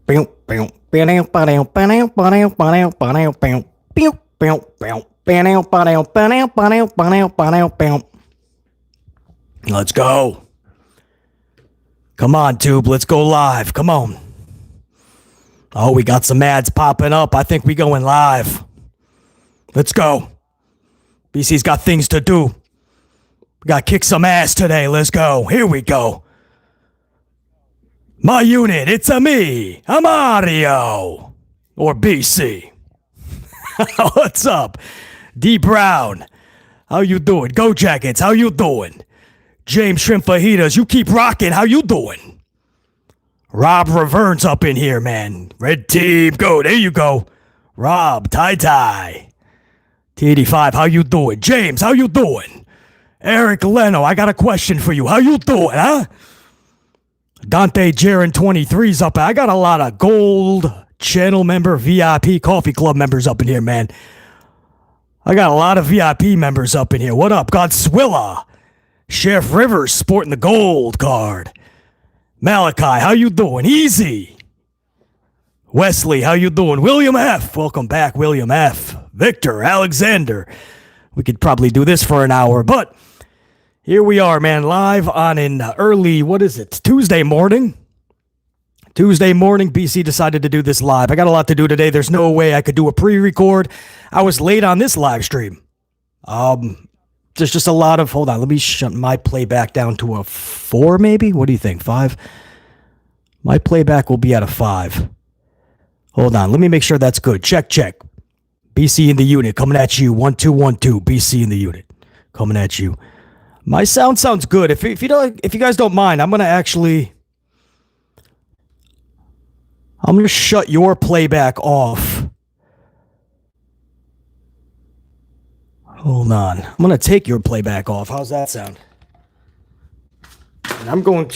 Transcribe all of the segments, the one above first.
Let's go. Come on, Tube. Let's go live. Come on. Oh, we got some ads popping up. I think we going live. Let's go. BC's got things to do. We got to kick some ass today. Let's go. Here we go. My unit, it's a me, a Mario. Or BC. What's up? D Brown. How you doing? Go Jackets. How you doing? James Shrimp Fajitas. You keep rocking. How you doing? Rob Reverne's up in here, man. Red team. Go. There you go. Rob. Tie. T85. How you doing? James. How you doing? Eric Leno. I got a question for you. How you doing, huh? Dante Jaron 23's up. I got a lot of gold channel member VIP coffee club members up in here, man. I got a lot of VIP members up in here. What up, Godswilla? Chef Rivers sporting the gold card. Malachi, how you doing? Easy. Wesley, how you doing? William F. Welcome back, William F. Victor, Alexander. We could probably do this for an hour, but here we are, man, live on an early, Tuesday morning. Tuesday morning, BC decided to do this live. I got a lot to do today. There's no way I could do a pre-record. I was late on this live stream. There's just a lot of, hold on, let me shut my playback down to a 4 maybe? What do you think, 5? My playback will be at a 5. Hold on, let me make sure that's good. Check. BC in the unit, coming at you. 1 2 1 2. BC in the unit, coming at you. My sound sounds good. If you guys don't mind, I'm gonna shut your playback off. Hold on. I'm gonna take your playback off. How's that sound? And I'm gonna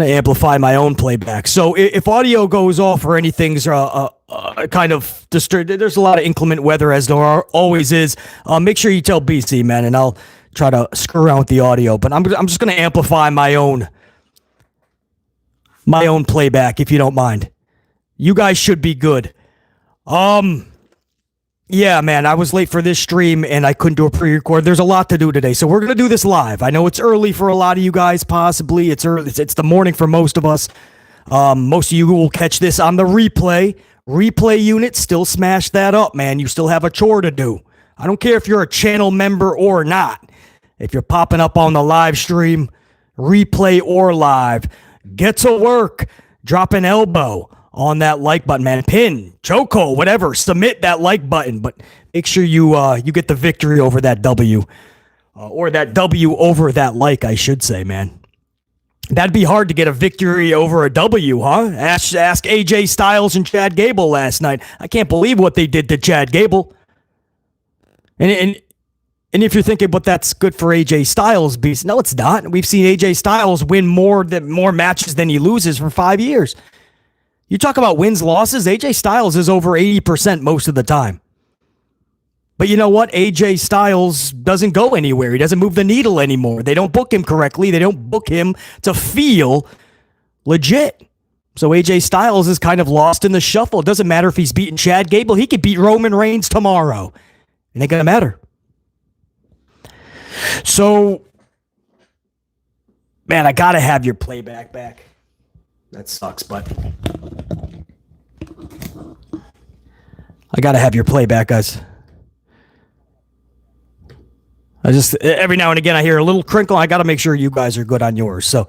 amplify my own playback. So if audio goes off or anything's kind of disturbed, there's a lot of inclement weather as there always is. Make sure you tell BC, man, and I'll try to screw around with the audio. But I'm just gonna amplify my own playback if you don't mind. You guys should be good. Yeah, man, I was late for this stream and I couldn't do a pre-record. There's a lot to do today, so we're going to do this live. I know it's early for a lot of you guys, possibly. It's early. It's the morning for most of us. Most of you will catch this on the replay. Replay unit, still smash that up, man. You still have a chore to do. I don't care if you're a channel member or not. If you're popping up on the live stream, replay or live, get to work. Drop an elbow on that like button, man. Pin, chokehold, whatever. Submit that like button, but make sure you get the victory over that W, or that W over that like, I should say, man. That'd be hard to get a victory over a W, huh? Ask AJ Styles and Chad Gable last night. I can't believe what they did to Chad Gable. And if you're thinking, but that's good for AJ Styles, beast. No, it's not. We've seen AJ Styles win more matches than he loses for 5 years. You talk about wins, losses, AJ Styles is over 80% most of the time. But you know what? AJ Styles doesn't go anywhere. He doesn't move the needle anymore. They don't book him correctly. They don't book him to feel legit. So AJ Styles is kind of lost in the shuffle. It doesn't matter if he's beating Chad Gable. He could beat Roman Reigns tomorrow. It ain't going to matter. So, man, I got to have your playback back. That sucks, but I gotta have your playback, guys. I just, every now and again, I hear a little crinkle. I gotta make sure you guys are good on yours. So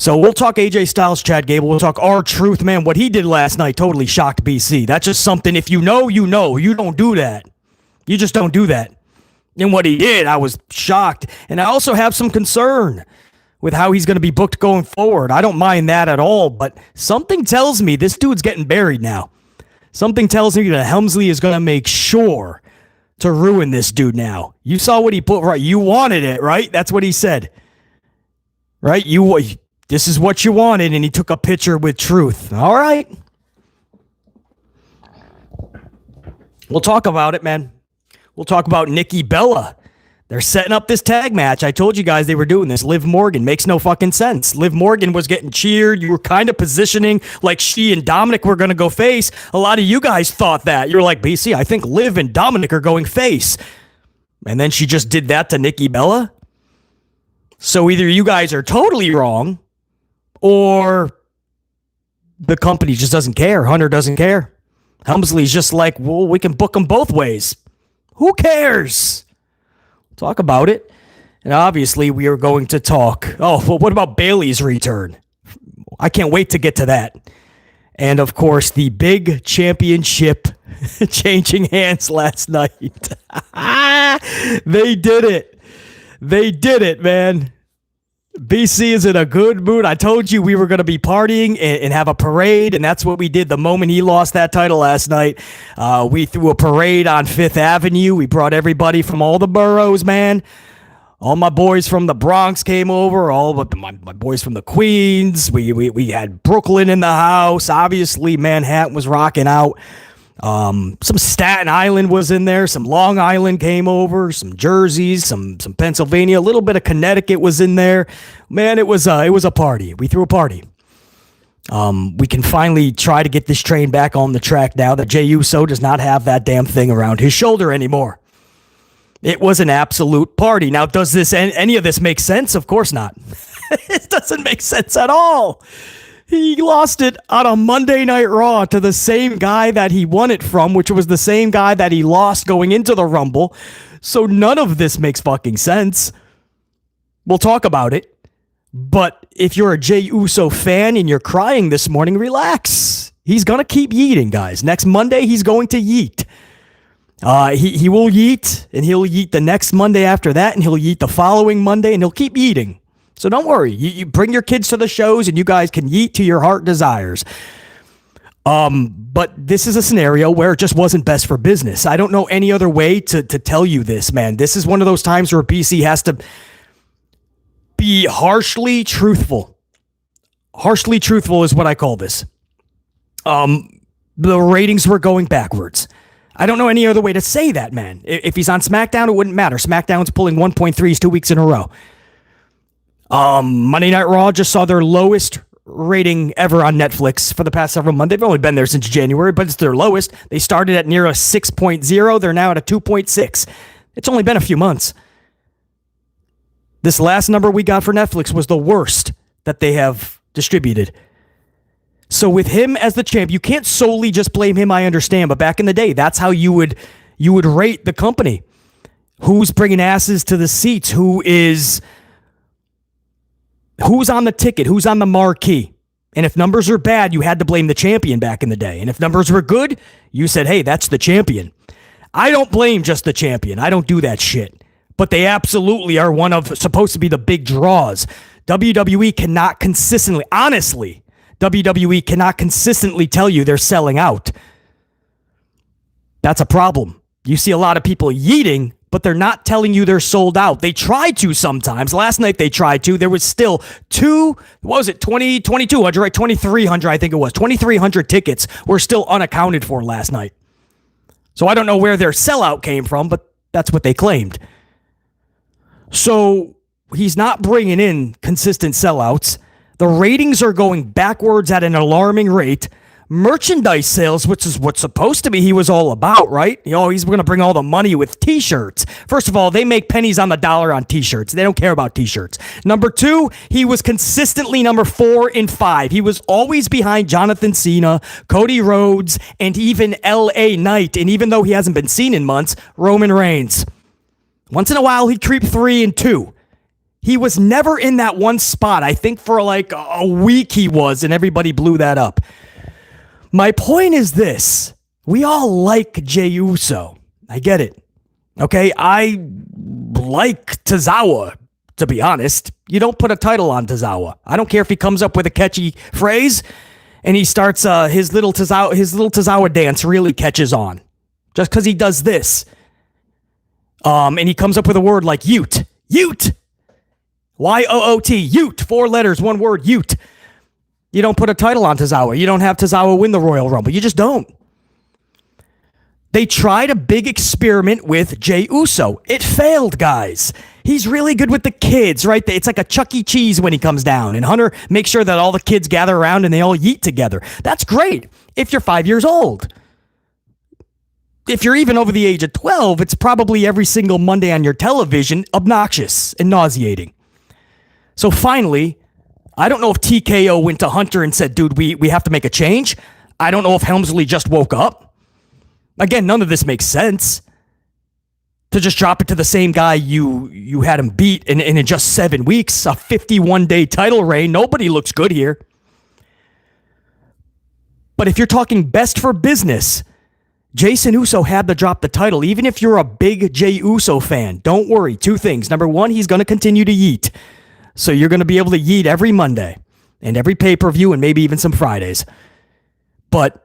we'll talk AJ Styles, Chad Gable. We'll talk R-Truth, man. What he did last night totally shocked BC. That's just something, if you know, you know. You don't do that. You just don't do that. And what he did, I was shocked. And I also have some concern with how he's going to be booked going forward. I don't mind that at all, but something tells me this dude's getting buried now. Something tells me that Helmsley is going to make sure to ruin this dude now. You saw what he put, right? You wanted it, right? That's what he said. Right? This is what you wanted, and he took a picture with Truth. All right. We'll talk about it, man. We'll talk about Nikki Bella. They're setting up this tag match. I told you guys they were doing this. Liv Morgan makes no fucking sense. Liv Morgan was getting cheered. You were kind of positioning like she and Dominic were going to go face. A lot of you guys thought that. You were like, BC, I think Liv and Dominic are going face. And then she just did that to Nikki Bella. So either you guys are totally wrong or the company just doesn't care. Hunter doesn't care. Helmsley's just like, well, we can book them both ways. Who cares? Talk about it. And obviously, we are going to talk. Oh, well, what about Bayley's return? I can't wait to get to that. And of course, the big championship changing hands last night. They did it. They did it, man. BC is in a good mood. I told you we were going to be partying and have a parade, and that's what we did the moment he lost that title last night. We threw a parade on Fifth Avenue. We brought everybody from all the boroughs, man. All my boys from the Bronx came over, all but my boys from the Queens. We had Brooklyn in the house. Obviously, Manhattan was rocking out. Some Staten Island was in there. Some Long Island came over. Some Jerseys. Some Pennsylvania. A little bit of Connecticut was in there. Man, it was a party. We threw a party. We can finally try to get this train back on the track now that Jey Uso does not have that damn thing around his shoulder anymore. It was an absolute party. Now, does any of this make sense? Of course not. It doesn't make sense at all. He lost it on a Monday Night Raw to the same guy that he won it from, which was the same guy that he lost going into the Rumble. So none of this makes fucking sense. We'll talk about it. But if you're a Jey Uso fan and you're crying this morning, relax. He's going to keep yeeting, guys. Next Monday, he's going to yeet. He will yeet, and he'll yeet the next Monday after that, and he'll yeet the following Monday, and he'll keep yeeting. So don't worry. You bring your kids to the shows and you guys can yeet to your heart desires. But this is a scenario where it just wasn't best for business. I don't know any other way to tell you this, man. This is one of those times where BC has to be harshly truthful. Harshly truthful is what I call this. The ratings were going backwards. I don't know any other way to say that, man. If he's on SmackDown, it wouldn't matter. SmackDown's pulling 1.3s 2 weeks in a row. Monday Night Raw just saw their lowest rating ever on Netflix for the past several months. They've only been there since January, but it's their lowest. They started at near a 6.0. They're now at a 2.6. It's only been a few months. This last number we got for Netflix was the worst that they have distributed. So with him as the champ, you can't solely just blame him, I understand, but back in the day, that's how you would rate the company. Who's bringing asses to the seats? Who's on the ticket? Who's on the marquee? And if numbers are bad, you had to blame the champion back in the day. And if numbers were good, you said, hey, that's the champion. I don't blame just the champion. I don't do that shit. But they absolutely are supposed to be the big draws. WWE cannot consistently, honestly, WWE cannot consistently tell you they're selling out. That's a problem. You see a lot of people yeeting, but they're not telling you they're sold out. They try to sometimes. Last night they tried to. There was still 2,200, right? 2,300, I think it was. 2,300 tickets were still unaccounted for last night. So I don't know where their sellout came from, but that's what they claimed. So he's not bringing in consistent sellouts. The ratings are going backwards at an alarming rate. Merchandise sales, which is what's supposed to be he was all about, right? He's going to bring all the money with t-shirts. First of all, they make pennies on the dollar on t-shirts. They don't care about t-shirts. Number two, he was consistently number 4 and 5. He was always behind Jonathan Cena, Cody Rhodes, and even LA Knight. And even though he hasn't been seen in months, Roman Reigns. Once in a while, he'd creep 3 and 2. He was never in that one spot. I think for like a week he was, and everybody blew that up. My point is this. We all like Jey Uso. I get it. Okay, I like Tozawa, to be honest. You don't put a title on Tozawa. I don't care if he comes up with a catchy phrase and he starts his little Tozawa dance really catches on. Just because he does this. And he comes up with a word like Ute. Ute! Y-O-O-T. Ute. 4 letters, 1 word. Ute. You don't put a title on Tozawa. You don't have Tozawa win the Royal Rumble. You just don't. They tried a big experiment with Jey Uso. It failed, guys. He's really good with the kids, right? It's like a Chuck E. Cheese when he comes down. And Hunter makes sure that all the kids gather around and they all eat together. That's great if you're 5 years old. If you're even over the age of 12, it's probably every single Monday on your television, obnoxious and nauseating. So finally, I don't know if TKO went to Hunter and said, dude, we have to make a change. I don't know if Helmsley just woke up. Again, none of this makes sense. To just drop it to the same guy you had him beat in just 7 weeks, a 51-day title reign. Nobody looks good here. But if you're talking best for business, Jason Uso had to drop the title. Even if you're a big Jey Uso fan, don't worry. 2 things. Number 1, he's going to continue to yeet. So you're going to be able to yeet every Monday and every pay-per-view and maybe even some Fridays. But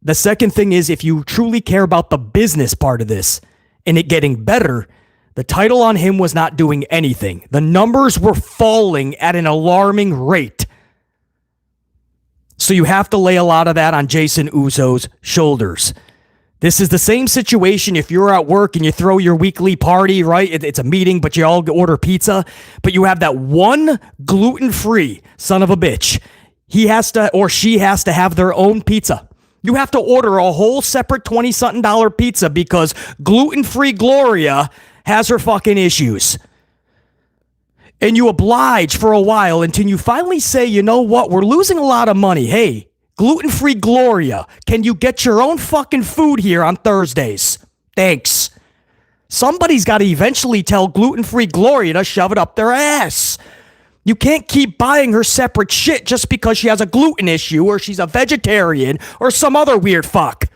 the second thing is, if you truly care about the business part of this and it getting better, the title on him was not doing anything. The numbers were falling at an alarming rate. So you have to lay a lot of that on Jason Uso's shoulders. This is the same situation if you're at work and you throw your weekly party, right? It's a meeting, but you all order pizza, but you have that one gluten-free son of a bitch. He has to, or she has to have their own pizza. You have to order a whole separate $20-something pizza because gluten-free Gloria has her fucking issues. And you oblige for a while until you finally say, you know what, we're losing a lot of money. Hey, gluten-free Gloria, can you get your own fucking food here on Thursdays? Thanks. Somebody's got to eventually tell gluten-free Gloria to shove it up their ass. You can't keep buying her separate shit just because she has a gluten issue or she's a vegetarian or some other weird fuck.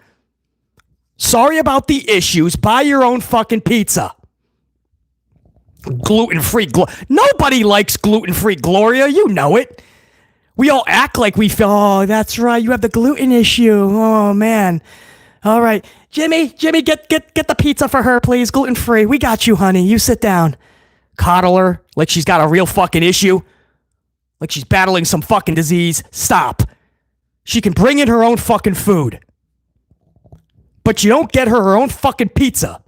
Sorry about the issues. Buy your own fucking pizza. Gluten-free nobody likes gluten-free Gloria. You know it. We all act like we feel, oh, that's right. You have the gluten issue. Oh, man. All right. Jimmy, get the pizza for her, please. Gluten-free. We got you, honey. You sit down. Coddle her like she's got a real fucking issue. Like she's battling some fucking disease. Stop. She can bring in her own fucking food. But you don't get her own fucking pizza.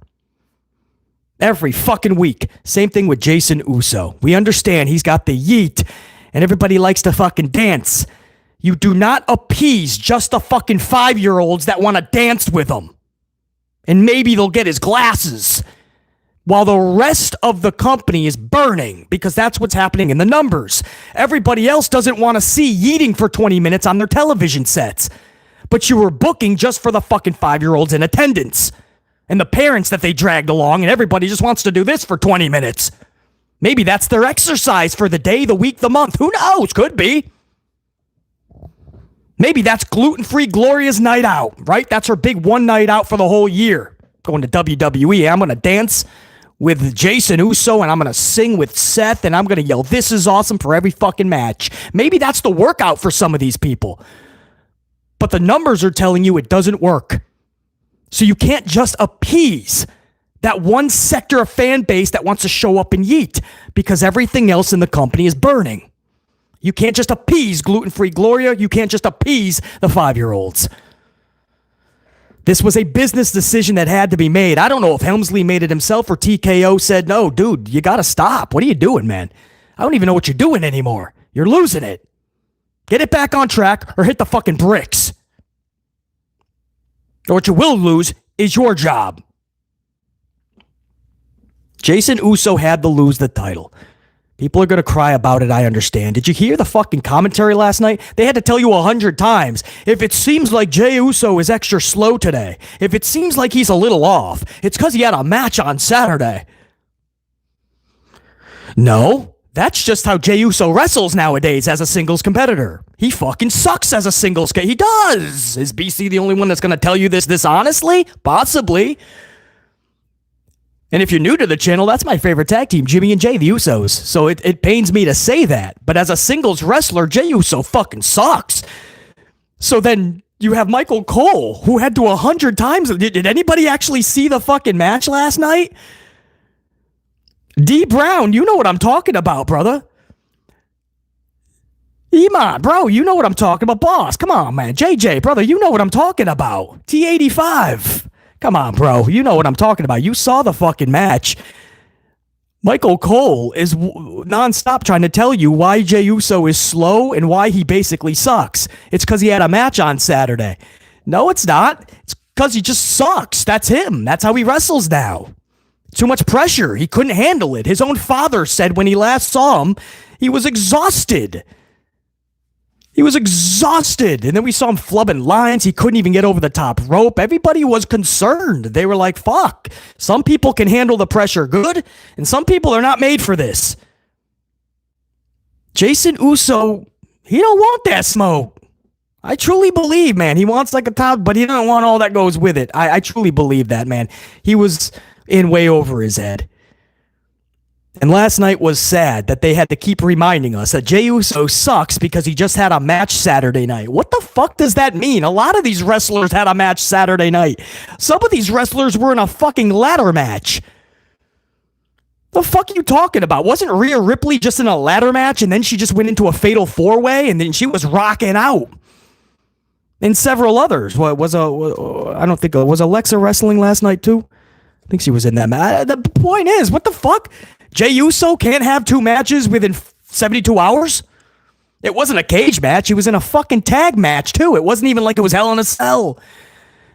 Every fucking week. Same thing with Jason Uso. We understand he's got the yeet and everybody likes to fucking dance. You do not appease just the fucking 5-year-olds that want to dance with him. And maybe they'll get his glasses. While the rest of the company is burning, because that's what's happening in the numbers. Everybody else doesn't want to see yeeting for 20 minutes on their television sets. But you were booking just for the fucking 5-year-olds in attendance. And the parents that they dragged along, and everybody just wants to do this for 20 minutes. Maybe that's their exercise for the day, the week, the month. Who knows? Could be. Maybe that's gluten-free Gloria's night out, right? That's her big one night out for the whole year. Going to WWE, I'm going to dance with Jason Uso, and I'm going to sing with Seth, and I'm going to yell, this is awesome for every fucking match. Maybe that's the workout for some of these people. But the numbers are telling you it doesn't work. So you can't just appease that one sector of fan base that wants to show up and yeet, because everything else in the company is burning. You can't just appease gluten-free Gloria. You can't just appease the 5-year-olds. This was a business decision that had to be made. I don't know if Helmsley made it himself or TKO said, no, dude, you got to stop. What are you doing, man? I don't even know what you're doing anymore. You're losing it. Get it back on track or hit the fucking bricks. Or what you will lose is your job. Jason Uso had to lose the title. People are going to cry about it, I understand. Did you hear the fucking commentary last night? They had to tell you 100 times. If it seems like Jey Uso is extra slow today, if it seems like he's a little off, it's because he had a match on Saturday. No, that's just how Jey Uso wrestles nowadays as a singles competitor. He fucking sucks as a singles He does. Is BC the only one that's going to tell you this honestly? Possibly. And if you're new to the channel, that's my favorite tag team, Jimmy and Jey, the Usos. So it pains me to say that. But as a singles wrestler, Jey Uso fucking sucks. So then you have Michael Cole, who had to 100 times. Did anybody actually see the fucking match last night? D Brown, you know what I'm talking about, brother. Iman, bro, you know what I'm talking about. Boss, come on, man. JJ, brother, you know what I'm talking about. T85. Come on, bro. You know what I'm talking about. You saw the fucking match. Michael Cole is nonstop trying to tell you why Jey Uso is slow and why he basically sucks. It's because he had a match on Saturday. No, it's not. It's because he just sucks. That's him. That's how he wrestles now. Too much pressure. He couldn't handle it. His own father said when he last saw him, he was exhausted. He was exhausted. And then we saw him flubbing lines. He couldn't even get over the top rope. Everybody was concerned. They were like, fuck. Some people can handle the pressure good, and some people are not made for this. Jason Uso, he don't want that smoke. I truly believe, man. He wants like a top, but he doesn't want all that goes with it. I truly believe that, man. He was in way over his head. And last night was sad that they had to keep reminding us that Jey Uso sucks because he just had a match Saturday night. What the fuck does that mean? A lot of these wrestlers had a match Saturday night. Some of these wrestlers were in a fucking ladder match. The fuck are you talking about? Wasn't Rhea Ripley just in a ladder match and then she just went into a fatal four-way and then she was rocking out? And several others. I don't think, was Alexa wrestling last night too? I think she was in that match. The point is, what the fuck? Jey Uso can't have two matches within 72 hours? It wasn't a cage match. He was in a fucking tag match, too. It wasn't even like it was Hell in a Cell.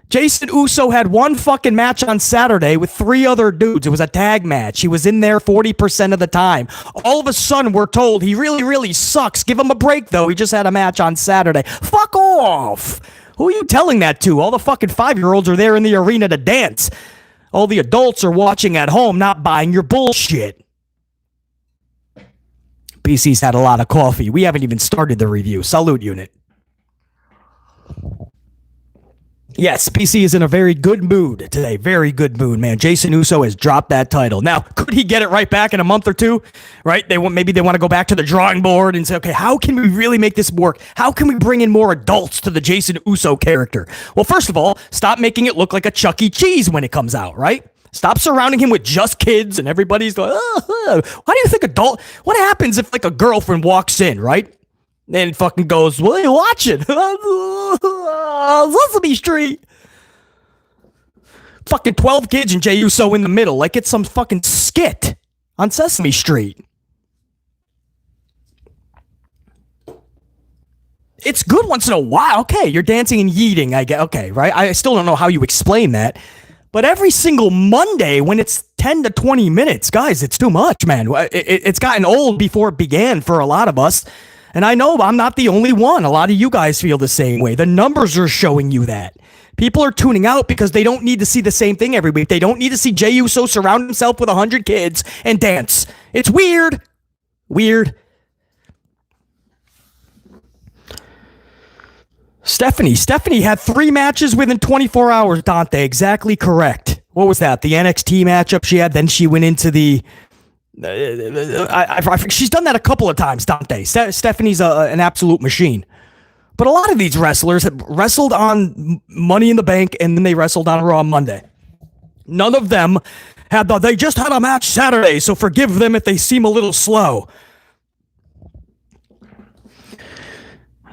Jason Uso had one fucking match on Saturday with 3 other dudes. It was a tag match. He was in there 40% of the time. All of a sudden, we're told he really, really sucks. Give him a break, though. He just had a match on Saturday. Fuck off. Who are you telling that to? All the fucking 5-year-olds are there in the arena to dance. All the adults are watching at home, not buying your bullshit. BC's had a lot of coffee. We haven't even started the review. Salute, unit. Yes, PC is in a very good mood today. Very good mood, man. Jason Uso has dropped that title. Now, could he get it right back in a month or two? Right? Maybe they want to go back to the drawing board and say, okay, how can we really make this work? How can we bring in more adults to the Jason Uso character? Well, first of all, stop making it look like a Chuck E. Cheese when it comes out, right? Stop surrounding him with just kids and everybody's going, why do you think adult? What happens if like a girlfriend walks in, right? And fucking goes, what are you watching? Sesame Street. Fucking 12 kids and Jey Uso in the middle. Like it's some fucking skit on Sesame Street. It's good once in a while. Okay, you're dancing and yeeting, I get. Okay, right? I still don't know how you explain that. But every single Monday when it's 10 to 20 minutes, guys, it's too much, man. It's gotten old before it began for a lot of us. And I know I'm not the only one. A lot of you guys feel the same way. The numbers are showing you that. People are tuning out because they don't need to see the same thing every week. They don't need to see Jey Uso surround himself with 100 kids and dance. It's weird. Weird. Stephanie had 3 matches within 24 hours, Dante. Exactly correct. What was that? The NXT matchup she had. Then she went into the... she's done that a couple of times, Dante. Stephanie's an absolute machine. But a lot of these wrestlers have wrestled on Money in the Bank and then they wrestled on Raw Monday. None of them they just had a match Saturday, so forgive them if they seem a little slow.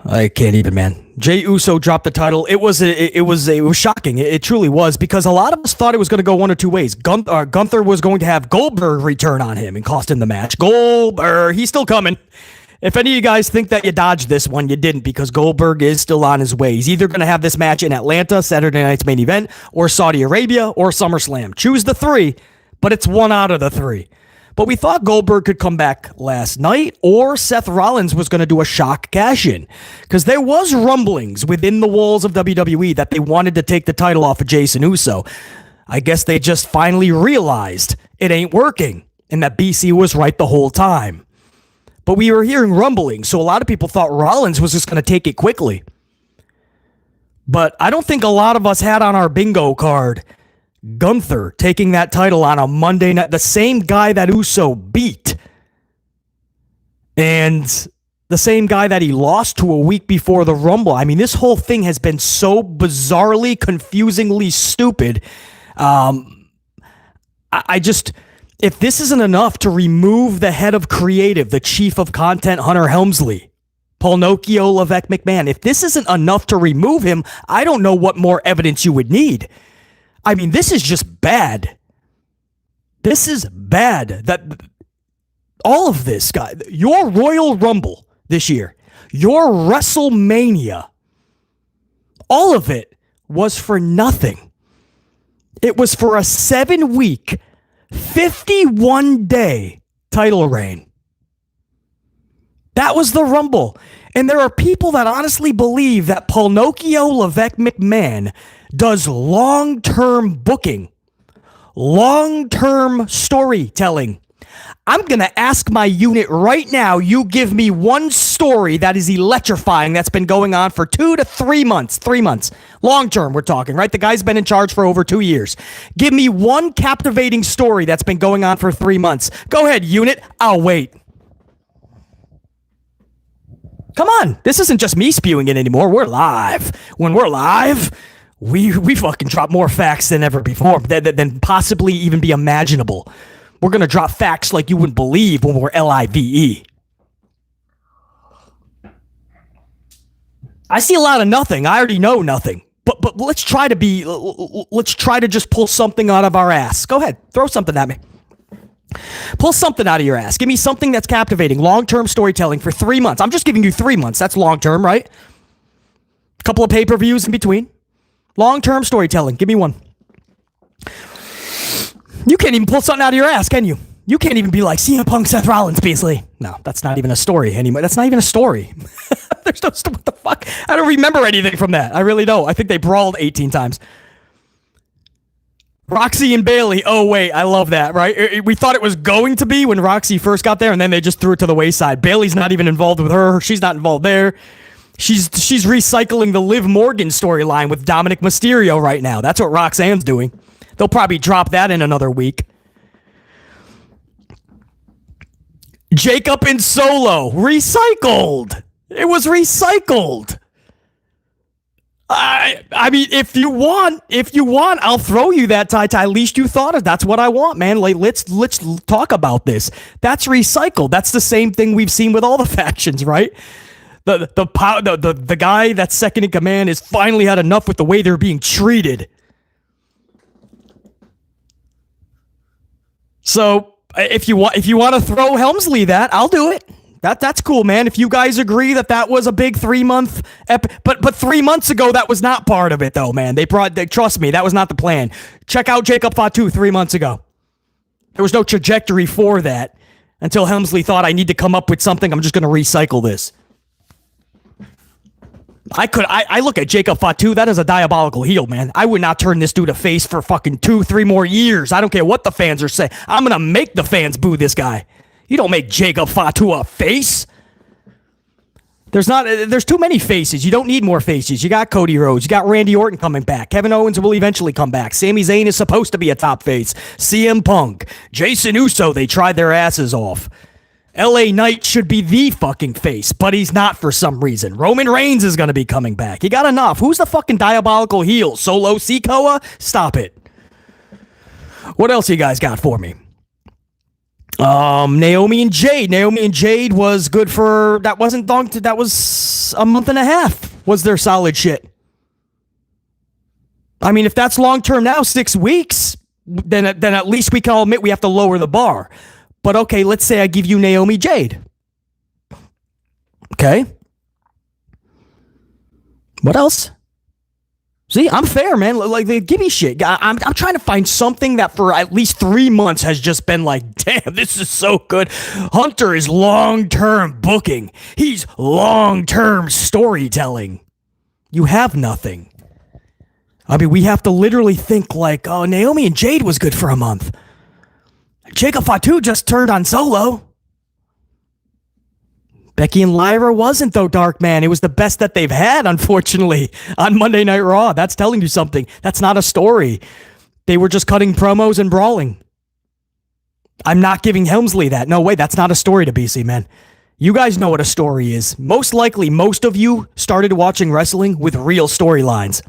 I can't even, man. Jey Uso dropped the title. It was shocking. It truly was, because a lot of us thought it was going to go one or two ways. Gunther was going to have Goldberg return on him and cost him the match. Goldberg, he's still coming. If any of you guys think that you dodged this one, you didn't, because Goldberg is still on his way. He's either going to have this match in Atlanta, Saturday night's main event, or Saudi Arabia, or SummerSlam. Choose the 3, but it's one out of the 3. But we thought Goldberg could come back last night, or Seth Rollins was going to do a shock cash-in, because there was rumblings within the walls of WWE that they wanted to take the title off of Jason Uso. I guess they just finally realized it ain't working, and that BC was right the whole time. But we were hearing rumblings, so a lot of people thought Rollins was just going to take it quickly. But I don't think a lot of us had on our bingo card Gunther taking that title on a Monday night, the same guy that Uso beat, and the same guy that he lost to a week before the Rumble. I mean, this whole thing has been so bizarrely, confusingly stupid. If this isn't enough to remove the head of creative, the chief of content, Hunter Helmsley, Paul Nokia, Levesque McMahon, if this isn't enough to remove him, I don't know what more evidence you would need. I mean, this is just bad. This is bad. That all of this, guy, your Royal Rumble this year, your WrestleMania, all of it was for nothing. It was for a 7-week, 51-day title reign. That was the Rumble. And there are people that honestly believe that Pinocchio Levesque McMahon does long-term booking, long-term storytelling. I'm going to ask my unit right now, you give me one story that is electrifying that's been going on for 2 to 3 months. 3 months. Long-term, we're talking, right? The guy's been in charge for over 2 years. Give me one captivating story that's been going on for 3 months. Go ahead, unit. I'll wait. Come on. This isn't just me spewing it anymore. We're live. When we're live, we fucking drop more facts than ever before, than possibly even be imaginable. We're going to drop facts like you wouldn't believe when we're LIVE. I see a lot of nothing. I already know nothing. But let's try to just pull something out of our ass. Go ahead. Throw something at me. Pull something out of your ass. Give me something that's captivating. Long-term storytelling for 3 months. I'm just giving you 3 months. That's long-term, right? A couple of pay-per-views in between. Long-term storytelling. Give me one. You can't even pull something out of your ass, can you? You can't even be like CM Punk, Seth Rollins, Beasley. No, that's not even a story anymore. That's not even a story. There's no what the fuck? I don't remember anything from that. I really don't. I think they brawled 18 times. Roxy and Bayley. Oh, wait. I love that, right? We thought it was going to be when Roxy first got there, and then they just threw it to the wayside. Bayley's not even involved with her. She's not involved there. She's recycling the Liv Morgan storyline with Dominic Mysterio right now. That's what Roxanne's doing. They'll probably drop that in another week. Jacob and Solo. Recycled. It was recycled. I mean, if you want, I'll throw you that tie. At least you thought of. That's what I want, man. Like, let's talk about this. That's recycled. That's the same thing we've seen with all the factions, right? The guy that's second in command has finally had enough with the way they're being treated. So if you want to throw Helmsley that, I'll do it. That's cool, man. If you guys agree that was a big 3 month but 3 months ago that was not part of it though, man. Trust me, that was not the plan. Check out Jacob Fatu 3 months ago. There was no trajectory for that until Helmsley thought I need to come up with something. I'm just going to recycle this. I look at Jacob Fatu, that is a diabolical heel, man. I would not turn this dude a face for fucking 2-3 more years. I don't care what the fans are saying. I'm going to make the fans boo this guy. You don't make Jacob Fatu a face. There's too many faces. You don't need more faces. You got Cody Rhodes. You got Randy Orton coming back. Kevin Owens will eventually come back. Sami Zayn is supposed to be a top face. CM Punk. Jason Uso, they tried their asses off. LA Knight should be the fucking face, but he's not for some reason. Roman Reigns is going to be coming back. You got enough. Who's the fucking diabolical heel? Solo Sikoa? Stop it. What else you guys got for me? Naomi and Jade. Naomi and Jade was good for, that wasn't long, that was a month and a half was their solid shit. I mean, if that's long-term now, 6 weeks, then at least we can all admit we have to lower the bar. But okay, let's say I give you Naomi Jade. Okay. What else? See, I'm fair, man. Like, give me shit. I'm trying to find something that for at least 3 months has just been like, damn, this is so good. Hunter is long-term booking. He's long-term storytelling. You have nothing. I mean, we have to literally think like, oh, Naomi and Jade was good for a month. Jacob Fatu just turned on Solo. Becky and Lyra wasn't, though, Dark Man. It was the best that they've had, unfortunately, on Monday Night Raw. That's telling you something. That's not a story. They were just cutting promos and brawling. I'm not giving Helmsley that. No way, that's not a story to BC, man. You guys know what a story is. Most likely, most of you started watching wrestling with real storylines.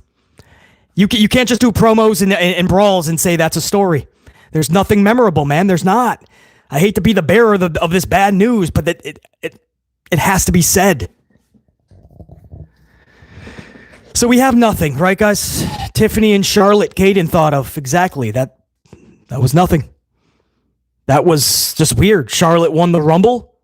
You can't just do promos and brawls and say that's a story. There's nothing memorable, man. There's not. I hate to be the bearer of this bad news, but it has to be said. So we have nothing, right, guys? Tiffany and Charlotte Caden thought of. Exactly. That was nothing. That was just weird. Charlotte won the Rumble.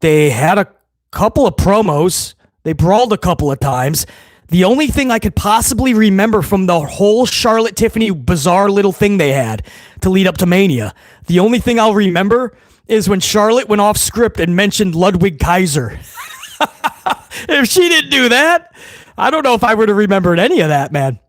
They had a couple of promos. They brawled a couple of times. The only thing I could possibly remember from the whole Charlotte-Tiffany bizarre little thing they had to lead up to Mania, the only thing I'll remember is when Charlotte went off script and mentioned Ludwig Kaiser. If she didn't do that, I don't know if I would have remembered any of that, man.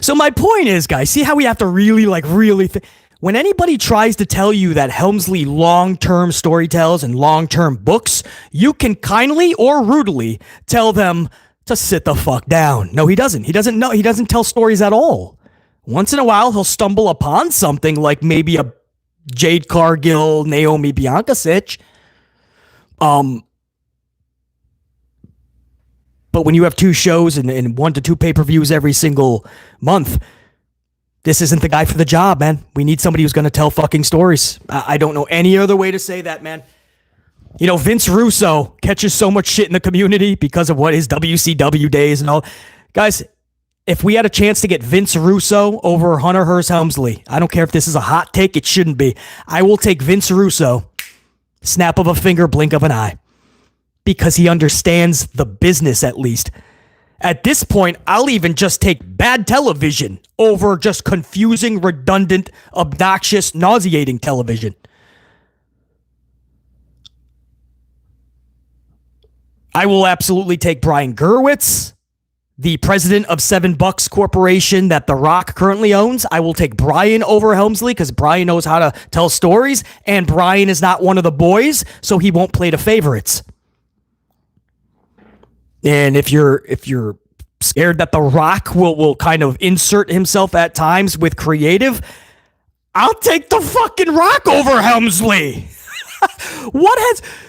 So my point is, guys, see how we have to really think. When anybody tries to tell you that Helmsley long-term storytells and long-term books, you can kindly or rudely tell them to sit the fuck down. No, he doesn't. He doesn't know. He doesn't tell stories at all. Once in a while, he'll stumble upon something like maybe a Jade Cargill, Naomi Bianca sitch. But when you have 2 shows and 1 to 2 pay-per-views every single month, this isn't the guy for the job, man. We need somebody who's going to tell fucking stories. I don't know any other way to say that, man. You know, Vince Russo catches so much shit in the community because of what his WCW days and all. Guys, if we had a chance to get Vince Russo over Hunter Hearst Helmsley, I don't care if this is a hot take, it shouldn't be. I will take Vince Russo, snap of a finger, blink of an eye, because he understands the business at least. At this point, I'll even just take bad television over just confusing, redundant, obnoxious, nauseating television. I will absolutely take Brian Gerwitz, the president of $7 Corporation that The Rock currently owns. I will take Brian over Helmsley because Brian knows how to tell stories, and Brian is not one of the boys, so he won't play the favorites. And if you're scared that The Rock will kind of insert himself at times with creative, I'll take the fucking Rock over Helmsley.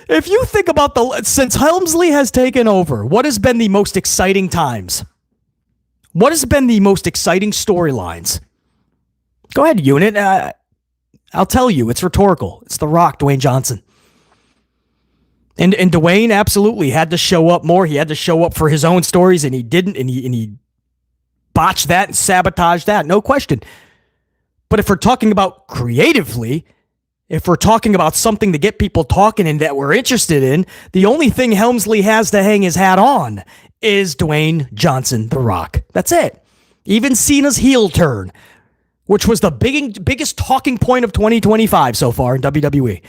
If you think about since Helmsley has taken over, what has been the most exciting times? What has been the most exciting storylines? Go ahead, unit. I'll tell you, it's rhetorical. It's The Rock, Dwayne Johnson. And Dwayne absolutely had to show up more. He had to show up for his own stories, and he didn't, and he botched that and sabotaged that, no question. But if we're talking about creatively, if we're talking about something to get people talking and that we're interested in, the only thing Helmsley has to hang his hat on is Dwayne Johnson, The Rock. That's it. Even Cena's heel turn, which was the biggest talking point of 2025 so far in WWE,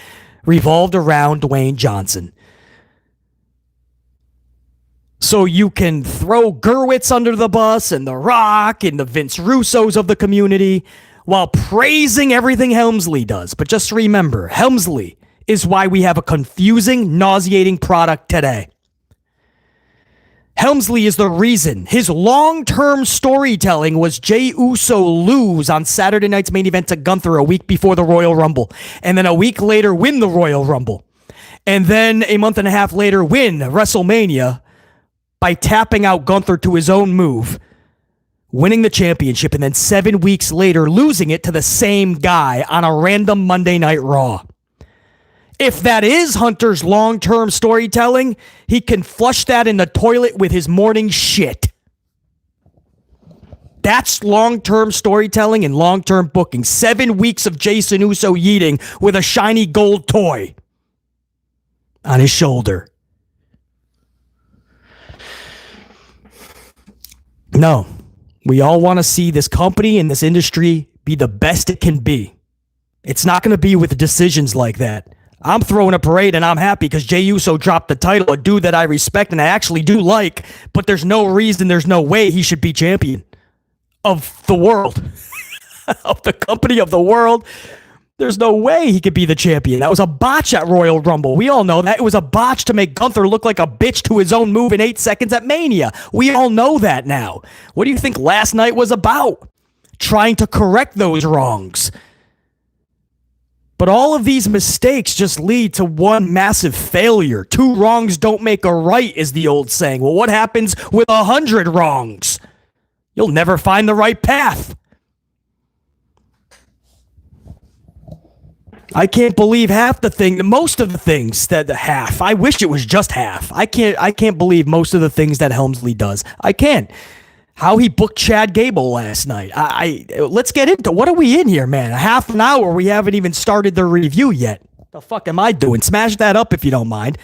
revolved around Dwayne Johnson. So you can throw Gerwitz under the bus and The Rock and the Vince Russos of the community while praising everything Helmsley does. But just remember, Helmsley is why we have a confusing, nauseating product today. Helmsley is the reason his long-term storytelling was Jey Uso lose on Saturday night's main event to Gunther a week before the Royal Rumble, and then a week later win the Royal Rumble, and then a month and a half later win WrestleMania by tapping out Gunther to his own move, winning the championship, and then 7 weeks later losing it to the same guy on a random Monday Night Raw. If that is Hunter's long-term storytelling, he can flush that in the toilet with his morning shit. That's long-term storytelling and long-term booking. 7 weeks of Jason Uso yeeting with a shiny gold toy on his shoulder. No. We all want to see this company and this industry be the best it can be. It's not going to be with decisions like that. I'm throwing a parade and I'm happy because Jey Uso dropped the title, a dude that I respect and I actually do like, but there's no reason, there's no way he should be champion of the world, of the company of the world. There's no way he could be the champion. That was a botch at Royal Rumble. We all know that. It was a botch to make Gunther look like a bitch to his own move in 8 seconds at Mania. We all know that now. What do you think last night was about? Trying to correct those wrongs. But all of these mistakes just lead to one massive failure. 2 wrongs don't make a right, is the old saying. Well, what happens with 100 wrongs? You'll never find the right path. I can't believe most of the things that half. I wish it was just half. I can't believe most of the things that Helmsley does. I can't. how he booked Chad Gable last night. Let's get into what are we in here, man? A half an hour. We haven't even started the review yet. The fuck am I doing? Smash that up if you don't mind.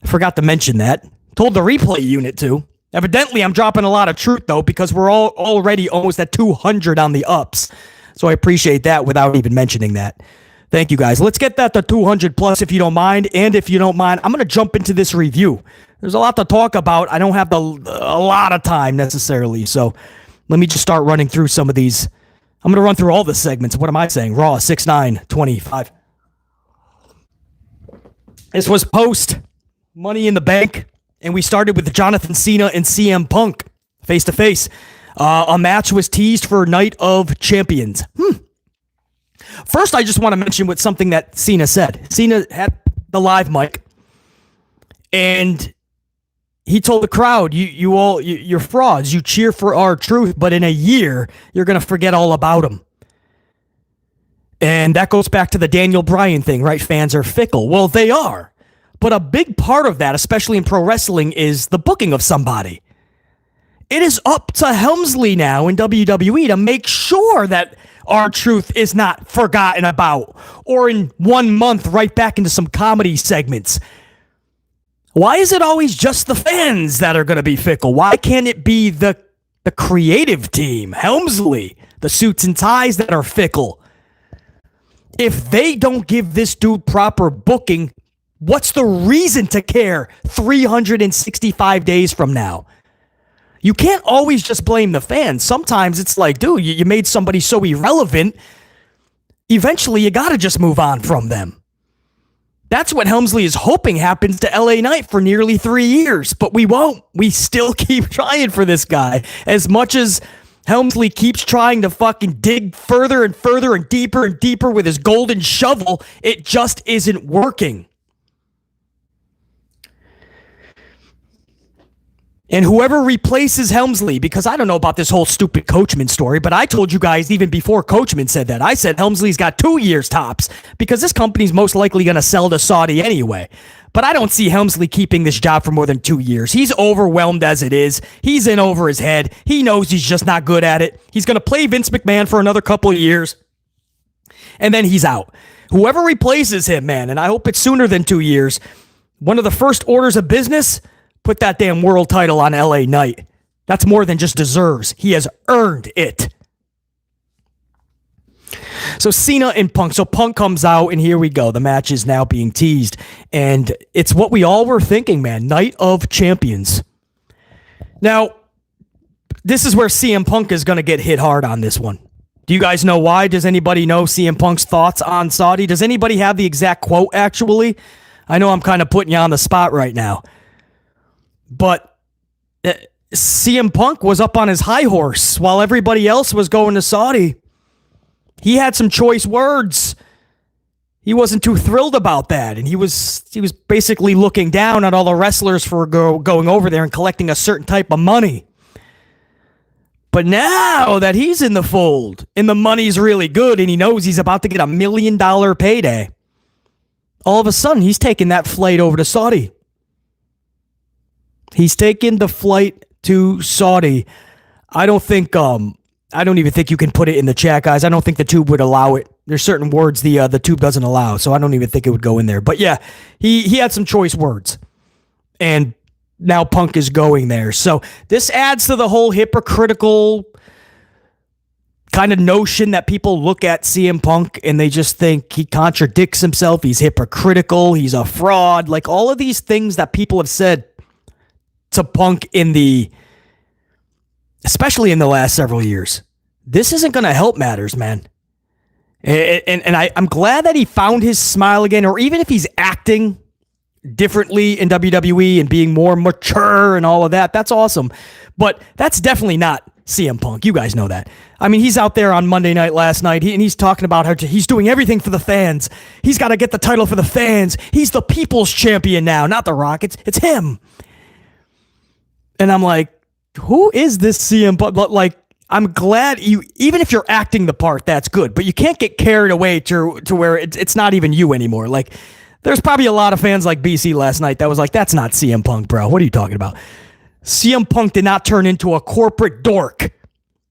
I forgot to mention that. Told the replay unit to. Evidently, I'm dropping a lot of truth, though, because we're all already almost at 200 on the ups. So I appreciate that without even mentioning that. Thank you, guys. Let's get that to 200 plus if you don't mind. And if you don't mind, I'm going to jump into this review. There's a lot to talk about. I don't have a lot of time necessarily. So let me just start running through some of these. I'm going to run through all the segments. What am I saying? Raw 6/9/25. This was post Money in the Bank. And we started with Jonathan Cena and CM Punk face-to-face. A match was teased for Night of Champions. First, I just want to mention with something that Cena said. Cena had the live mic, and he told the crowd, you're frauds. You cheer for our truth, but in a year, you're going to forget all about them. And that goes back to the Daniel Bryan thing, right? Fans are fickle. Well, they are. But a big part of that, especially in pro wrestling, is the booking of somebody. It is up to Helmsley now in WWE to make sure that our truth is not forgotten about, or in 1 month right back into some comedy segments. Why is it always just the fans that are going to be fickle? Why can't it be the creative team, Helmsley, the suits and ties that are fickle? If they don't give this dude proper booking, what's the reason to care 365 days from now? You can't always just blame the fans. Sometimes it's like, dude, you made somebody so irrelevant. Eventually, you got to just move on from them. That's what Helmsley is hoping happens to LA Knight for nearly 3 years, but we won't. We still keep trying for this guy. As much as Helmsley keeps trying to fucking dig further and further and deeper with his golden shovel, it just isn't working. And whoever replaces Helmsley, because I don't know about this whole stupid Coachman story, but I told you guys even before Coachman said that, I said Helmsley's got 2 years tops because this company's most likely going to sell to Saudi anyway. But I don't see Helmsley keeping this job for more than 2 years. He's overwhelmed as it is. He's in over his head. He knows he's just not good at it. He's going to play Vince McMahon for another couple of years, and then he's out. Whoever replaces him, man, and I hope it's sooner than 2 years, one of the first orders of business, put that damn world title on LA Knight. That's more than just deserves. He has earned it. So Cena and Punk. So Punk comes out, and here we go. The match is now being teased. And it's what we all were thinking, man. Night of Champions. Now, this is where CM Punk is going to get hit hard on this one. Do you guys know why? Does anybody know CM Punk's thoughts on Saudi? Does anybody have the exact quote, actually? I know I'm kind of putting you on the spot right now. But CM Punk was up on his high horse while everybody else was going to Saudi. He had some choice words. He wasn't too thrilled about that, and he was basically looking down at all the wrestlers for going over there and collecting a certain type of money. But now that he's in the fold and the money's really good and he knows he's about to get $1 million payday, all of a sudden he's taking that flight over to Saudi. He's taking the flight to Saudi. I don't even think you can put it in the chat, guys. I don't think the tube would allow it. There's certain words the tube doesn't allow, so I don't even think it would go in there. But yeah, he had some choice words. And now Punk is going there. So this adds to the whole hypocritical kind of notion that people look at CM Punk and they just think he contradicts himself. He's hypocritical. He's a fraud. Like all of these things that people have said to Punk especially in the last several years. This isn't going to help matters, man. And I'm glad that he found his smile again, or even if he's acting differently in WWE and being more mature and all of that, that's awesome. But that's definitely not CM Punk. You guys know that. I mean, he's out there on Monday night last night, and he's talking about how he's doing everything for the fans. He's got to get the title for the fans. He's the people's champion now, not The Rock. It's him. And I'm like, who is this CM Punk? But like, I'm glad even if you're acting the part, that's good. But you can't get carried away to where it's not even you anymore. Like, there's probably a lot of fans like BC last night that was like, that's not CM Punk, bro. What are you talking about? CM Punk did not turn into a corporate dork,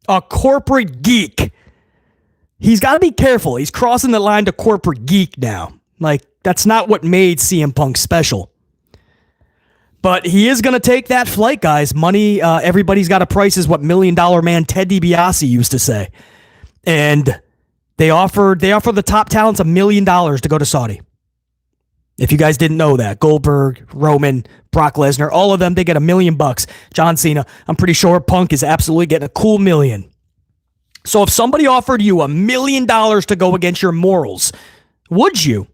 a corporate geek. He's got to be careful. He's crossing the line to corporate geek now. Like, that's not what made CM Punk special. But he is going to take that flight, guys. Money, everybody's got a price, is what $1 Million Man Ted DiBiase used to say. And they offer the top talents $1 million to go to Saudi. If you guys didn't know that, Goldberg, Roman, Brock Lesnar, all of them, they get $1 million. John Cena, I'm pretty sure Punk is absolutely getting a cool $1 million. So if somebody offered you $1 million to go against your morals, would you?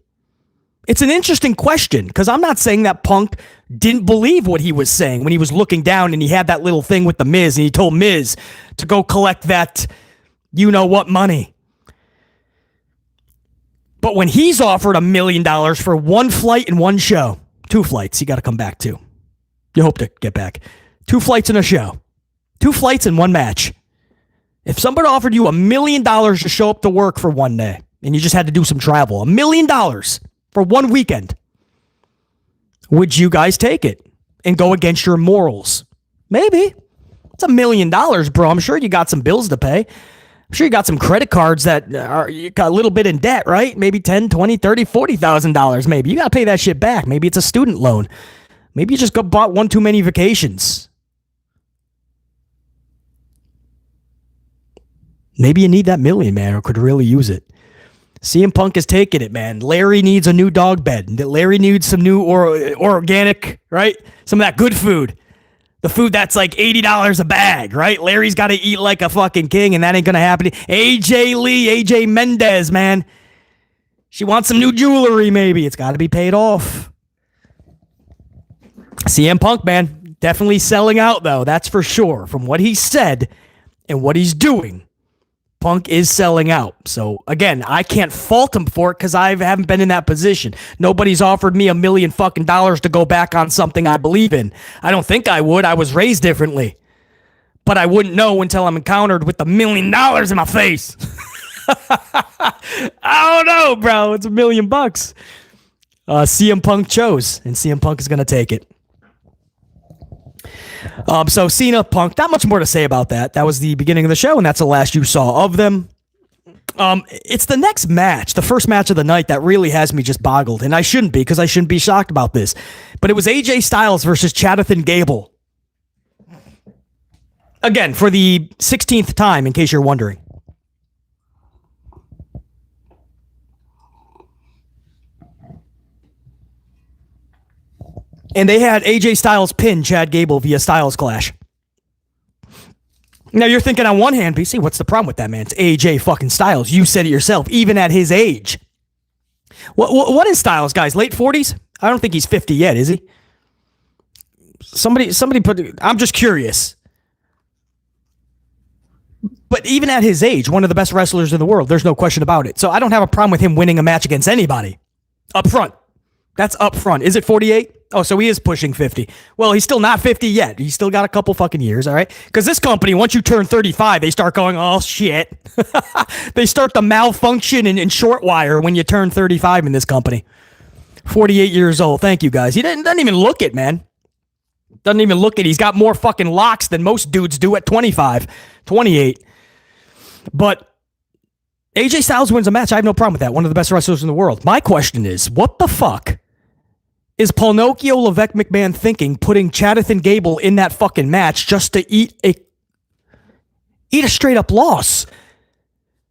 It's an interesting question, because I'm not saying that Punk didn't believe what he was saying when he was looking down and he had that little thing with the Miz and he told Miz to go collect that you-know-what money. But when he's offered $1 million for one flight and one show, 2 flights, you got to come back to. You hope to get back. 2 flights and a show. 2 flights and 1 match. If somebody offered you $1 million to show up to work for one day and you just had to do some travel, $1 million for one weekend, would you guys take it and go against your morals? Maybe. It's $1 million, bro. I'm sure you got some bills to pay. I'm sure you got some credit cards that you got a little bit in debt, right? Maybe $10, $20, $30, $40,000 maybe. You got to pay that shit back. Maybe it's a student loan. Maybe you just bought one too many vacations. Maybe you need that $1 million, man, or could really use it. CM Punk is taking it, man. Larry needs a new dog bed. Larry needs some new organic, right? Some of that good food. The food that's like $80 a bag, right? Larry's got to eat like a fucking king, and that ain't going to happen. AJ Mendez, man. She wants some new jewelry, maybe. It's got to be paid off. CM Punk, man, definitely selling out, though. That's for sure. From what he said and what he's doing, Punk is selling out. So, again, I can't fault him for it because I haven't been in that position. Nobody's offered me $1 million fucking dollars to go back on something I believe in. I don't think I would. I was raised differently. But I wouldn't know until I'm encountered with $1 million in my face. I don't know, bro. It's $1 million. CM Punk chose, and CM Punk is going to take it. So Cena, Punk, not much more to say about that. That was the beginning of the show, and that's the last you saw of them. It's the next match, the first match of the night, that really has me just boggled, and I shouldn't be, because I shouldn't be shocked about this. But it was AJ Styles versus Jonathan Gable. Again, for the 16th time, in case you're wondering. And they had AJ Styles pin Chad Gable via Styles Clash. Now you're thinking on one hand, BC, what's the problem with that, man? It's AJ fucking Styles. You said it yourself, even at his age. What is Styles, guys? Late 40s? I don't think he's 50 yet, is he? Somebody put, I'm just curious. But even at his age, one of the best wrestlers in the world, there's no question about it. So I don't have a problem with him winning a match against anybody. Up front. That's up front. Is it 48? Oh, so he is pushing 50. Well, he's still not 50 yet. He's still got a couple fucking years, all right? Because this company, once you turn 35, they start going, oh, shit. They start to malfunction and short wire when you turn 35 in this company. 48 years old. Thank you, guys. He doesn't even look it, man. Doesn't even look it. He's got more fucking locks than most dudes do at 25, 28. But AJ Styles wins a match. I have no problem with that. One of the best wrestlers in the world. My question is, what the fuck is Pinocchio Levesque McMahon thinking, putting Jonathan Gable in that fucking match just to eat a straight up loss?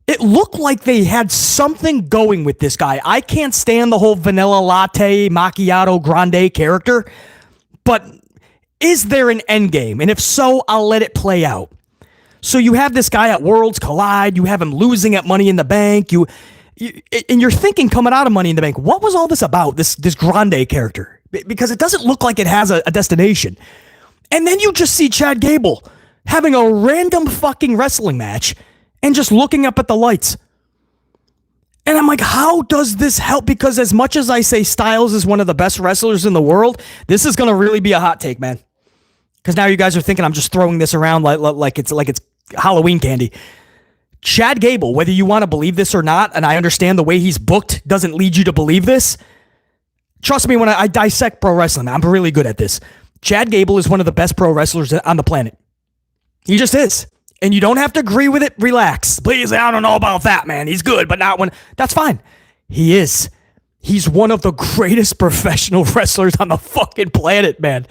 It looked like they had something going with this guy. I can't stand the whole vanilla latte, macchiato grande character, but is there an end game? And if so, I'll let it play out. So you have this guy at Worlds Collide, you have him losing at Money in the Bank, and you're thinking coming out of Money in the Bank, what was all this about, this grande character? Because it doesn't look like it has a destination. And then you just see Chad Gable having a random fucking wrestling match and just looking up at the lights. And I'm like, how does this help? Because as much as I say Styles is one of the best wrestlers in the world, this is going to really be a hot take, man. Because now you guys are thinking I'm just throwing this around like it's Halloween candy. Chad Gable, whether you want to believe this or not, and I understand the way he's booked doesn't lead you to believe this. Trust me when I dissect pro wrestling, I'm really good at this. Chad Gable is one of the best pro wrestlers on the planet. He just is. And you don't have to agree with it. Relax. Please, I don't know about that, man. He's good, but not when... That's fine. He is. He's one of the greatest professional wrestlers on the fucking planet, man.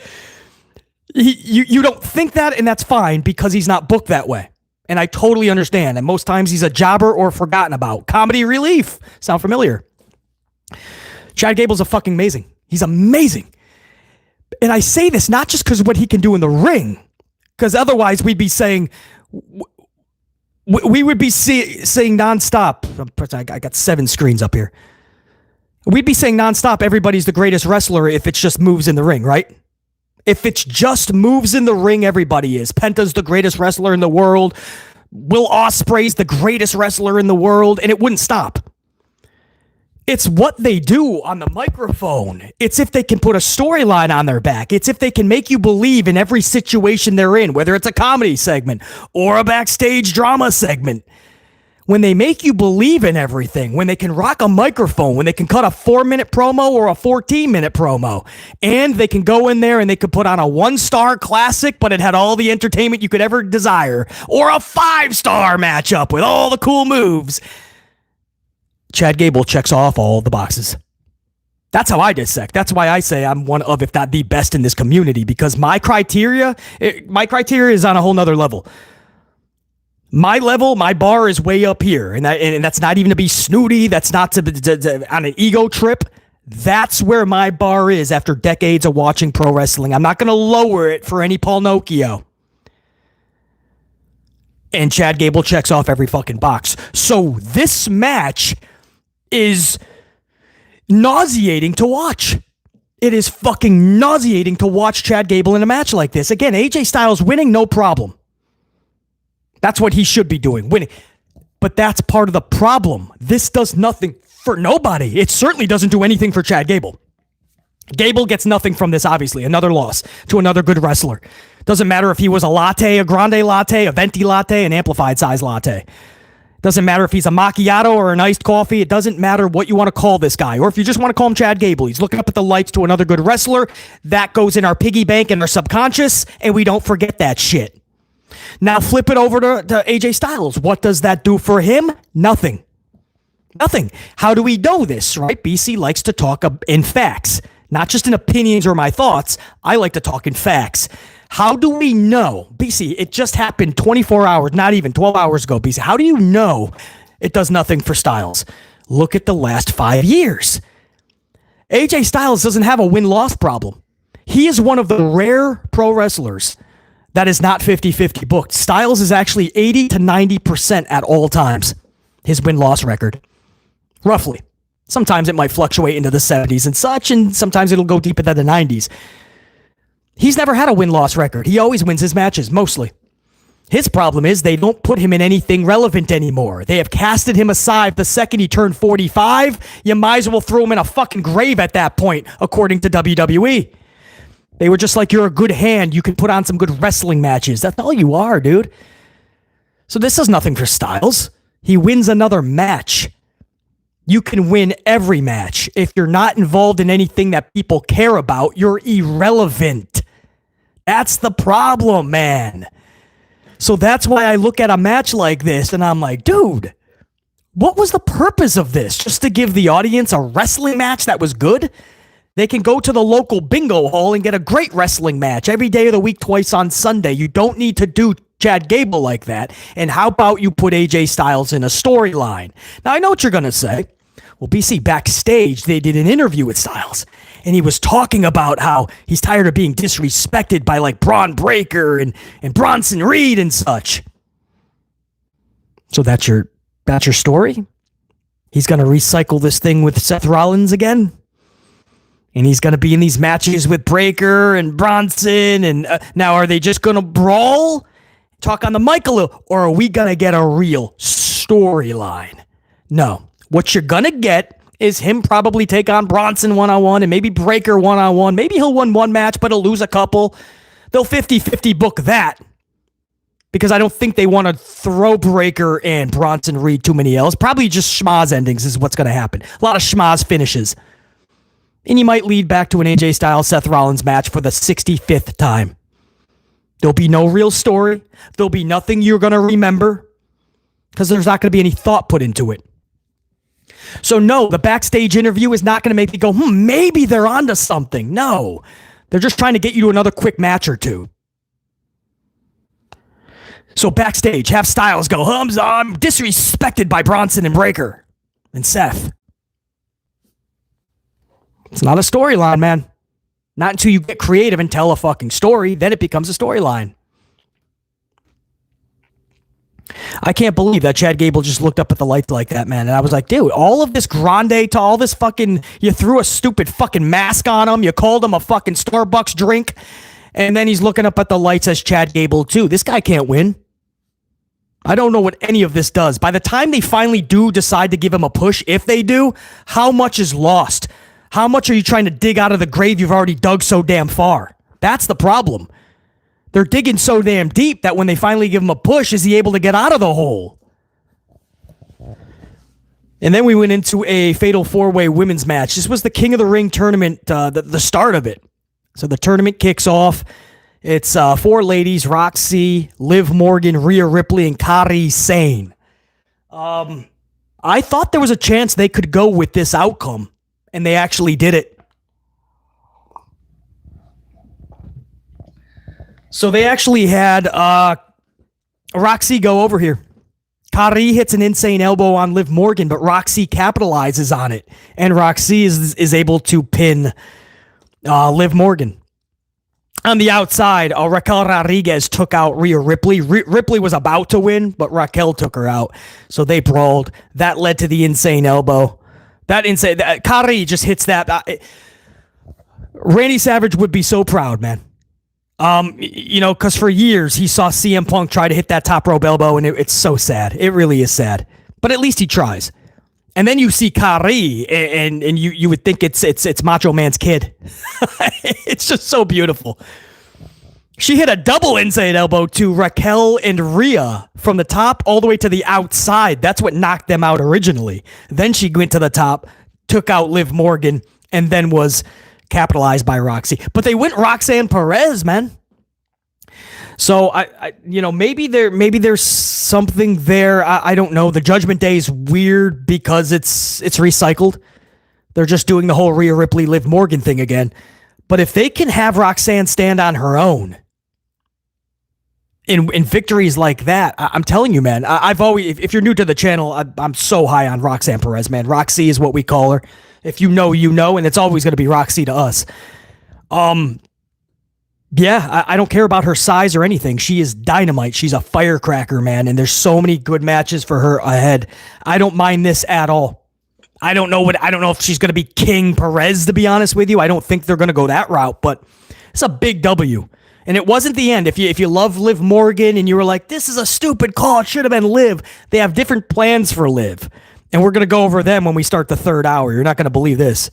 You don't think that, and that's fine because he's not booked that way. And I totally understand. And most times he's a jobber or forgotten about. Comedy relief. Sound familiar? Chad Gable's a fucking amazing. He's amazing. And I say this not just because of what he can do in the ring, because otherwise we'd be saying... We would be saying nonstop. I got 7 screens up here. We'd be saying nonstop everybody's the greatest wrestler if it's just moves in the ring, right? If it's just moves in the ring, everybody is. Penta's the greatest wrestler in the world. Will Ospreay's the greatest wrestler in the world, and it wouldn't stop. It's what they do on the microphone. It's if they can put a storyline on their back. It's if they can make you believe in every situation they're in, whether it's a comedy segment or a backstage drama segment. When they make you believe in everything, when they can rock a microphone, when they can cut a 4-minute promo or a 14-minute promo, and they can go in there and they could put on a 1-star classic, but it had all the entertainment you could ever desire, or a 5-star matchup with all the cool moves. Chad Gable checks off all the boxes. That's how I dissect. That's why I say I'm one of, if not the best in this community, because my criteria is on a whole nother level. My level, my bar is way up here, and that's not even to be snooty. That's not to on an ego trip. That's where my bar is after decades of watching pro wrestling. I'm not going to lower it for any Paul Nokia. And Chad Gable checks off every fucking box. So this match is nauseating to watch. It is fucking nauseating to watch Chad Gable in a match like this. Again, AJ Styles winning, no problem. That's what he should be doing, winning. But that's part of the problem. This does nothing for nobody. It certainly doesn't do anything for Chad Gable. Gable gets nothing from this, obviously. Another loss to another good wrestler. Doesn't matter if he was a latte, a grande latte, a venti latte, an amplified size latte. Doesn't matter if he's a macchiato or an iced coffee. It doesn't matter what you want to call this guy. Or if you just want to call him Chad Gable. He's looking up at the lights to another good wrestler. That goes in our piggy bank and our subconscious, and we don't forget that shit. Now flip it over to AJ Styles. What does that do for him? Nothing. Nothing. How do we know this, right? BC likes to talk in facts, not just in opinions or my thoughts. I like to talk in facts. How do we know? BC, it just happened 24 hours, not even 12 hours ago, BC. How do you know it does nothing for Styles? Look at the last 5 years. AJ Styles doesn't have a win-loss problem. He is one of the rare pro wrestlers that is not 50-50 booked. Styles is actually 80 to 90% at all times, his win-loss record. Roughly. Sometimes it might fluctuate into the 70s and such, and sometimes it'll go deep into the 90s. He's never had a win-loss record. He always wins his matches, mostly. His problem is they don't put him in anything relevant anymore. They have casted him aside the second he turned 45. You might as well throw him in a fucking grave at that point, according to WWE. They were just like, you're a good hand. You can put on some good wrestling matches. That's all you are, dude. So this does nothing for Styles. He wins another match. You can win every match. If you're not involved in anything that people care about, you're irrelevant. That's the problem, man. So that's why I look at a match like this and I'm like, dude, what was the purpose of this? Just to give the audience a wrestling match that was good? They can go to the local bingo hall and get a great wrestling match every day of the week, twice on Sunday. You don't need to do Chad Gable like that. And how about you put AJ Styles in a storyline? Now, I know what you're going to say. Well, BC, backstage, they did an interview with Styles, and he was talking about how he's tired of being disrespected by like Braun Breaker and Bronson Reed and such. So that's your story? He's going to recycle this thing with Seth Rollins again? And he's going to be in these matches with Breaker and Bronson. And now are they just going to brawl? Talk on the mic a little? Or are we going to get a real storyline? No. What you're going to get is him probably take on Bronson one-on-one and maybe Breaker one-on-one. Maybe he'll win one match, but he'll lose a couple. They'll 50-50 book that. Because I don't think they want to throw Breaker and Bronson Reed too many L's. Probably just schmaz endings is what's going to happen. A lot of schmaz finishes. And you might lead back to an AJ Styles Seth Rollins match for the 65th time. There'll be no real story. There'll be nothing you're going to remember because there's not going to be any thought put into it. So no, the backstage interview is not going to make me go, maybe they're onto something. No, they're just trying to get you to another quick match or two. So backstage, have Styles go, I'm disrespected by Bronson and Breakker and Seth. It's not a storyline, man. Not until you get creative and tell a fucking story, then it becomes a storyline. I can't believe that Chad Gable just looked up at the lights like that, man. And I was like, dude, all of this grande to all this fucking, you threw a stupid fucking mask on him. You called him a fucking Starbucks drink. And then he's looking up at the lights as Chad Gable too. This guy can't win. I don't know what any of this does. By the time they finally do decide to give him a push, if they do, how much is lost? How much are you trying to dig out of the grave you've already dug so damn far? That's the problem. They're digging so damn deep that when they finally give him a push, is he able to get out of the hole? And then we went into a fatal four-way women's match. This was the King of the Ring tournament, the start of it. So the tournament kicks off. It's four ladies, Roxy, Liv Morgan, Rhea Ripley, and Kairi Sane. I thought there was a chance they could go with this outcome, and they actually did it. So they actually had Roxy go over here. Kairi hits an insane elbow on Liv Morgan, but Roxy capitalizes on it, and Roxy is able to pin Liv Morgan. On the outside, Raquel Rodriguez took out Rhea Ripley. Ripley was about to win, but Raquel took her out. So they brawled. That led to the insane elbow. Kairi just hits that. Randy Savage would be so proud, man. Because for years he saw CM Punk try to hit that top rope elbow, and it's so sad. It really is sad. But at least he tries. And then you see Kairi, and you would think it's Macho Man's kid. It's just so beautiful. She hit a double insane elbow to Raquel and Rhea from the top all the way to the outside. That's what knocked them out originally. Then she went to the top, took out Liv Morgan, and then was capitalized by Roxy. But they went Roxanne Perez, man. So maybe there's something there. I don't know. The Judgment Day is weird because it's recycled. They're just doing the whole Rhea Ripley, Liv Morgan thing again. But if they can have Roxanne stand on her own in victories like that, I'm telling you, man. I've always, if you're new to the channel, I'm so high on Roxanne Perez, man. Roxy is what we call her. If you know, you know, and it's always going to be Roxy to us. Yeah, I don't care about her size or anything. She is dynamite. She's a firecracker, man, and there's so many good matches for her ahead. I don't mind this at all. I don't know if she's going to be King Perez, to be honest with you. I don't think they're going to go that route, but it's a big W. And it wasn't the end. If you love Liv Morgan and you were like, this is a stupid call, it should have been Liv. They have different plans for Liv, and we're going to go over them when we start the third hour. You're not going to believe this.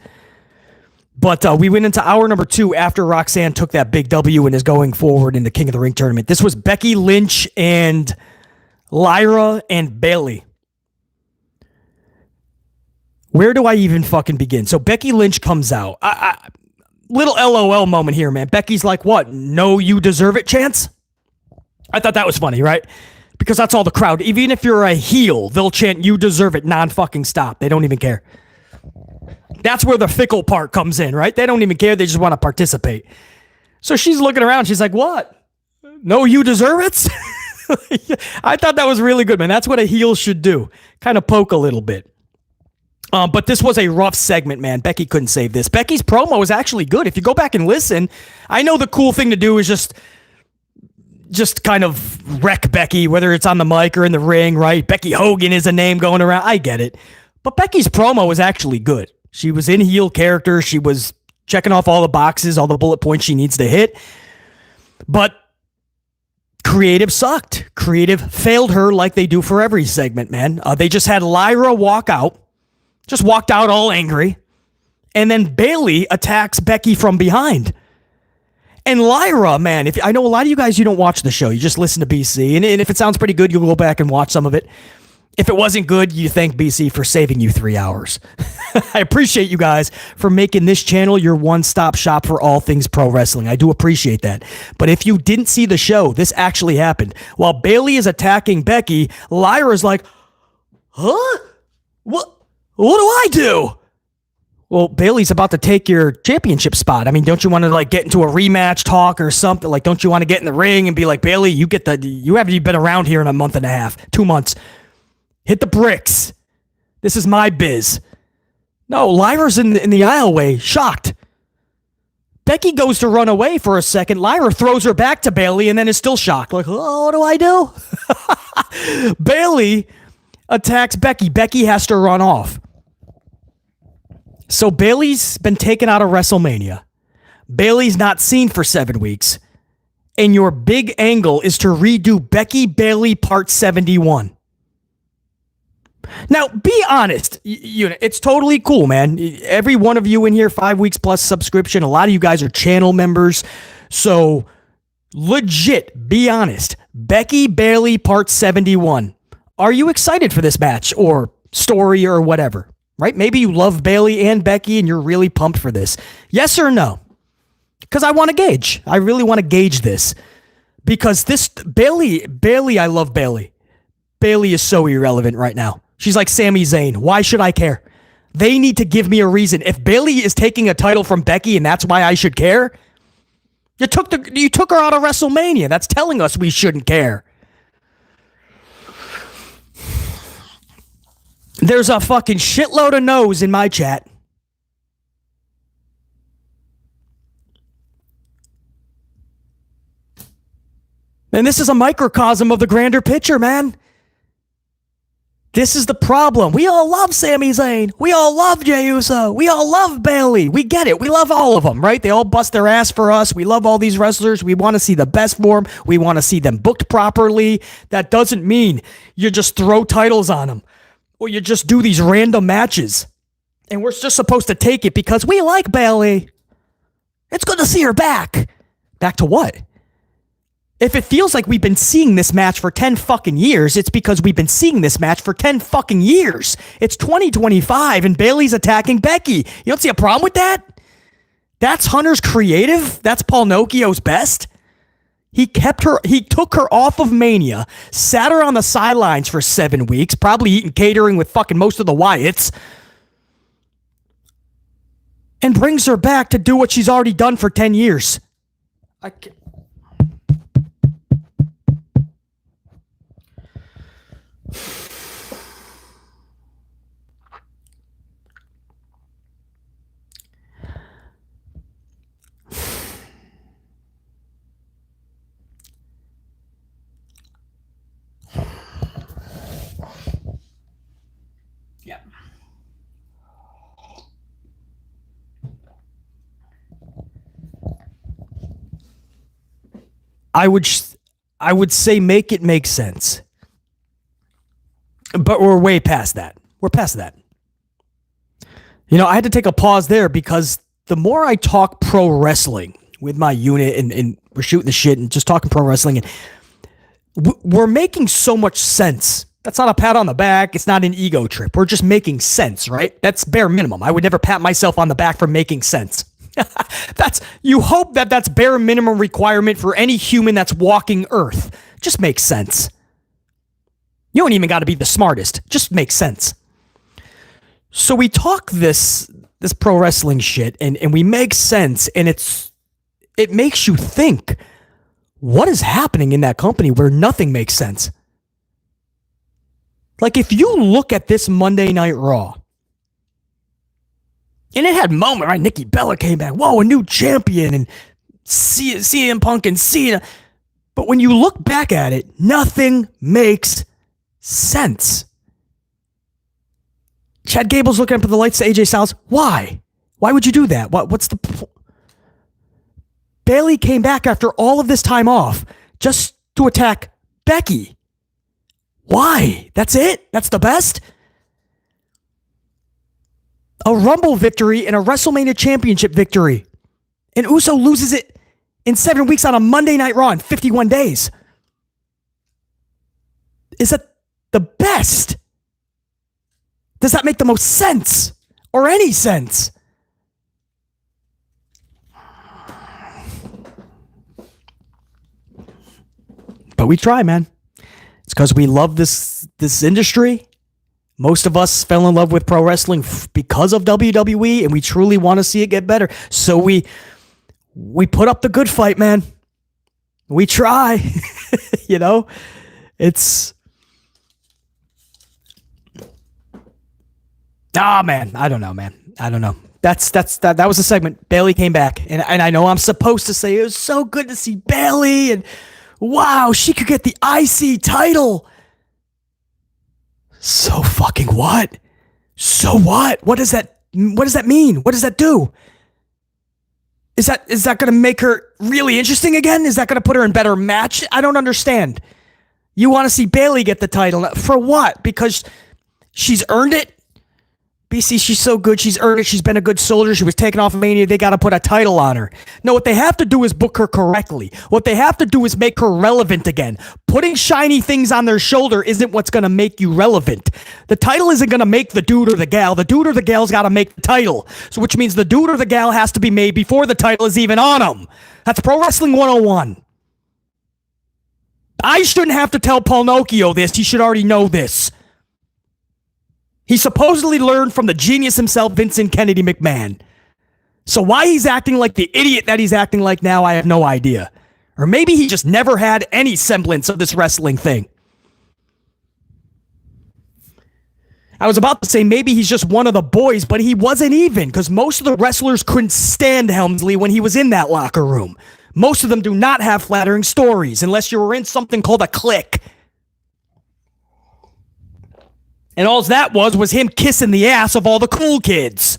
But we went into hour number 2 after Roxanne took that big W and is going forward in the King of the Ring tournament. This was Becky Lynch and Lyra and Bayley. Where do I even fucking begin? So Becky Lynch comes out. Little LOL moment here, man. Becky's like, what? No, you deserve it chance? I thought that was funny, right? Because that's all the crowd. Even if you're a heel, they'll chant, you deserve it, non-fucking stop. They don't even care. That's where the fickle part comes in, right? They don't even care. They just want to participate. So she's looking around. She's like, what? No, you deserve it? I thought that was really good, man. That's what a heel should do. Kind of poke a little bit. But this was a rough segment, man. Becky couldn't save this. Becky's promo was actually good. If you go back and listen, I know the cool thing to do is just kind of wreck Becky, whether it's on the mic or in the ring, right? Becky Hogan is a name going around. I get it. But Becky's promo was actually good. She was in heel character. She was checking off all the boxes, all the bullet points she needs to hit. But creative sucked. Creative failed her like they do for every segment, man. They just had Lyra walk out. Just walked out all angry. And then Bayley attacks Becky from behind. And Lyra, man, I know a lot of you guys, you don't watch the show. You just listen to BC. And if it sounds pretty good, you'll go back and watch some of it. If it wasn't good, you thank BC for saving you 3 hours. I appreciate you guys for making this channel your one-stop shop for all things pro wrestling. I do appreciate that. But if you didn't see the show, this actually happened. While Bayley is attacking Becky, Lyra's like, huh? What do I do? Well, Bayley's about to take your championship spot. I mean, don't you want to like get into a rematch talk or something? Like, don't you want to get in the ring and be like, Bayley, you haven't been around here in a month and a half, 2 months. Hit the bricks. This is my biz. No, Lyra's in the aisleway, shocked. Becky goes to run away for a second. Lyra throws her back to Bayley and then is still shocked. Like, oh, what do I do? Bayley attacks Becky. Becky has to run off. So Bayley's been taken out of WrestleMania. Bayley's not seen for 7 weeks. And your big angle is to redo Becky Bayley Part 71. Now, be honest. It's totally cool, man. Every one of you in here, 5 weeks plus subscription. A lot of you guys are channel members. So, legit, be honest. Becky Bayley Part 71. Are you excited for this match or story or whatever? Right? Maybe you love Bayley and Becky and you're really pumped for this. Yes or no? Because I want to gauge. I really want to gauge this. Because this, Bayley, I love Bayley. Bayley is so irrelevant right now. She's like Sami Zayn. Why should I care? They need to give me a reason. If Bayley is taking a title from Becky and that's why I should care, you took her out of WrestleMania. That's telling us we shouldn't care. There's a fucking shitload of no's in my chat. And this is a microcosm of the grander picture, man. This is the problem. We all love Sami Zayn. We all love Jey Uso. We all love Bayley. We get it. We love all of them, right? They all bust their ass for us. We love all these wrestlers. We want to see the best for them. We want to see them booked properly. That doesn't mean you just throw titles on them or you just do these random matches. And we're just supposed to take it because we like Bayley. It's good to see her back. Back to what? If it feels like we've been seeing this match for 10 fucking years, it's because we've been seeing this match for 10 fucking years. It's 2025 and Bayley's attacking Becky. You don't see a problem with that? That's Hunter's creative? That's Paul Noccio's best? He took her off of Mania, sat her on the sidelines for 7 weeks, probably eating catering with fucking most of the Wyatts, and brings her back to do what she's already done for 10 years. I can't. I would say make it make sense. But we're way past that. We're past that. You know, I had to take a pause there because the more I talk pro wrestling with my unit and we're shooting the shit and just talking pro wrestling, and we're making so much sense. That's not a pat on the back. It's not an ego trip. We're just making sense, right? That's bare minimum. I would never pat myself on the back for making sense. You hope that's bare minimum requirement for any human that's walking Earth. Just makes sense. You don't even got to be the smartest. Just makes sense. So we talk this pro wrestling shit and we make sense, and it makes you think, what is happening in that company where nothing makes sense? Like, if you look at this Monday Night Raw, and it had moments, right? Nikki Bella came back. Whoa, a new champion. And CM Punk and Cena. But when you look back at it, nothing makes sense. Chad Gable's looking up at the lights to AJ Styles. Why? Why would you do that? What's the... Bayley came back after all of this time off just to attack Becky. Why? That's it? That's the best? A Rumble victory and a WrestleMania Championship victory. And Uso loses it in 7 weeks on a Monday Night Raw in 51 days. Is that the best? Does that make the most sense? Or any sense? But we try, man. It's because we love this industry. Most of us fell in love with pro wrestling because of WWE, and we truly want to see it get better. So we put up the good fight, man. We try. You know? It's... man. I don't know, man. I don't know. That was a segment. Bayley came back. And I know I'm supposed to say it was so good to see Bayley, and wow, she could get the IC title. So fucking what? So what? What does that mean? What does that do? Is that going to make her really interesting again? Is that going to put her in better match? I don't understand. You want to see Bayley get the title. For what? Because she's earned it? BC, she's so good. She's earned it. She's been a good soldier. She was taken off of Mania. They got to put a title on her. No, what they have to do is book her correctly. What they have to do is make her relevant again. Putting shiny things on their shoulder isn't what's going to make you relevant. The title isn't going to make the dude or the gal. The dude or the gal's got to make the title. So which means the dude or the gal has to be made before the title is even on them. That's Pro Wrestling 101. I shouldn't have to tell Paul Nokia this. He should already know this. He supposedly learned from the genius himself, Vincent Kennedy McMahon. So why he's acting like the idiot that he's acting like now, I have no idea. Or maybe he just never had any semblance of this wrestling thing. I was about to say maybe he's just one of the boys, but he wasn't even, because most of the wrestlers couldn't stand Helmsley when he was in that locker room. Most of them do not have flattering stories, unless you were in something called a clique. And all that was him kissing the ass of all the cool kids.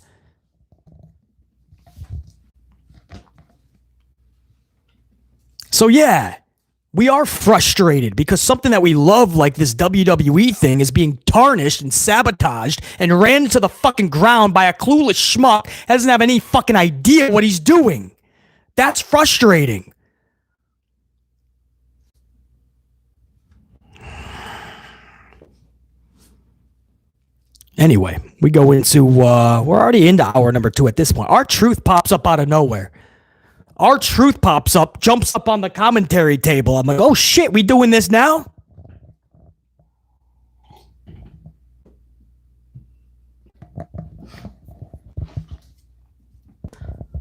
So yeah, we are frustrated because something that we love, like this WWE thing, is being tarnished and sabotaged and ran into the fucking ground by a clueless schmuck who doesn't have any fucking idea what he's doing. That's frustrating. Anyway, we go into, we're already into hour number 2 at this point. R-Truth pops up out of nowhere. R-Truth pops up, jumps up on the commentary table. I'm like, oh shit, we doing this now?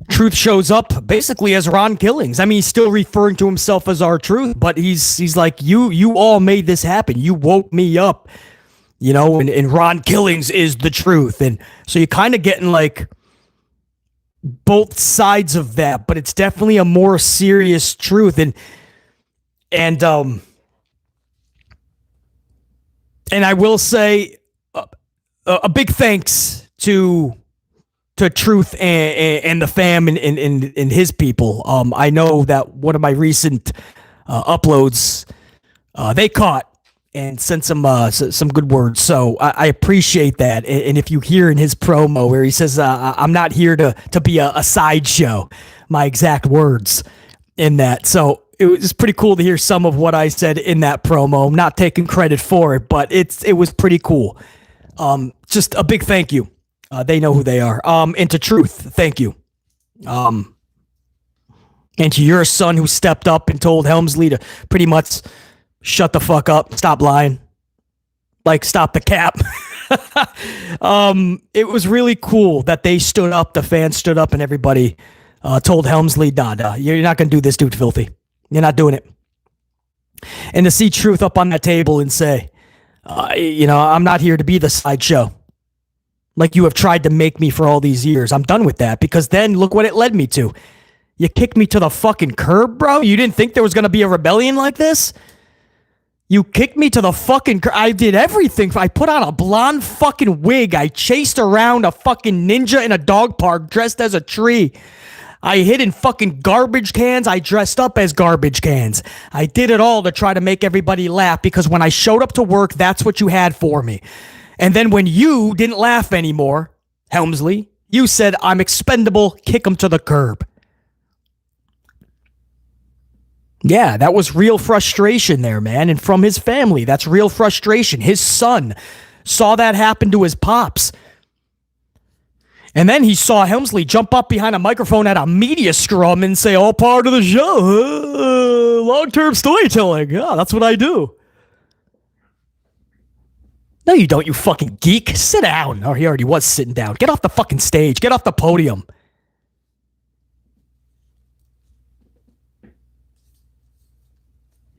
Truth shows up basically as Ron Killings. I mean, he's still referring to himself as R-Truth, but he's like, you all made this happen. You woke me up. You know, and Ron Killings is the truth. And so you're kind of getting like both sides of that, but it's definitely a more serious truth. And I will say a big thanks to Truth and the fam and his people. I know that one of my recent uploads, they caught and sent some good words. So I appreciate that. And if you hear in his promo where he says, I'm not here to be a sideshow, my exact words in that. So it was pretty cool to hear some of what I said in that promo. I'm not taking credit for it, but it was pretty cool. Just a big thank you. They know who they are. And to Truth, thank you. And to your son who stepped up and told Helmsley to pretty much shut the fuck up. Stop lying. Like, stop the cap. It was really cool that they stood up, the fans stood up, and everybody told Helmsley, nah, you're not going to do this dude filthy. You're not doing it. And to see Truth up on that table and say, I'm not here to be the sideshow. Like you have tried to make me for all these years. I'm done with that, because then look what it led me to. You kicked me to the fucking curb, bro? You didn't think there was going to be a rebellion like this? You kicked me to the fucking... I did everything. I put on a blonde fucking wig. I chased around a fucking ninja in a dog park dressed as a tree. I hid in fucking garbage cans. I dressed up as garbage cans. I did it all to try to make everybody laugh, because when I showed up to work, that's what you had for me. And then when you didn't laugh anymore, Helmsley, you said, I'm expendable, kick him to the curb. Yeah, that was real frustration there, man. And from his family, that's real frustration. His son saw that happen to his pops. And then he saw Helmsley jump up behind a microphone at a media scrum and say, all part of the show. Long-term storytelling. Yeah, that's what I do. No, you don't, you fucking geek. Sit down. Oh, he already was sitting down. Get off the fucking stage. Get off the podium.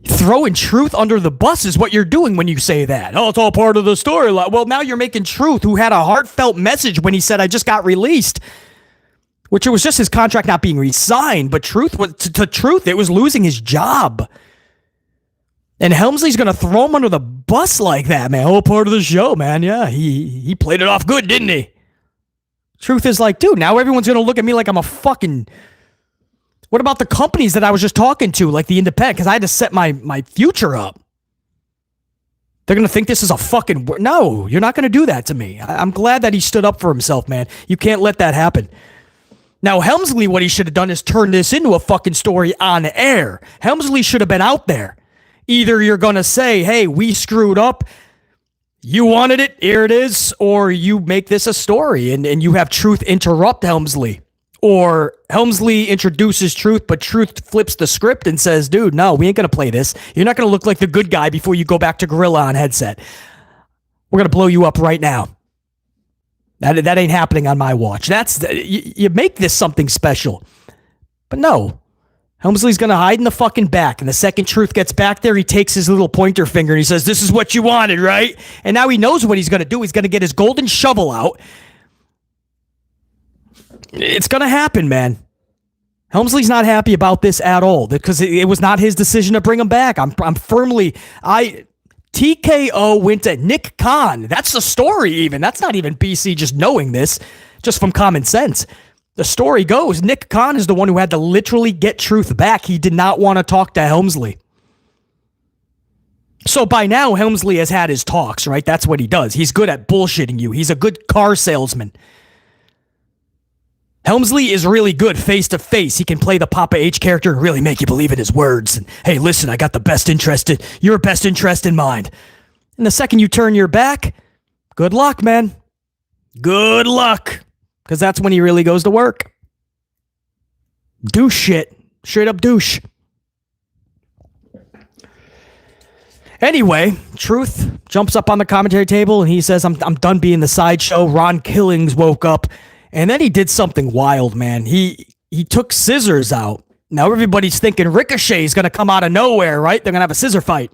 Throwing truth under the bus is what you're doing when you say that. Oh, it's all part of the storyline. Well, now you're making Truth, who had a heartfelt message when he said, I just got released. Which it was just his contract not being re-signed, but Truth was to Truth, it was losing his job. And Helmsley's going to throw him under the bus like that, man. Oh, part of the show, man. Yeah, he played it off good, didn't he? Truth is like, dude, now everyone's going to look at me like I'm a fucking... What about the companies that I was just talking to, like the Independent? Because I had to set my future up. They're going to think this is a fucking... No, you're not going to do that to me. I'm glad that he stood up for himself, man. You can't let that happen. Now, Helmsley, what he should have done is turn this into a fucking story on air. Helmsley should have been out there. Either you're going to say, hey, we screwed up. You wanted it. Here it is. Or you make this a story and you have Truth interrupt Helmsley. Or Helmsley introduces Truth, but Truth flips the script and says, dude, no, we ain't going to play this. You're not going to look like the good guy before you go back to Gorilla on headset. We're going to blow you up right now. That ain't happening on my watch. You make this something special. But no. Helmsley's going to hide in the fucking back. And the second Truth gets back there, he takes his little pointer finger and he says, this is what you wanted, right? And now he knows what he's going to do. He's going to get his golden shovel out. It's going to happen, man. Helmsley's not happy about this at all because it was not his decision to bring him back. TKO went to Nick Khan. That's the story even. That's not even BC just knowing this, just from common sense. The story goes, Nick Khan is the one who had to literally get Truth back. He did not want to talk to Helmsley. So by now, Helmsley has had his talks, right? That's what he does. He's good at bullshitting you. He's a good car salesman. Helmsley is really good face-to-face. He can play the Papa H character and really make you believe in his words. And, hey, listen, I got your best interest in mind. And the second you turn your back, good luck, man. Good luck. Because that's when he really goes to work. Douche shit. Straight up douche. Anyway, Truth jumps up on the commentary table and he says, I'm done being the sideshow. Ron Killings woke up. And then he did something wild, man. He took scissors out. Now everybody's thinking Ricochet's going to come out of nowhere, right? They're going to have a scissor fight.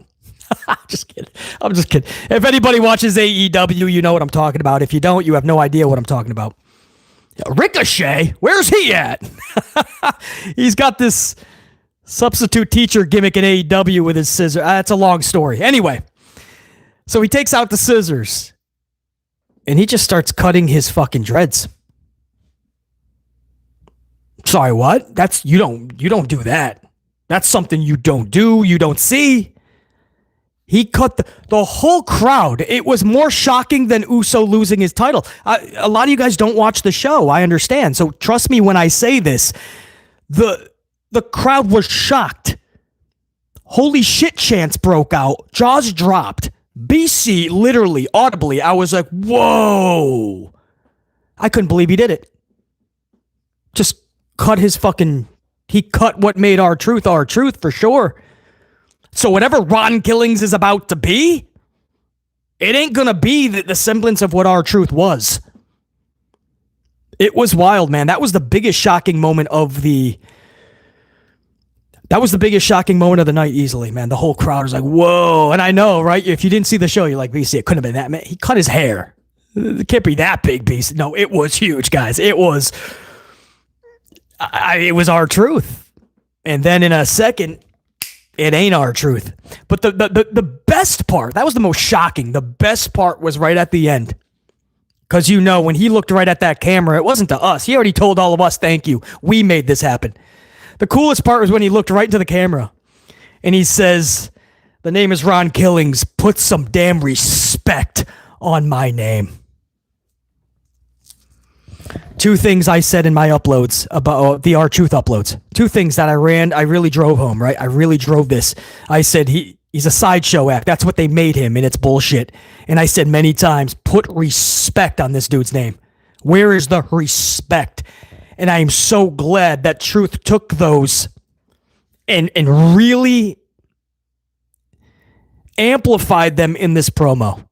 I'm just kidding. If anybody watches AEW, you know what I'm talking about. If you don't, you have no idea what I'm talking about. Ricochet? Where's he at? He's got this substitute teacher gimmick in AEW with his scissors. That's a long story. Anyway, so he takes out the scissors and he just starts cutting his fucking dreads. Sorry, what? You don't do that. That's something you don't do, you don't see. He cut the whole crowd. It was more shocking than Uso losing his title. A lot of you guys don't watch the show, I understand. So trust me when I say this. The crowd was shocked. Holy shit chants broke out. Jaws dropped. BC literally, audibly, I was like, whoa. I couldn't believe he did it. Just cut he cut what made R-Truth for sure. So whatever Ron Killings is about to be, it ain't gonna be the semblance of what R-Truth was. It was wild, man. That was the biggest shocking moment of the night easily, man. The whole crowd was like, whoa. And I know, right? If you didn't see the show, you're like, BC, it couldn't have been that, man. He cut his hair. It can't be that big, BC. No, it was huge, guys. It was R-Truth. And then in a second, it ain't R-Truth. But the best part, that was the most shocking. The best part was right at the end. Because when he looked right at that camera, it wasn't to us. He already told all of us, thank you. We made this happen. The coolest part was when he looked right into the camera. And he says, the name is Ron Killings. Put some damn respect on my name. Two things I said in my uploads about the R-Truth uploads. Two things that I really drove home, right? I really drove this. I said, he He's a sideshow act. That's what they made him, and it's bullshit. And I said many times, put respect on this dude's name. Where is the respect? And I am so glad that Truth took those and really amplified them in this promo.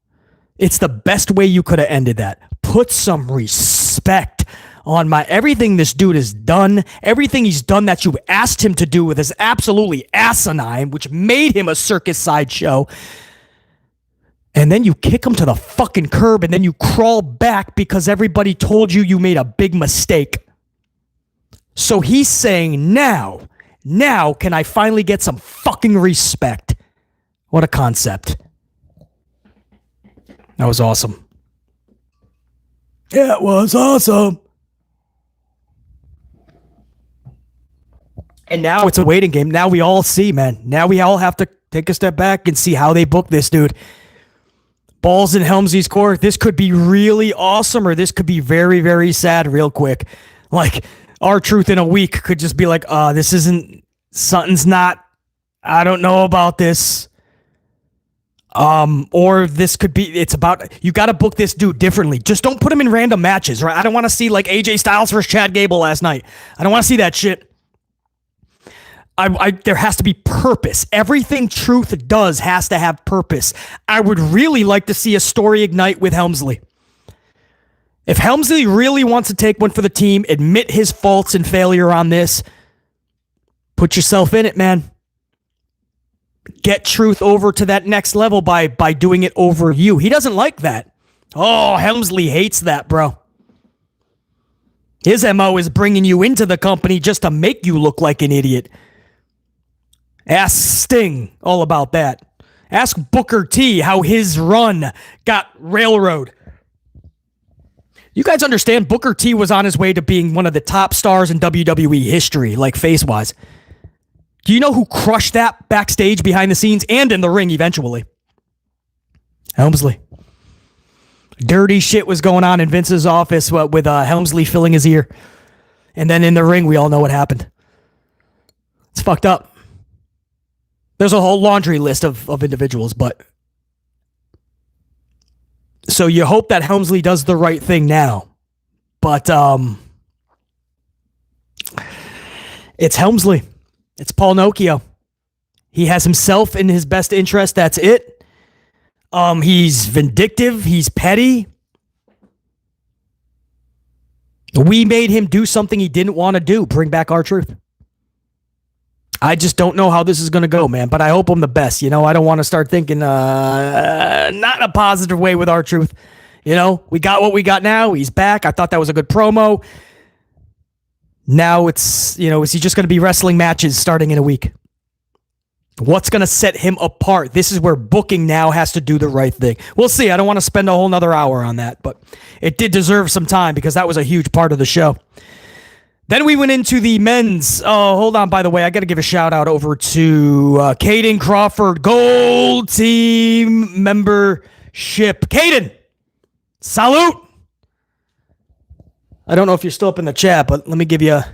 It's the best way you could have ended that. Put some respect on everything this dude has done. Everything he's done that you asked him to do with is absolutely asinine, which made him a circus sideshow. And then you kick him to the fucking curb, and then you crawl back because everybody told you made a big mistake. So he's saying, now can I finally get some fucking respect? What a concept. That was awesome. It was awesome. And now it's a waiting game. Now we all see, man. Now we all have to take a step back and see how they book this dude. Balls in Helmsley's court. This could be really awesome, or this could be very, very sad real quick. Like, R-Truth in a week could just be like, this isn't, something's not, I don't know about this. Or this could be, it's about, you got to book this dude differently. Just don't put him in random matches, right? I don't want to see like AJ Styles versus Chad Gable last night. I don't want to see that shit. There has to be purpose. Everything Truth does has to have purpose. I would really like to see a story ignite with Helmsley. If Helmsley really wants to take one for the team, admit his faults and failure on this, put yourself in it, man. Get Truth over to that next level by doing it over you. He doesn't like that. Oh, Helmsley hates that, bro. His MO is bringing you into the company just to make you look like an idiot. Ask Sting all about that. Ask Booker T how his run got railroad. You guys understand Booker T was on his way to being one of the top stars in WWE history, like face-wise. Do you know who crushed that backstage behind the scenes and in the ring eventually? Helmsley. Dirty shit was going on in Vince's office with Helmsley filling his ear. And then in the ring, we all know what happened. It's fucked up. There's a whole laundry list of individuals, but... So you hope that Helmsley does the right thing now. But, it's Helmsley. It's Paul Nokia. He has himself in his best interest. That's it. He's vindictive. He's petty. We made him do something he didn't want to do. Bring back R-Truth. I just don't know how this is going to go, man. But I hope I'm the best. You know, I don't want to start thinking not in a positive way with R-Truth. You know, we got what we got now. He's back. I thought that was a good promo. Now it's, you know, is he just going to be wrestling matches starting in a week? What's going to set him apart? This is where booking now has to do the right thing. We'll see. I don't want to spend a whole nother hour on that, but it did deserve some time because that was a huge part of the show. Then we went into the men's. Oh, hold on. By the way, I got to give a shout out over to Caden Crawford, Gold Team membership. Caden, salute. I don't know if you're still up in the chat, but let me give you a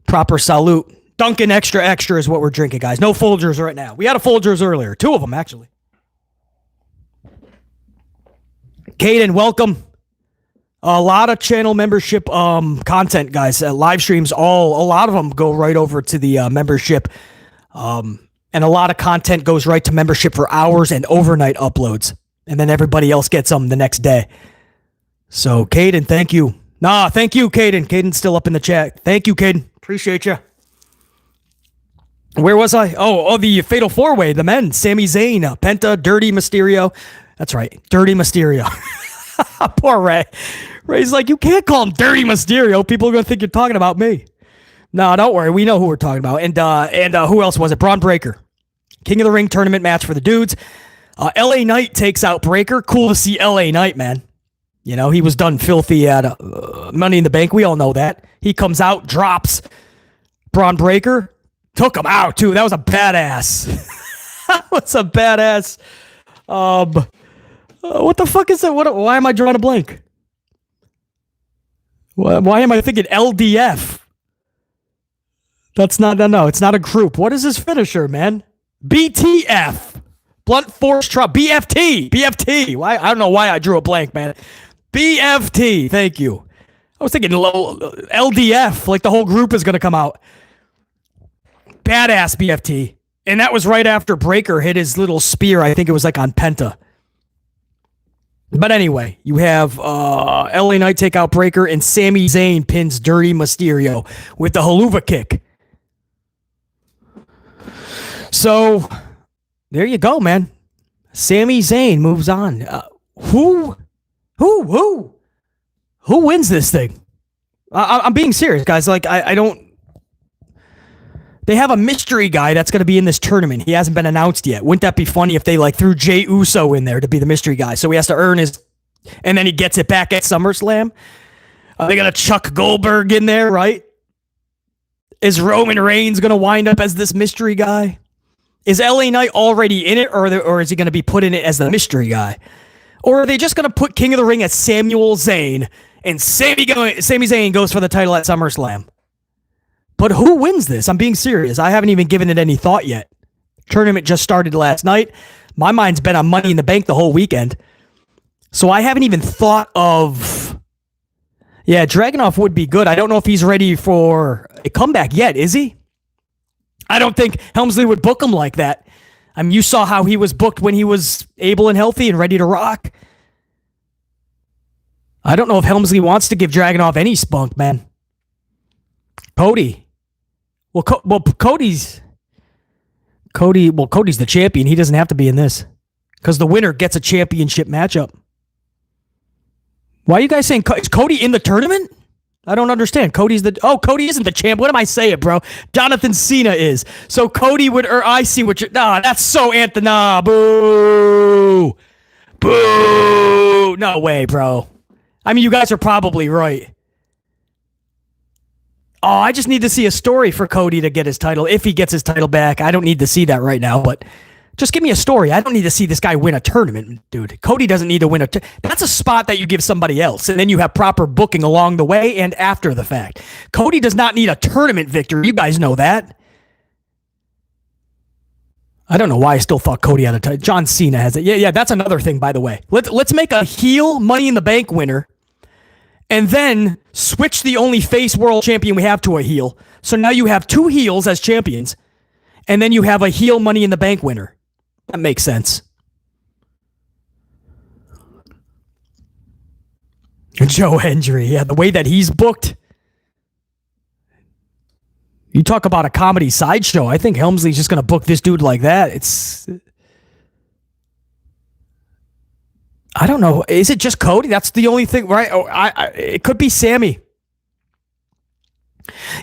proper salute. Dunkin' Extra Extra is what we're drinking, guys. No Folgers right now. We had a Folgers earlier. 2 of them, actually. Caden, welcome. A lot of channel membership content, guys. Live streams, a lot of them go right over to the membership. And a lot of content goes right to membership for hours and overnight uploads. And then everybody else gets them the next day. So, Caden, thank you. Thank you, Caden. Caden's still up in the chat. Thank you, Caden. Appreciate you. Where was I? Oh, the Fatal 4-Way, the men. Sami Zayn, Penta, Dirty Mysterio. That's right, Dirty Mysterio. Poor Ray. Ray's like, you can't call him Dirty Mysterio. People are going to think you're talking about me. No, don't worry. We know who we're talking about. And who else was it? Braun Breaker. King of the Ring tournament match for the dudes. LA Knight takes out Breaker. Cool to see LA Knight, man. You know, he was done filthy at Money in the Bank. We all know that. He comes out, drops Braun Breaker. Took him out, too. That was a badass. That was a badass. What the fuck is that? Why am I drawing a blank? Why am I thinking LDF? That's not, no, it's not a group. What is his finisher, man? BTF. Blunt force trauma. BFT. BFT. Why? I don't know why I drew a blank, man. BFT. Thank you. I was thinking LDF, like the whole group is going to come out. Badass BFT. And that was right after Breaker hit his little spear. I think it was like on Penta. But anyway, you have LA Knight take out Breaker, and Sami Zayn pins Dirty Mysterio with the haluva kick. So, there you go, man. Sami Zayn moves on. Who wins this thing? I'm being serious, guys. Like, I don't... They have a mystery guy that's going to be in this tournament. He hasn't been announced yet. Wouldn't that be funny if they like threw Jey Uso in there to be the mystery guy? So he has to earn his, and then he gets it back at SummerSlam. Are they going to chuck Goldberg in there, right? Is Roman Reigns going to wind up as this mystery guy? Is LA Knight already in it, or is he going to be put in it as the mystery guy? Or are they just going to put King of the Ring as Samuel Zayn, and Sami Zayn goes for the title at SummerSlam? But who wins this? I'm being serious. I haven't even given it any thought yet. Tournament just started last night. My mind's been on Money in the Bank the whole weekend. So I haven't even thought of... Yeah, Dragunov would be good. I don't know if he's ready for a comeback yet, is he? I don't think Helmsley would book him like that. I mean, you saw how he was booked when he was able and healthy and ready to rock. I don't know if Helmsley wants to give Dragunov any spunk, man. Cody. Cody's the champion. He doesn't have to be in this because the winner gets a championship matchup. Why are you guys saying is Cody in the tournament? I don't understand. Cody isn't the champ. What am I saying, bro? Jonathan Cena is. So Cody would, or I see what you're, that's so Anthony. Boo. Boo. No way, bro. I mean, you guys are probably right. Oh, I just need to see a story for Cody to get his title. If he gets his title back, I don't need to see that right now, but just give me a story. I don't need to see this guy win a tournament, dude. Cody doesn't need to win that's a spot that you give somebody else, and then you have proper booking along the way and after the fact. Cody does not need a tournament victory. You guys know that. I don't know why I still thought Cody had a title. John Cena has it. Yeah, that's another thing, by the way. Let's make a heel Money in the Bank winner, and then switch the only face world champion we have to a heel. So now you have two heels as champions, and then you have a heel Money in the Bank winner. That makes sense. Joe Hendry, yeah, the way that he's booked. You talk about a comedy sideshow. I think Helmsley's just going to book this dude like that. I don't know. Is it just Cody? That's the only thing, right? It could be Sami.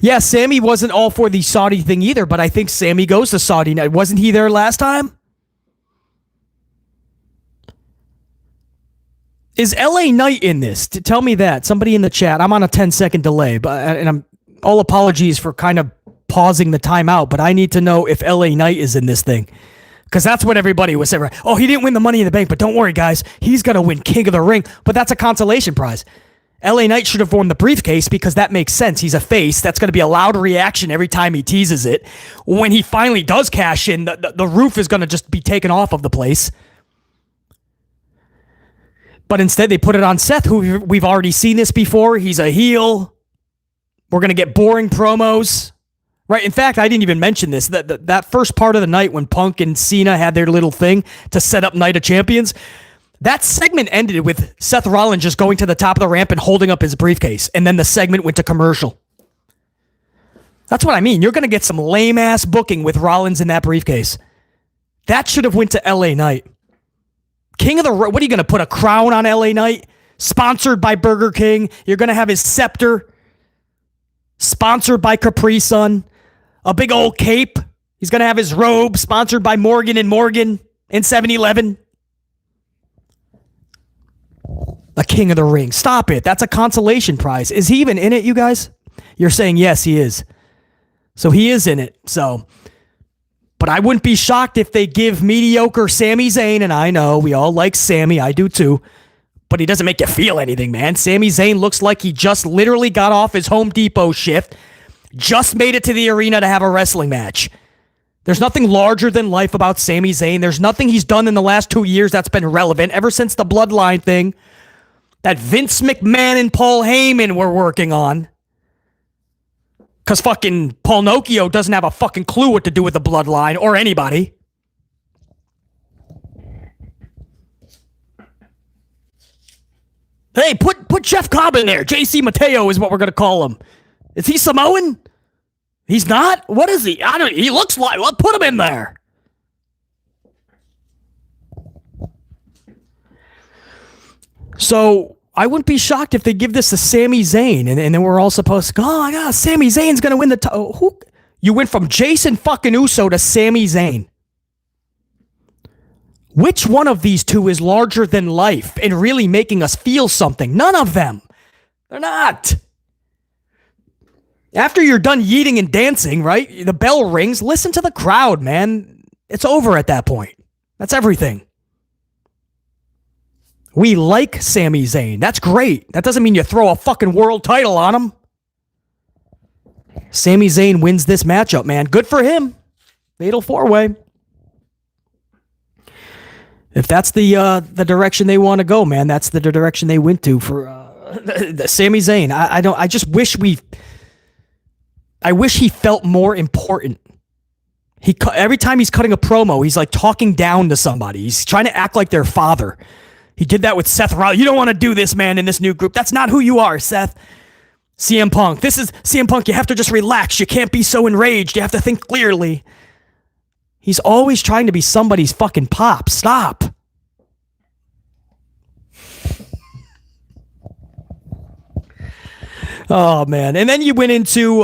Yeah, Sami wasn't all for the Saudi thing either, but I think Sami goes to Saudi now. Wasn't he there last time? Is LA Knight in this? Tell me that. Somebody in the chat. I'm on a 10-second delay, and I'm all apologies for kind of pausing the timeout, but I need to know if LA Knight is in this thing. Because that's what everybody was saying. Oh, he didn't win the Money in the Bank, but don't worry, guys. He's going to win King of the Ring. But that's a consolation prize. LA Knight should have won the briefcase because that makes sense. He's a face. That's going to be a loud reaction every time he teases it. When he finally does cash in, the roof is going to just be taken off of the place. But instead, they put it on Seth, who we've already seen this before. He's a heel. We're going to get boring promos. Right. In fact, I didn't even mention this. That first part of the night when Punk and Cena had their little thing to set up Night of Champions, that segment ended with Seth Rollins just going to the top of the ramp and holding up his briefcase. And then the segment went to commercial. That's what I mean. You're going to get some lame-ass booking with Rollins in that briefcase. That should have went to LA Knight. King of the... What are you going to put a crown on LA Knight? Sponsored by Burger King. You're going to have his scepter. Sponsored by Capri Sun. A big old cape. He's going to have his robe sponsored by Morgan & Morgan in 7-Eleven. A King of the Ring. Stop it. That's a consolation prize. Is he even in it, you guys? You're saying yes, he is. So he is in it. So, but I wouldn't be shocked if they give mediocre Sami Zayn, and I know we all like Sami. I do too. But he doesn't make you feel anything, man. Sami Zayn looks like he just literally got off his Home Depot shift. Just made it to the arena to have a wrestling match. There's nothing larger than life about Sami Zayn. There's nothing he's done in the last 2 years that's been relevant ever since the Bloodline thing that Vince McMahon and Paul Heyman were working on. Because fucking Paul Nokia doesn't have a fucking clue what to do with the Bloodline or anybody. Hey, put Jeff Cobb in there. JC Mateo is what we're going to call him. Is he Samoan? He's not? What is he? He looks like, well, put him in there. So I wouldn't be shocked if they give this to Sami Zayn, and then we're all supposed to go, oh my God, Sami Zayn's going to win the title. Who? You went from Jason fucking Uso to Sami Zayn. Which one of these two is larger than life and really making us feel something? None of them. They're not. After you're done yeeting and dancing, right? The bell rings. Listen to the crowd, man. It's over at that point. That's everything. We like Sami Zayn. That's great. That doesn't mean you throw a fucking world title on him. Sami Zayn wins this matchup, man. Good for him. Fatal 4-way. If that's the direction they want to go, man, that's the direction they went to for Sami Zayn. I wish he felt more important. Every time he's cutting a promo, he's like talking down to somebody. He's trying to act like their father. He did that with Seth Rollins. You don't want to do this, man, in this new group. That's not who you are, Seth. CM Punk. This is CM Punk. You have to just relax. You can't be so enraged. You have to think clearly. He's always trying to be somebody's fucking pop. Stop. Oh, man. And then you went into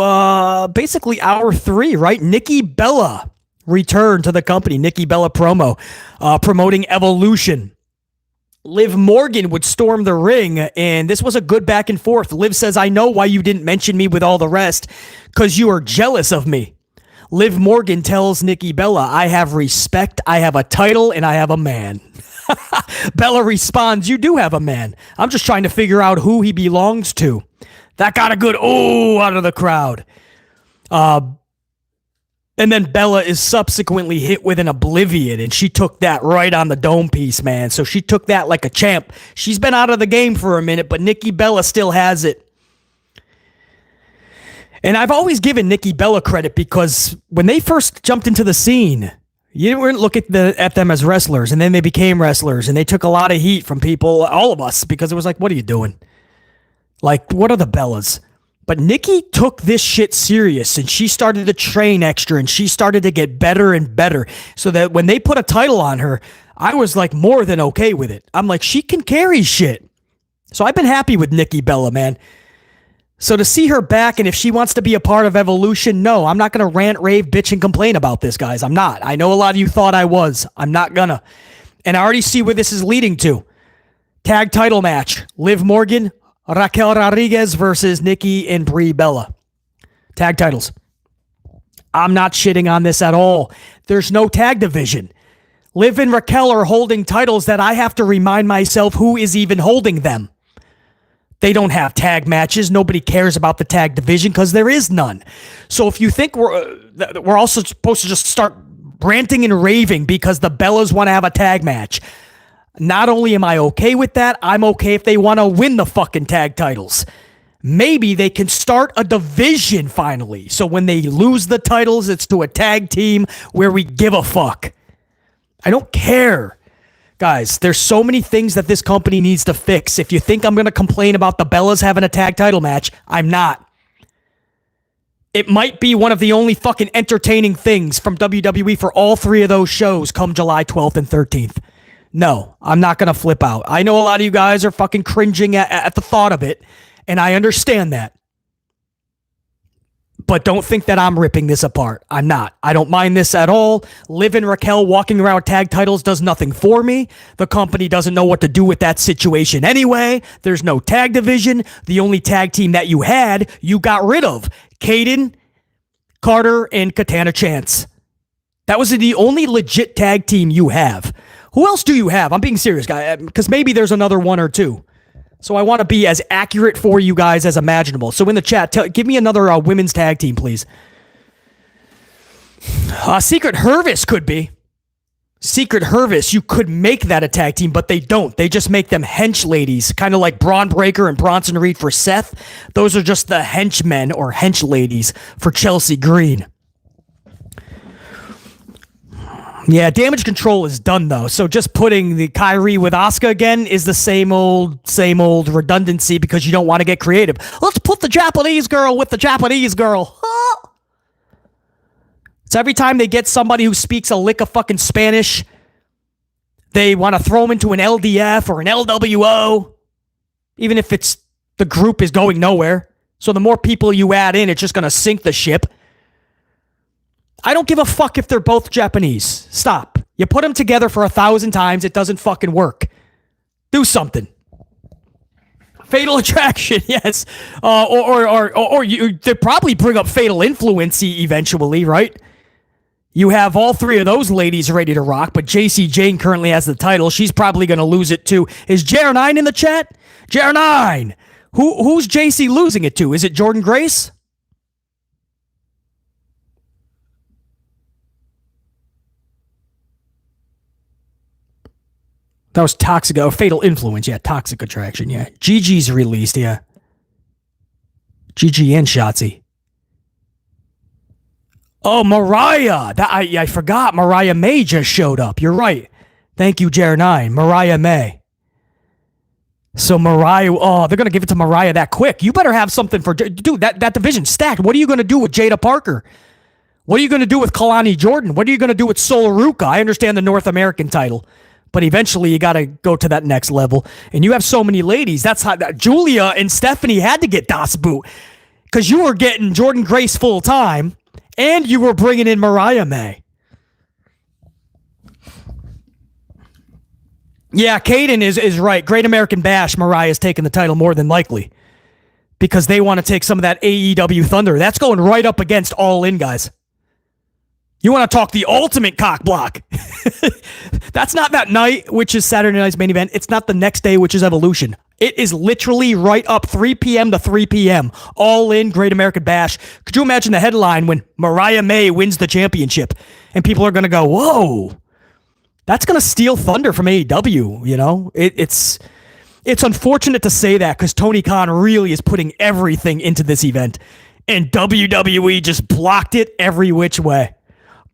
basically hour 3, right? Nikki Bella returned to the company. Nikki Bella promo promoting Evolution. Liv Morgan would storm the ring, and this was a good back and forth. Liv says, I know why you didn't mention me with all the rest, because you are jealous of me. Liv Morgan tells Nikki Bella, I have respect, I have a title, and I have a man. Bella responds, you do have a man. I'm just trying to figure out who he belongs to. That got a good ooh out of the crowd. And then Bella is subsequently hit with an oblivion, and she took that right on the dome piece, man. So she took that like a champ. She's been out of the game for a minute, but Nikki Bella still has it. And I've always given Nikki Bella credit because when they first jumped into the scene, you didn't look at them as wrestlers, and then they became wrestlers, and they took a lot of heat from people, all of us, because it was like, what are you doing? Like, what are the Bellas? But Nikki took this shit serious, and she started to train extra, and she started to get better and better, so that when they put a title on her, I was like more than okay with it. I'm like, she can carry shit. So I've been happy with Nikki Bella, man. So to see her back, and if she wants to be a part of Evolution, no, I'm not going to rant, rave, bitch, and complain about this, guys. I'm not. I know a lot of you thought I was. I'm not gonna. And I already see where this is leading to. Tag title match. Liv Morgan, Raquel Rodriguez versus Nikki and Brie Bella. Tag titles. I'm not shitting on this at all. There's no tag division. Liv and Raquel are holding titles that I have to remind myself who is even holding them. They don't have tag matches. Nobody cares about the tag division because there is none. So if you think we're also supposed to just start ranting and raving because the Bellas want to have a tag match, not only am I okay with that, I'm okay if they want to win the fucking tag titles. Maybe they can start a division finally. So when they lose the titles, it's to a tag team where we give a fuck. I don't care. Guys, there's so many things that this company needs to fix. If you think I'm going to complain about the Bellas having a tag title match, I'm not. It might be one of the only fucking entertaining things from WWE for all 3 of those shows come July 12th and 13th. No, I'm not going to flip out. I know a lot of you guys are fucking cringing at the thought of it, and I understand that. But don't think that I'm ripping this apart. I'm not. I don't mind this at all. Liv and Raquel walking around tag titles does nothing for me. The company doesn't know what to do with that situation anyway. There's no tag division. The only tag team that you had, you got rid of. Kaden, Carter, and Katana Chance. That was the only legit tag team you have. Who else do you have? I'm being serious, guys, because maybe there's another one or two. So I want to be as accurate for you guys as imaginable. So in the chat, give me another women's tag team, please. Secret Hervis could be. Secret Hervis, you could make that a tag team, but they don't. They just make them hench ladies, kind of like Braun Breaker and Bronson Reed for Seth. Those are just the henchmen or hench ladies for Chelsea Green. Yeah, Damage Control is done, though. So just putting the Kyrie with Asuka again is the same old redundancy because you don't want to get creative. Let's put the Japanese girl with the Japanese girl. So every time they get somebody who speaks a lick of fucking Spanish, they want to throw them into an LDF or an LWO, even if it's the group is going nowhere. So the more people you add in, it's just going to sink the ship. I don't give a fuck if they're both Japanese. Stop. You put them together for 1,000 times, it doesn't fucking work. Do something. Fatal Attraction, yes. Or they probably bring up Fatal Influence eventually, right? You have all three of those ladies ready to rock, but JC Jane currently has the title. She's probably going to lose it too. Is JR9 in the chat? JR9. Who's JC losing it to? Is it Jordan Grace? That was Toxic, Fatal Influence, yeah, Toxic Attraction, yeah. Gigi's released, yeah. Gigi and Shotzi. Oh, Mariah. I forgot. Mariah May just showed up. You're right. Thank you, JR9. Mariah May. So Mariah, they're going to give it to Mariah that quick. You better have something for, dude, that division's stacked. What are you going to do with Jada Parker? What are you going to do with Kalani Jordan? What are you going to do with Sol Ruka? I understand the North American title, but eventually you got to go to that next level. And you have so many ladies. That's how Julia and Stephanie had to get Das Boot because you were getting Jordan Grace full time. And you were bringing in Mariah May. Yeah, Caden is right. Great American Bash, Mariah's taking the title more than likely. Because they want to take some of that AEW thunder. That's going right up against All In, guys. You want to talk the ultimate cock block. That's not that night, which is Saturday night's main event. It's not the next day, which is Evolution. It is literally right up 3 p.m. to 3 p.m. All In, Great American Bash. Could you imagine the headline when Mariah May wins the championship? And people are going to go, whoa, that's going to steal thunder from AEW, you know? It's unfortunate to say that because Tony Khan really is putting everything into this event. And WWE just blocked it every which way.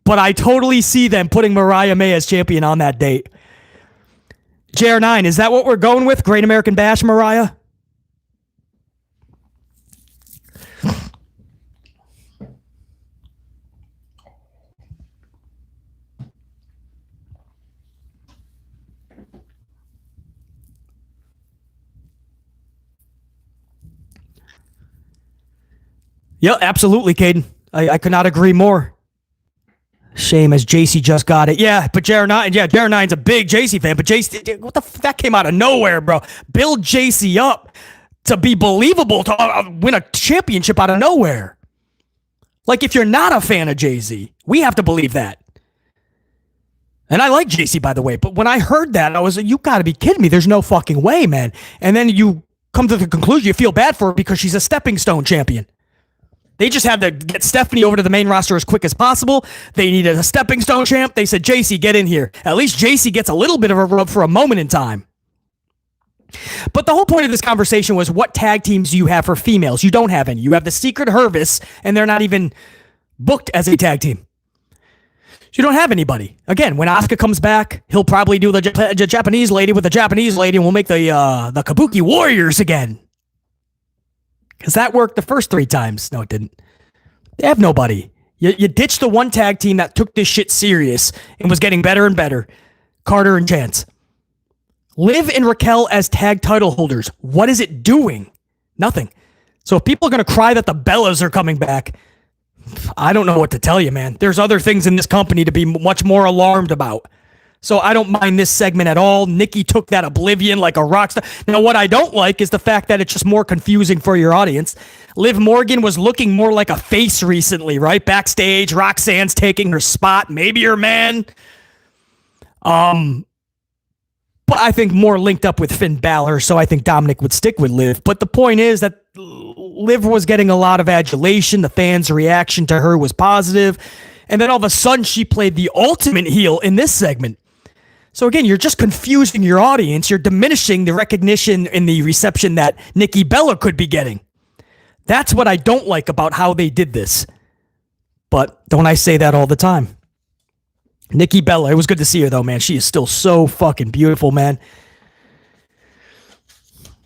But I totally see them putting Mariah May as champion on that date. JR9, is that what we're going with? Great American Bash, Mariah? Yeah, absolutely, Caden. I could not agree more. Shame as JC just got it. Yeah, but JR9's a big JC fan, but JC, that came out of nowhere, bro. Build JC up to be believable, to win a championship out of nowhere. Like, if you're not a fan of Jay-Z, we have to believe that. And I like JC, by the way, but when I heard that, I was like, you gotta be kidding me. There's no fucking way, man. And then you come to the conclusion you feel bad for her because she's a stepping stone champion. They just had to get Stephanie over to the main roster as quick as possible. They needed a stepping stone champ. They said, JC, get in here. At least JC gets a little bit of a rub for a moment in time. But the whole point of this conversation was what tag teams do you have for females? You don't have any. You have the Secret Hervis, and they're not even booked as a tag team. You don't have anybody. Again, when Asuka comes back, he'll probably do the Japanese lady with the Japanese lady, and we'll make the Kabuki Warriors again. Because that worked the first 3 times. No, it didn't. They have nobody. You ditched the one tag team that took this shit serious and was getting better and better. Carter and Chance. Liv and Raquel as tag title holders. What is it doing? Nothing. So if people are going to cry that the Bellas are coming back, I don't know what to tell you, man. There's other things in this company to be much more alarmed about. So I don't mind this segment at all. Nikki took that oblivion like a rock star. Now, what I don't like is the fact that it's just more confusing for your audience. Liv Morgan was looking more like a face recently, right? Backstage, Roxanne's taking her spot. Maybe her man. But I think more linked up with Finn Balor, so I think Dominic would stick with Liv. But the point is that Liv was getting a lot of adulation. The fans' reaction to her was positive. And then all of a sudden, she played the ultimate heel in this segment. So again, you're just confusing your audience. You're diminishing the recognition and the reception that Nikki Bella could be getting. That's what I don't like about how they did this. But don't I say that all the time? Nikki Bella, it was good to see her though, man. She is still so fucking beautiful, man.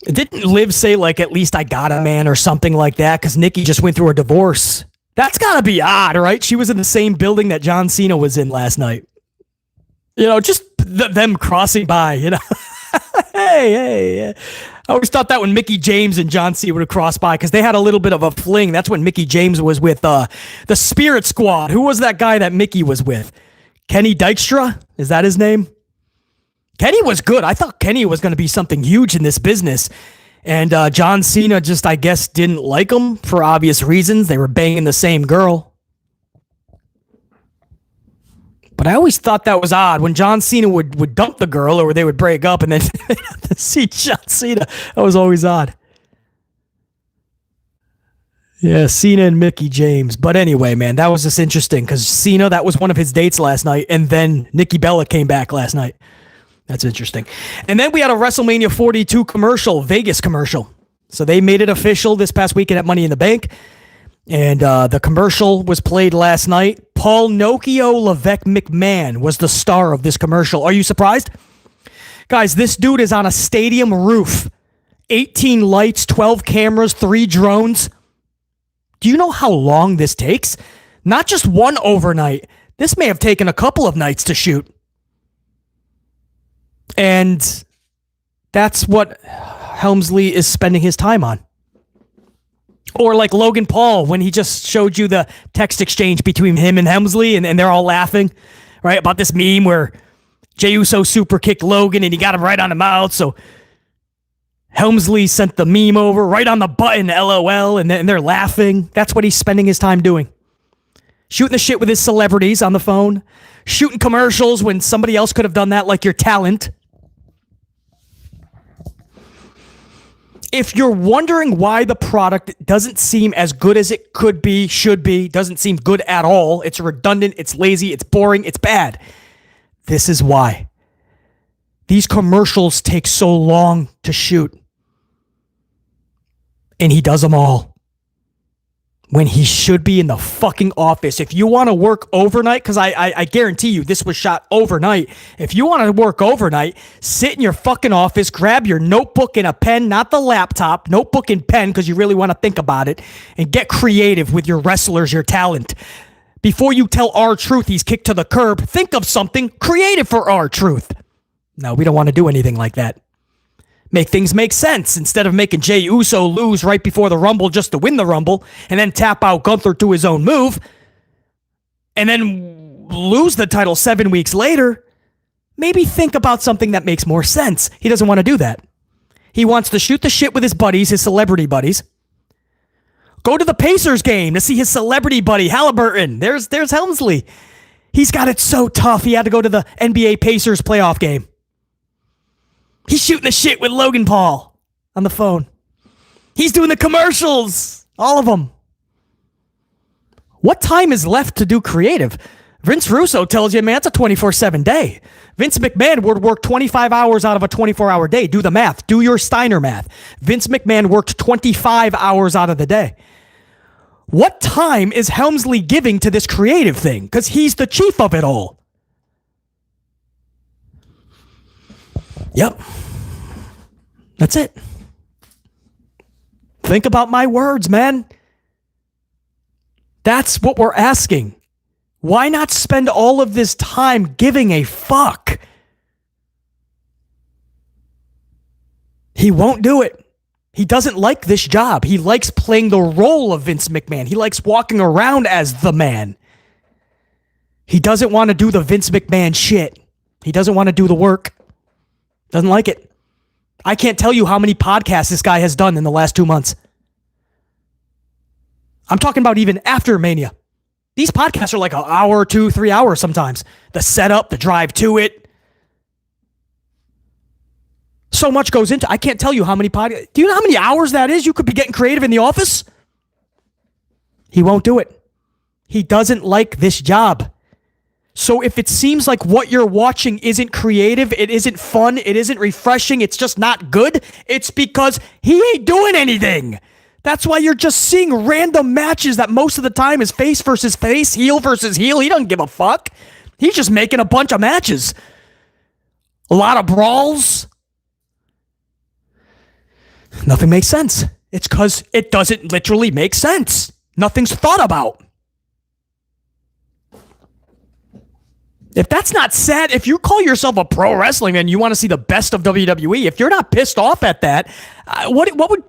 Didn't Liv say, like, at least I got a man or something like that? Because Nikki just went through a divorce. That's gotta be odd, right? She was in the same building that John Cena was in last night. You know, just them crossing by, you know. hey. I always thought that when Mickey James and John Cena would have crossed by because they had a little bit of a fling. That's when Mickey James was with the Spirit Squad. Who was that guy that Mickey was with? Kenny Dykstra? Is that his name? Kenny was good. I thought Kenny was going to be something huge in this business. And John Cena just, I guess, didn't like him for obvious reasons. They were banging the same girl. But I always thought that was odd when John Cena would dump the girl or they would break up and then see John Cena. That was always odd. Yeah, Cena and Mickey James. But anyway, man, that was just interesting because Cena, that was one of his dates last night. And then Nikki Bella came back last night. That's interesting. And then we had a WrestleMania 42 commercial, Vegas commercial. So they made it official this past weekend at Money in the Bank. And the commercial was played last night. Paul Nokia Levesque McMahon was the star of this commercial. Are you surprised? Guys, this dude is on a stadium roof. 18 lights, 12 cameras, 3 drones. Do you know how long this takes? Not just one overnight. This may have taken a couple of nights to shoot. And that's what Helmsley is spending his time on. Or like Logan Paul, when he just showed you the text exchange between him and Helmsley, and they're all laughing, right, about this meme where Jey Uso super kicked Logan and he got him right on the mouth. So Helmsley sent the meme over right on the button, LOL, and they're laughing. That's what he's spending his time doing. Shooting the shit with his celebrities on the phone. Shooting commercials when somebody else could have done that, like your talent. If you're wondering why the product doesn't seem as good as it could be, should be, doesn't seem good at all, it's redundant, it's lazy, it's boring, it's bad. This is why. These commercials take so long to shoot. And he does them all. When he should be in the fucking office. If you want to work overnight, because I guarantee you this was shot overnight. If you want to work overnight, sit in your fucking office, grab your notebook and a pen, not the laptop, notebook and pen, because you really want to think about it, and get creative with your wrestlers, your talent. Before you tell R-Truth he's kicked to the curb, think of something creative for R-Truth. No, we don't want to do anything like that. Make things make sense instead of making Jey Uso lose right before the Rumble just to win the Rumble and then tap out Gunther to his own move and then lose the title 7 weeks later. Maybe think about something that makes more sense. He doesn't want to do that. He wants to shoot the shit with his buddies, his celebrity buddies. Go to the Pacers game to see his celebrity buddy, Halliburton. There's Helmsley. He's got it so tough. He had to go to the NBA Pacers playoff game. He's shooting the shit with Logan Paul on the phone. He's doing the commercials. All of them. What time is left to do creative? Vince Russo tells you, man, it's a 24/7 day. Vince McMahon would work 25 hours out of a 24-hour day. Do the math. Do your Steiner math. Vince McMahon worked 25 hours out of the day. What time is Helmsley giving to this creative thing? Because he's the chief of it all. Yep. That's it. Think about my words, man. That's what we're asking. Why not spend all of this time giving a fuck? He won't do it. He doesn't like this job. He likes playing the role of Vince McMahon. He likes walking around as the man. He doesn't want to do the Vince McMahon shit. He doesn't want to do the work. Doesn't like it. I can't tell you how many podcasts this guy has done in the last 2 months. I'm talking about even after Mania. These podcasts are like an hour, 2, 3 hours sometimes. The setup, the drive to it. So much goes into. I can't tell you how many podcasts. Do you know how many hours that is? You could be getting creative in the office. He won't do it. He doesn't like this job. So if it seems like what you're watching isn't creative, it isn't fun, it isn't refreshing, it's just not good, it's because he ain't doing anything. That's why you're just seeing random matches that most of the time is face versus face, heel versus heel. He doesn't give a fuck. He's just making a bunch of matches. A lot of brawls. Nothing makes sense. It's because it doesn't literally make sense. Nothing's thought about. If that's not sad, if you call yourself a pro wrestling and you want to see the best of WWE, if you're not pissed off at that, what are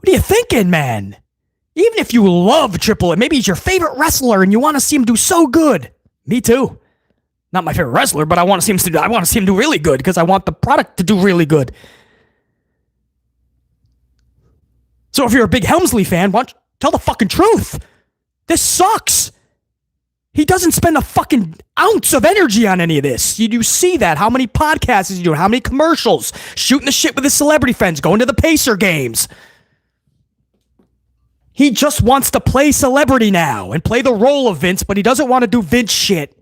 you thinking, man? Even if you love Triple H, maybe he's your favorite wrestler and you want to see him do so good. Me too. Not my favorite wrestler, but I want to see him do really good because I want the product to do really good. So if you're a big Helmsley fan, tell the fucking truth. This sucks. He doesn't spend a fucking ounce of energy on any of this. You see that. How many podcasts is he doing? How many commercials? Shooting the shit with his celebrity friends. Going to the Pacer games. He just wants to play celebrity now and play the role of Vince, but he doesn't want to do Vince shit.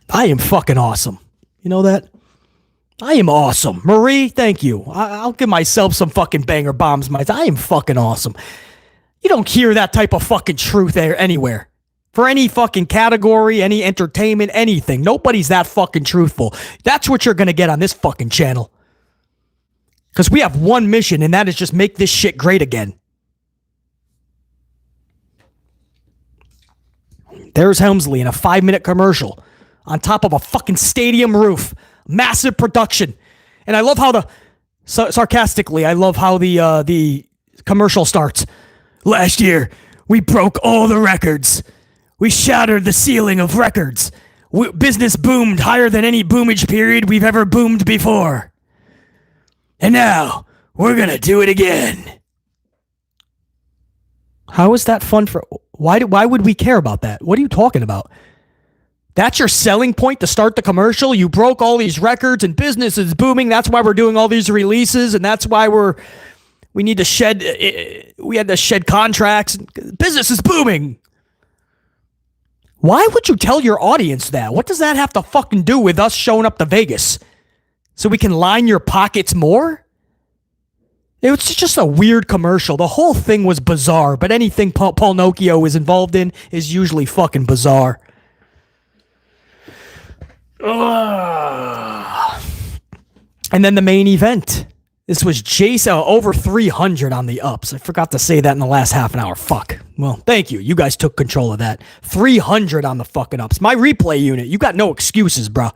I am fucking awesome. You know that? I am awesome. Marie, thank you. I'll give myself some fucking banger bombs. I am fucking awesome. You don't hear that type of fucking truth there anywhere. For any fucking category, any entertainment, anything. Nobody's that fucking truthful. That's what you're going to get on this fucking channel. Because we have one mission, and that is just make this shit great again. There's Helmsley in a 5-minute commercial on top of a fucking stadium roof. Massive production. And I love how sarcastically, I love how the commercial starts. Last year, we broke all the records. We shattered the ceiling of records. Business boomed higher than any boomage period we've ever boomed before. And now, we're gonna do it again. How is that fun for... Why would we care about that? What are you talking about? That's your selling point to start the commercial? You broke all these records and business is booming. That's why we're doing all these releases, and that's why we had to shed contracts. Business is booming. Why would you tell your audience that? What does that have to fucking do with us showing up to Vegas? So we can line your pockets more? It was just a weird commercial. The whole thing was bizarre, but anything Paul Nokia is involved in is usually fucking bizarre. And then the main event. This was Jason, over 300 on the ups. I forgot to say that in the last half an hour. Fuck. Well, thank you. You guys took control of that. 300 on the fucking ups. My replay unit, you got no excuses, bro.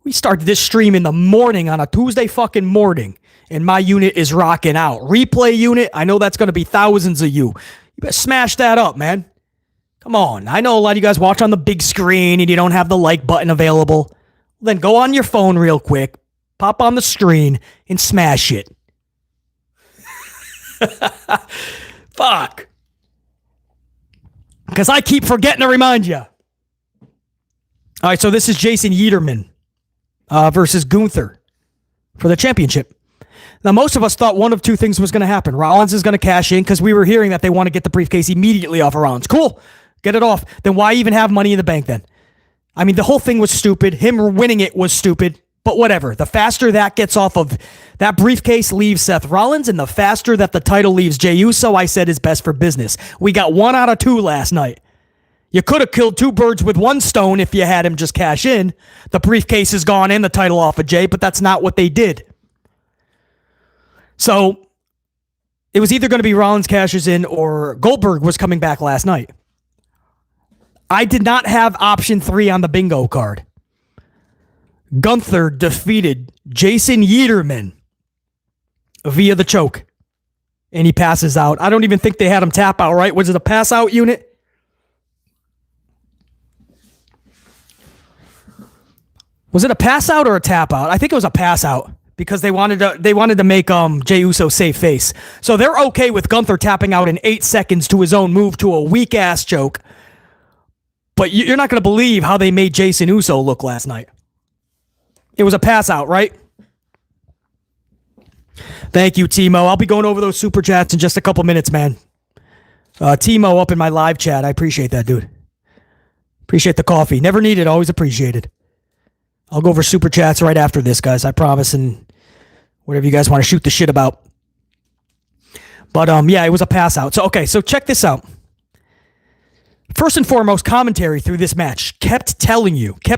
We started this stream in the morning on a Tuesday fucking morning, and my unit is rocking out. Replay unit, I know that's going to be thousands of you. You better smash that up, man. Come on. I know a lot of you guys watch on the big screen and you don't have the like button available. Then go on your phone real quick, pop on the screen, and smash it. Fuck. Because I keep forgetting to remind you. All right, so this is Jason Yeaterman versus Gunther for the championship. Now, most of us thought one of two things was going to happen. Rollins is going to cash in because we were hearing that they want to get the briefcase immediately off of Rollins. Cool. Get it off. Then why even have Money in the Bank then? I mean, the whole thing was stupid. Him winning it was stupid. But whatever. The faster that gets off of that briefcase leaves Seth Rollins, and the faster that the title leaves Jey Uso, I said is best for business. We got 1 out of 2 last night. You could have killed 2 birds with 1 stone if you had him just cash in. The briefcase is gone and the title off of Jey, but that's not what they did. So it was either going to be Rollins cashes in or Goldberg was coming back last night. I did not have option 3 on the bingo card. Gunther defeated Jason Yeaterman via the choke. And he passes out. I don't even think they had him tap out, right? Was it a pass out unit? Was it a pass out or a tap out? I think it was a pass out because they wanted to make Jey Uso save face. So they're okay with Gunther tapping out in 8 seconds to his own move to a weak ass choke. But you're not going to believe how they made Jason Uso look last night. It was a pass out, right? Thank you, Timo. I'll be going over those super chats in just a couple minutes, man. Timo up in my live chat. I appreciate that, dude. Appreciate the coffee. Never needed, always appreciated. I'll go over super chats right after this, guys. I promise, and whatever you guys want to shoot the shit about. But yeah, it was a pass out. So okay, so check this out. First and foremost, commentary through this match kept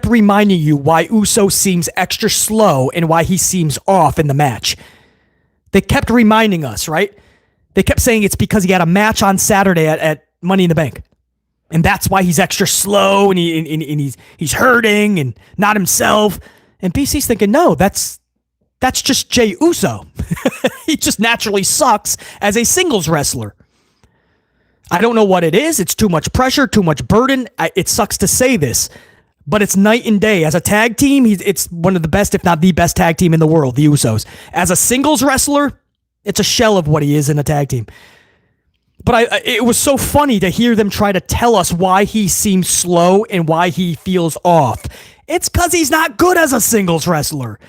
reminding you why Uso seems extra slow and why he seems off in the match. They kept reminding us, right? They kept saying it's because he had a match on Saturday at Money in the Bank. And that's why he's extra slow and he's hurting and not himself. And BC's thinking, no, that's just Jey Uso. He just naturally sucks as a singles wrestler. I don't know what it is. It's too much pressure, too much burden. It sucks to say this, but it's night and day. As a tag team, it's one of the best, if not the best tag team in the world, the Usos. As a singles wrestler, it's a shell of what he is in a tag team. But it was so funny to hear them try to tell us why he seems slow and why he feels off. It's because he's not good as a singles wrestler.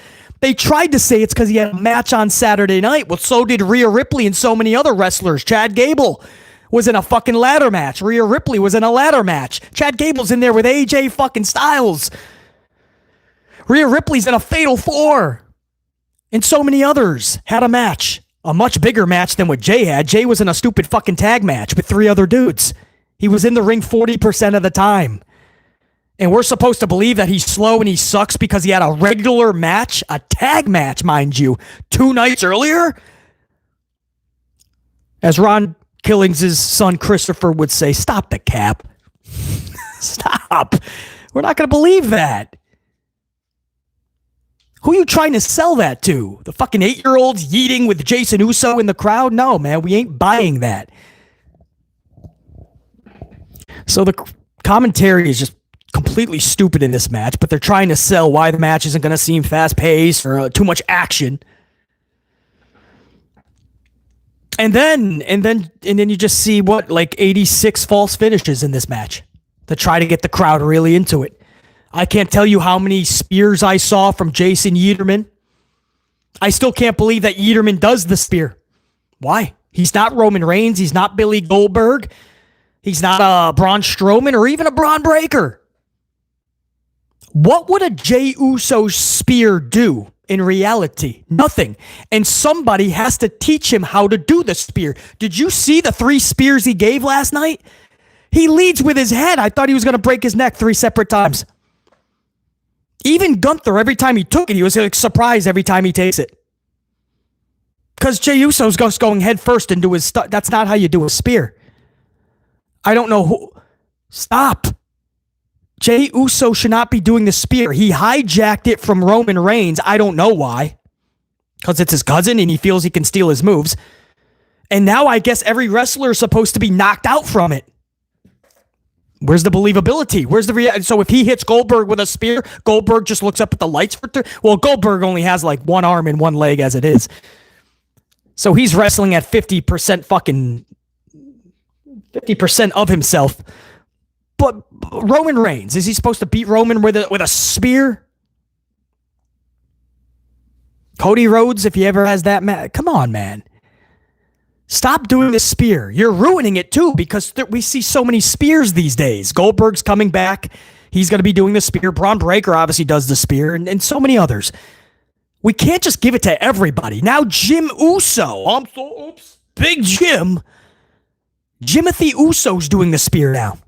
They tried to say it's because he had a match on Saturday night. Well, so did Rhea Ripley and so many other wrestlers. Chad Gable was in a fucking ladder match. Rhea Ripley was in a ladder match. Chad Gable's in there with AJ fucking Styles. Rhea Ripley's in a Fatal 4. And so many others had a match. A much bigger match than what Jey had. Jey was in a stupid fucking tag match with 3 other dudes. He was in the ring 40% of the time. And we're supposed to believe that he's slow and he sucks because he had a regular match, a tag match, mind you, 2 nights earlier? As Ron Killings' son Christopher would say, stop the cap. Stop. We're not going to believe that. Who are you trying to sell that to? The fucking 8-year-olds yeeting with Jason Uso in the crowd? No, man, we ain't buying that. So the commentary is just completely stupid in this match, but they're trying to sell why the match isn't going to seem fast-paced or too much action. And then you just see what, like 86 false finishes in this match to try to get the crowd really into it. I can't tell you how many spears I saw from Jason Yederman. I still can't believe that Yederman does the spear. Why? He's not Roman Reigns. He's not Billy Goldberg. He's not Braun Strowman or even a Braun Breaker. What would a Jey Uso spear do? In reality, nothing. And somebody has to teach him how to do the spear. Did you see the 3 spears he gave last night? He leads with his head. I thought he was going to break his neck 3 separate times. Even Gunther, every time he took it, he was like surprised every time he takes it. Because Jey Uso's just going head first into his stuff. That's not how you do a spear. I don't know who. Stop. Jey Uso should not be doing the spear. He hijacked it from Roman Reigns. I don't know why. Because it's his cousin and he feels he can steal his moves. And now I guess every wrestler is supposed to be knocked out from it. Where's the believability? Where's the reality? So if he hits Goldberg with a spear, Goldberg just looks up at the lights for well, Goldberg only has like 1 arm and 1 leg as it is. So he's wrestling at 50% fucking 50% of himself. But Roman Reigns, is he supposed to beat Roman with a spear? Cody Rhodes, if he ever has that match. Come on, man. Stop doing the spear. You're ruining it too because we see so many spears these days. Goldberg's coming back. He's going to be doing the spear. Braun Breaker obviously does the spear and so many others. We can't just give it to everybody. Now Jim Uso. Big Jim. Jimothy Uso's doing the spear now.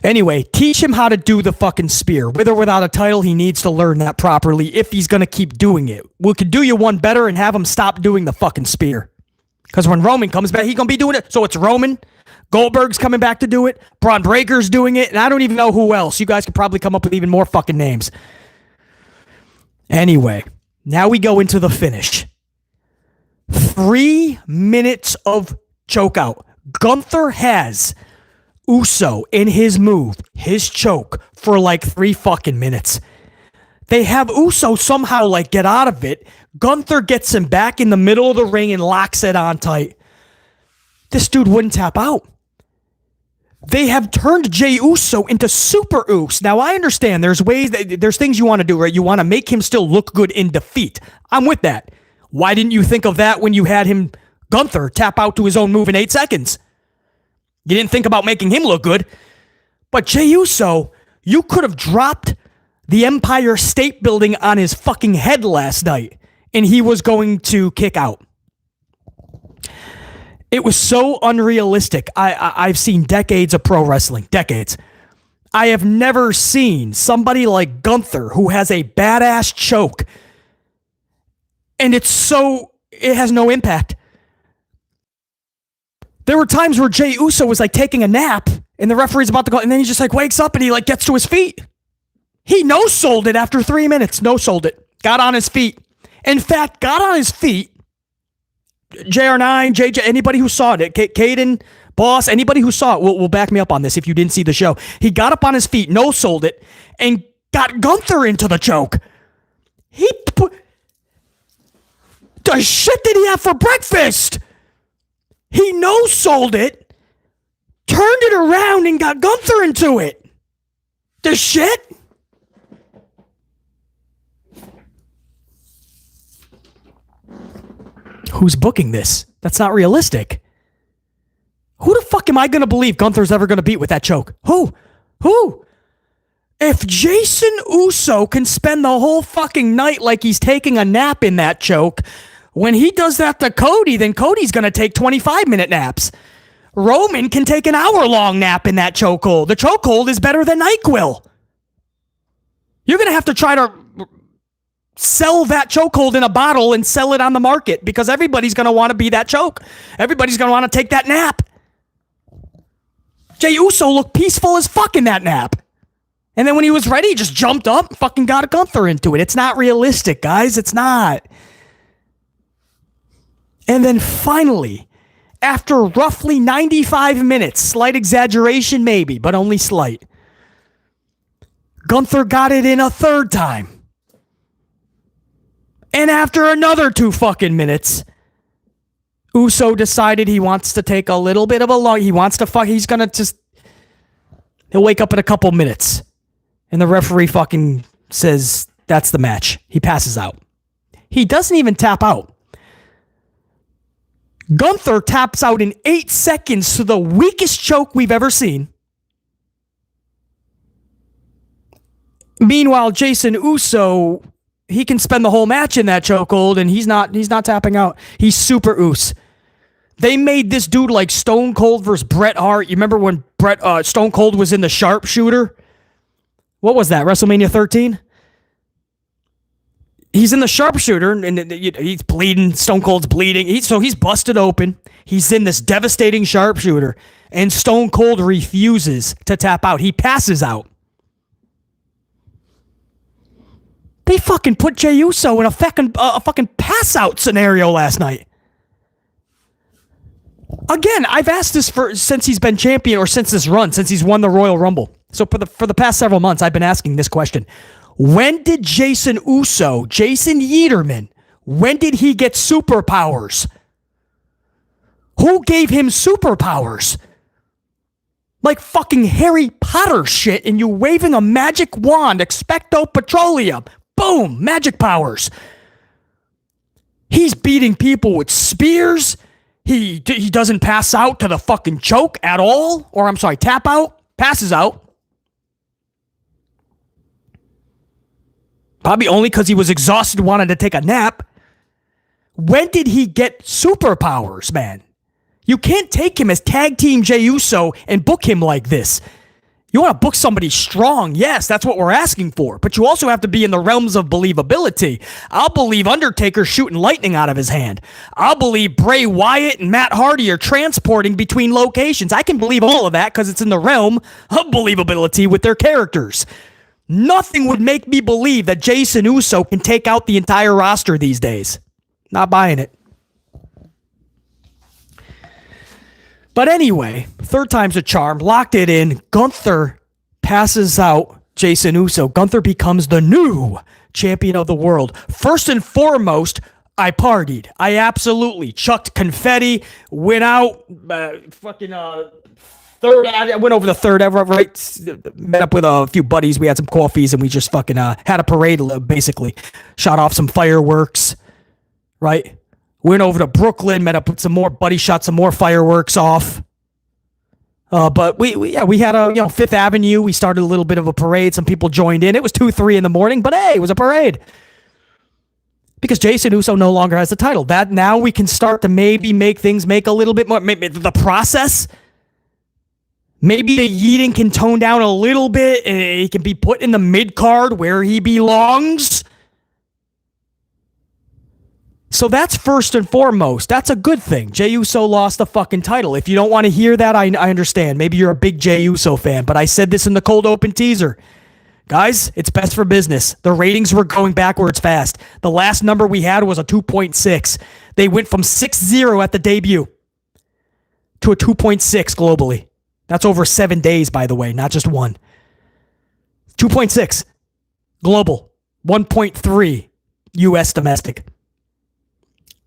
Anyway, teach him how to do the fucking spear. With or without a title, he needs to learn that properly if he's going to keep doing it. We could do you one better and have him stop doing the fucking spear. Because when Roman comes back, he's going to be doing it. So it's Roman. Goldberg's coming back to do it. Braun Breaker's doing it. And I don't even know who else. You guys could probably come up with even more fucking names. Anyway, now we go into the finish. 3 minutes of choke out. Gunther has Uso in his move, his choke, for like 3 fucking minutes. They have Uso somehow like get out of it. Gunther gets him back in the middle of the ring and locks it on tight. This dude wouldn't tap out. They have turned Jey Uso into Super Uso. Now, I understand there's things you want to do, right? You want to make him still look good in defeat. I'm with that. Why didn't you think of that when you had Gunther, tap out to his own move in 8 seconds? You didn't think about making him look good. But Jey Uso, you could have dropped the Empire State Building on his fucking head last night, and he was going to kick out. It was so unrealistic. I've seen decades of pro wrestling. Decades. I have never seen somebody like Gunther who has a badass choke, and it has no impact. There were times where Jey Uso was like taking a nap, and the referee's about to go, and then he just like wakes up and he like gets to his feet. He no-sold it after 3 minutes. No-sold it. Got on his feet. In fact, got on his feet. JR9, JJ, anybody who saw it, Caden, Boss, anybody who saw it will back me up on this if you didn't see the show. He got up on his feet, no-sold it, and got Gunther into the choke. The shit did he have for breakfast? He no-sold it, turned it around, and got Gunther into it. The shit? Who's booking this? That's not realistic. Who the fuck am I going to believe Gunther's ever going to beat with that choke? Who? If Jason Uso can spend the whole fucking night like he's taking a nap in that choke, when he does that to Cody, then Cody's going to take 25-minute naps. Roman can take an hour-long nap in that chokehold. The chokehold is better than NyQuil. You're going to have to try to sell that chokehold in a bottle and sell it on the market because everybody's going to want to be that choke. Everybody's going to want to take that nap. Jey Uso looked peaceful as fuck in that nap. And then when he was ready, he just jumped up and fucking got a Gunther into it. It's not realistic, guys. It's not. And then finally, after roughly 95 minutes, slight exaggeration maybe, but only slight, Gunther got it in a third time. And after another 2 fucking minutes, Uso decided he wants to take a little bit of a long, he'll wake up in a couple minutes. And the referee fucking says, that's the match. He passes out. He doesn't even tap out. Gunther taps out in 8 seconds to the weakest choke we've ever seen. Meanwhile, Jason Uso, he can spend the whole match in that chokehold, and he's not tapping out. He's Super Uso. They made this dude like Stone Cold versus Bret Hart. You remember when Stone Cold was in the sharpshooter? What was that, WrestleMania 13? He's in the sharpshooter, and he's bleeding. Stone Cold's bleeding. So he's busted open. He's in this devastating sharpshooter, and Stone Cold refuses to tap out. He passes out. They fucking put Jey Uso in a fucking pass-out scenario last night. Again, I've asked this since he's been champion, or since this run, since he's won the Royal Rumble. So for the past several months, I've been asking this question. When did Jason Yeaterman, when did he get superpowers? Who gave him superpowers? Like fucking Harry Potter shit, and you waving a magic wand, expecto petroleum. Boom, magic powers. He's beating people with spears. He doesn't pass out to the fucking choke at all. Or I'm sorry, tap out, passes out. Probably only because he was exhausted, wanted to take a nap. When did he get superpowers, man? You can't take him as tag team Jey Uso and book him like this. You want to book somebody strong, yes, that's what we're asking for. But you also have to be in the realms of believability. I'll believe Undertaker shooting lightning out of his hand. I'll believe Bray Wyatt and Matt Hardy are transporting between locations. I can believe all of that because it's in the realm of believability with their characters. Nothing would make me believe that Jason Uso can take out the entire roster these days. Not buying it. But anyway, third time's a charm. Locked it in. Gunther passes out Jason Uso. Gunther becomes the new champion of the world. First and foremost, I partied. I absolutely chucked confetti, went out, the I went over the third ever, right? Met up with a few buddies. We had some coffees and we just fucking had a parade, basically. Shot off some fireworks, right? Went over to Brooklyn, met up with some more buddies, shot some more fireworks off. But we had a, Fifth Avenue. We started a little bit of a parade. Some people joined in. It was 2, 3 in the morning, but hey, it was a parade. Because Jason Uso no longer has the title. That now we can start to maybe make things make a little bit more, maybe the process. Maybe the yeeting can tone down a little bit and he can be put in the mid-card where he belongs. So that's first and foremost. That's a good thing. Jey Uso lost the fucking title. If you don't want to hear that, I understand. Maybe you're a big Jey Uso fan, but I said this in the cold open teaser. Guys, it's best for business. The ratings were going backwards fast. The last number we had was a 2.6. They went from 6-0 at the debut to a 2.6 globally. That's over 7 days, by the way, not just one. 2.6 global, 1.3 U.S. domestic.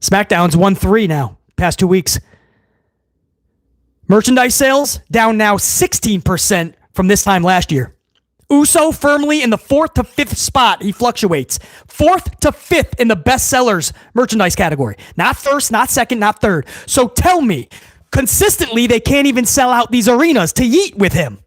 SmackDown's 1.3 now, past 2 weeks. Merchandise sales down now 16% from this time last year. Uso firmly in the 4th to 5th spot. He fluctuates. 4th to 5th in the best sellers merchandise category. Not first, not second, not third. So tell me, consistently they can't even sell out these arenas to yeet with him.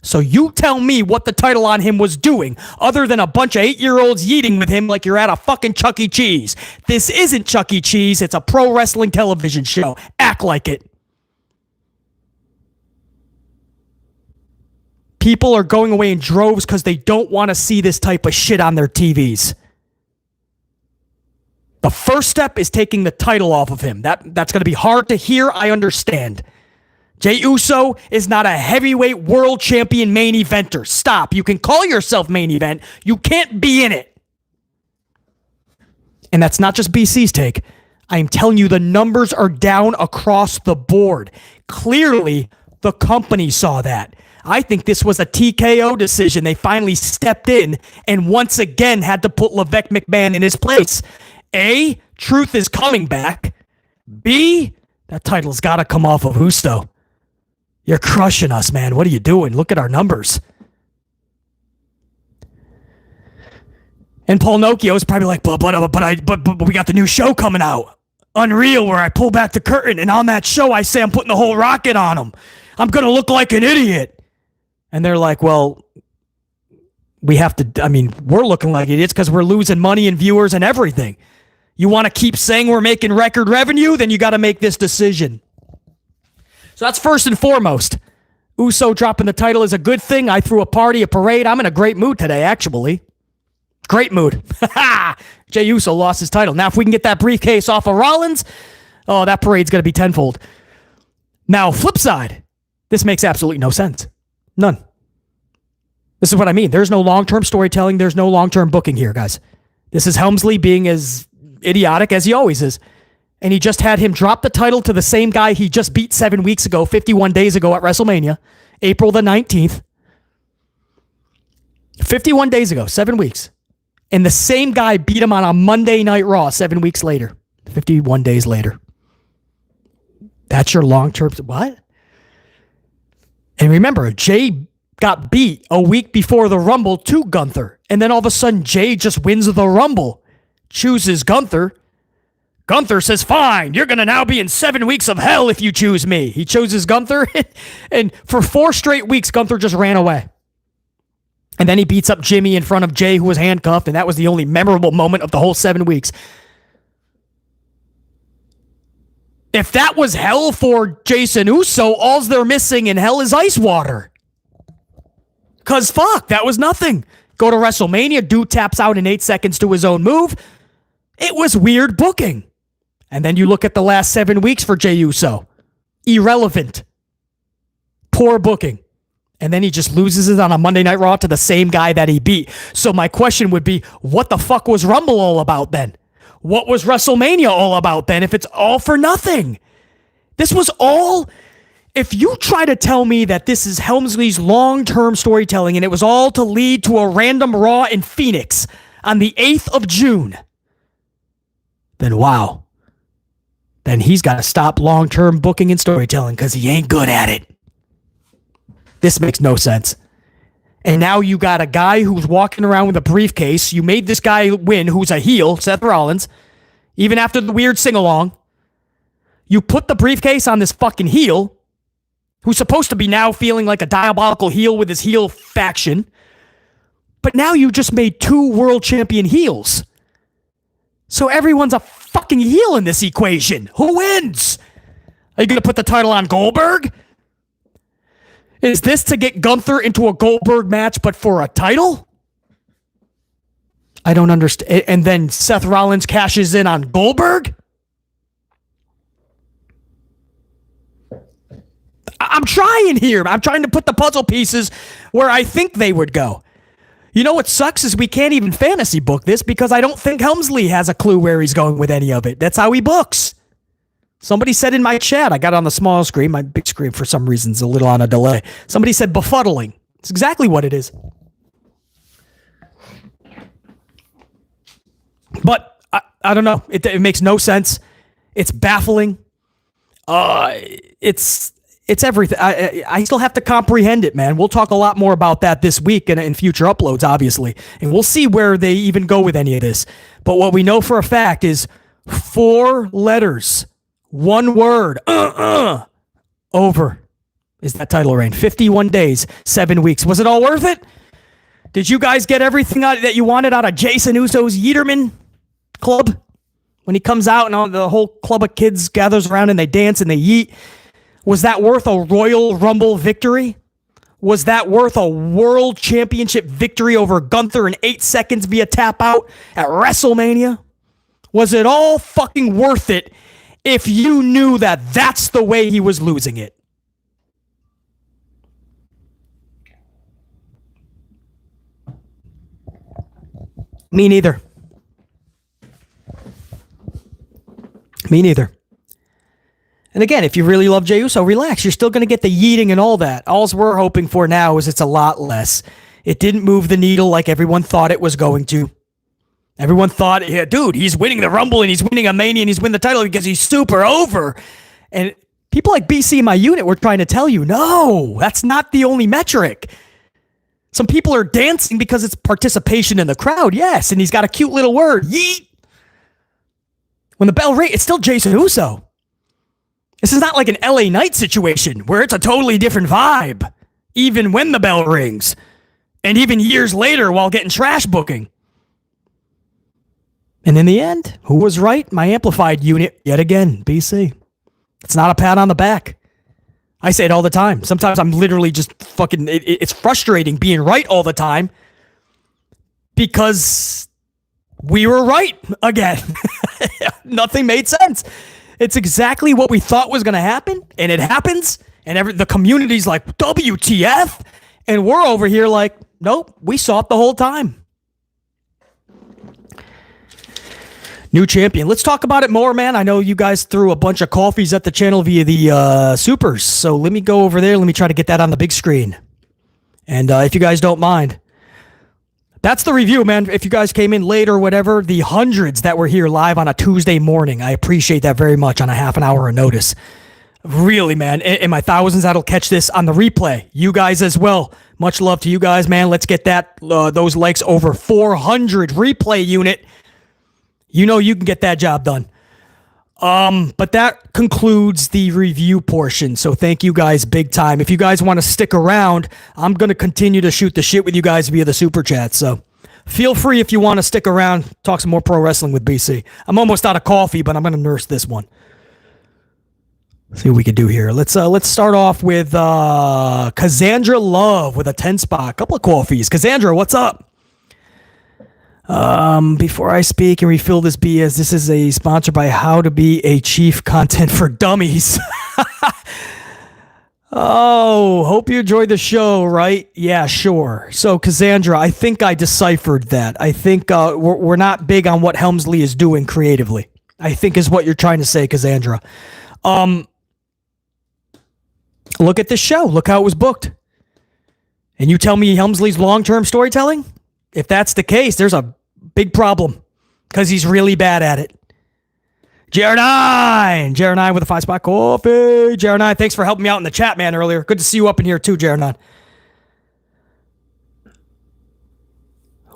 So you tell me what the title on him was doing other than a bunch of 8-year-olds yeeting with him like you're at a fucking Chuck E. Cheese. This isn't Chuck E. Cheese. It's a pro wrestling television show. Act like it. People are going away in droves because they don't want to see this type of shit on their TVs. The first step is taking the title off of him. That's going to be hard to hear. I understand. Jey Uso is not a heavyweight world champion main eventer. Stop. You can call yourself main event. You can't be in it. And that's not just BC's take. I am telling you the numbers are down across the board. Clearly, the company saw that. I think this was a TKO decision. They finally stepped in and once again had to put Levesque McMahon in his place. A, truth is coming back. B, that title's got to come off of Uso. You're crushing us, man. What are you doing? Look at our numbers. And Paul Nokia is probably like, but we got the new show coming out. Unreal, where I pull back the curtain and on that show I say I'm putting the whole rocket on him. I'm going to look like an idiot. And they're like, well, we have to, we're looking like idiots because we're losing money and viewers and everything. You want to keep saying we're making record revenue? Then you got to make this decision. So that's first and foremost. Uso dropping the title is a good thing. I threw a party, a parade. I'm in a great mood today, actually. Great mood. Jey Uso lost his title. Now, if we can get that briefcase off of Rollins, oh, that parade's going to be tenfold. Now, flip side, this makes absolutely no sense. None. This is what I mean. There's no long-term storytelling. There's no long-term booking here, guys. This is Helmsley being as idiotic as he always is. And he just had him drop the title to the same guy he just beat 7 weeks ago, 51 days ago at WrestleMania, April the 19th. 51 days ago, 7 weeks. And the same guy beat him on a Monday Night Raw 7 weeks later, 51 days later. That's your long-term... What? And remember, Jey got beat a week before the Rumble to Gunther. And then all of a sudden, Jey just wins the Rumble. Chooses Gunther. Gunther says, fine, you're going to now be in 7 weeks of hell if you choose me. He chooses Gunther. And for 4 straight weeks, Gunther just ran away. And then he beats up Jimmy in front of Jey, who was handcuffed. And that was the only memorable moment of the whole 7 weeks. If that was hell for Jason Uso, all they're missing in hell is ice water. Because fuck, that was nothing. Go to WrestleMania, dude taps out in 8 seconds to his own move. It was weird booking. And then you look at the last 7 weeks for Jey Uso. Irrelevant. Poor booking. And then he just loses it on a Monday Night Raw to the same guy that he beat. So my question would be, what the fuck was Rumble all about then? What was WrestleMania all about then if it's all for nothing? This was all... If you try to tell me that this is Helmsley's long-term storytelling and it was all to lead to a random Raw in Phoenix on the 8th of June, then wow. Then he's got to stop long-term booking and storytelling because he ain't good at it. This makes no sense. And now you got a guy who's walking around with a briefcase. You made this guy win, who's a heel, Seth Rollins, even after the weird sing-along. You put the briefcase on this fucking heel, who's supposed to be now feeling like a diabolical heel with his heel faction. But now you just made 2 world champion heels. So everyone's a fucking heel in this equation. Who wins? Are you going to put the title on Goldberg? Is this to get Gunther into a Goldberg match, but for a title? I don't understand. And then Seth Rollins cashes in on Goldberg? I'm trying here. I'm trying to put the puzzle pieces where I think they would go. You know what sucks is we can't even fantasy book this because I don't think Helmsley has a clue where he's going with any of it. That's how he books. Somebody said in my chat, I got it on the small screen, my big screen for some reason is a little on a delay. Somebody said befuddling. It's exactly what it is. But I don't know. It makes no sense. It's baffling. It's everything. I still have to comprehend it, man. We'll talk a lot more about that this week and in future uploads, obviously. And we'll see where they even go with any of this. But what we know for a fact is 4 letters, 1 word, over is that title reign. 51 days, 7 weeks. Was it all worth it? Did you guys get everything that you wanted out of Jason Uso's Yeeterman Club? When he comes out and all the whole club of kids gathers around and they dance and they yeet. Was that worth a Royal Rumble victory? Was that worth a World Championship victory over Gunther in 8 seconds via tap out at WrestleMania? Was it all fucking worth it if you knew that that's the way he was losing it? Me neither. Me neither. And again, if you really love Jey Uso, relax. You're still going to get the yeeting and all that. All we're hoping for now is it's a lot less. It didn't move the needle like everyone thought it was going to. Everyone thought, yeah, dude, he's winning the Rumble and he's winning a Mania and he's winning the title because he's super over. And people like BC in my unit were trying to tell you, no, that's not the only metric. Some people are dancing because it's participation in the crowd. Yes, and he's got a cute little word, yeet. When the bell rings, it's still Jason Uso. This is not like an LA Knight situation where it's a totally different vibe, even when the bell rings, and even years later while getting trash booking. And in the end, who was right? My amplified unit, yet again, BC. It's not a pat on the back. I say it all the time. Sometimes I'm literally just fucking, it's frustrating being right all the time because we were right again. Nothing made sense. It's exactly what we thought was going to happen, and it happens, and the community's like, WTF? And we're over here like, nope, we saw it the whole time. New champion. Let's talk about it more, man. I know you guys threw a bunch of coffees at the channel via the supers, so let me go over there. Let me try to get that on the big screen. And if you guys don't mind, that's the review, man. If you guys came in late or whatever, the hundreds that were here live on a Tuesday morning, I appreciate that very much on a half an hour of notice. Really, man. And my thousands that'll catch this on the replay. You guys as well. Much love to you guys, man. Let's get that those likes over 400 replay unit. You know you can get that job done. But that concludes the review portion. So thank you guys big time. If you guys want to stick around, I'm going to continue to shoot the shit with you guys via the super chat. So feel free if you want to stick around, talk some more pro wrestling with BC. I'm almost out of coffee, but I'm going to nurse this one. Let's see what we can do here. Let's start off with Cassandra Love with a 10 spot. A couple of coffees. Cassandra, what's up? Before I speak and refill this BS, this is a sponsor by How to Be a Chief Content for Dummies. Oh, hope you enjoyed the show, right? Yeah, sure. So, Cassandra, I think I deciphered that. I think we're not big on what Helmsley is doing creatively, I think is what you're trying to say, Cassandra. Look at this show. Look how it was booked. And you tell me Helmsley's long-term storytelling? If that's the case, there's a big problem because he's really bad at it. JR9 with a 5 spot coffee. JR9, thanks for helping me out in the chat, man, earlier. Good to see you up in here too, JR9.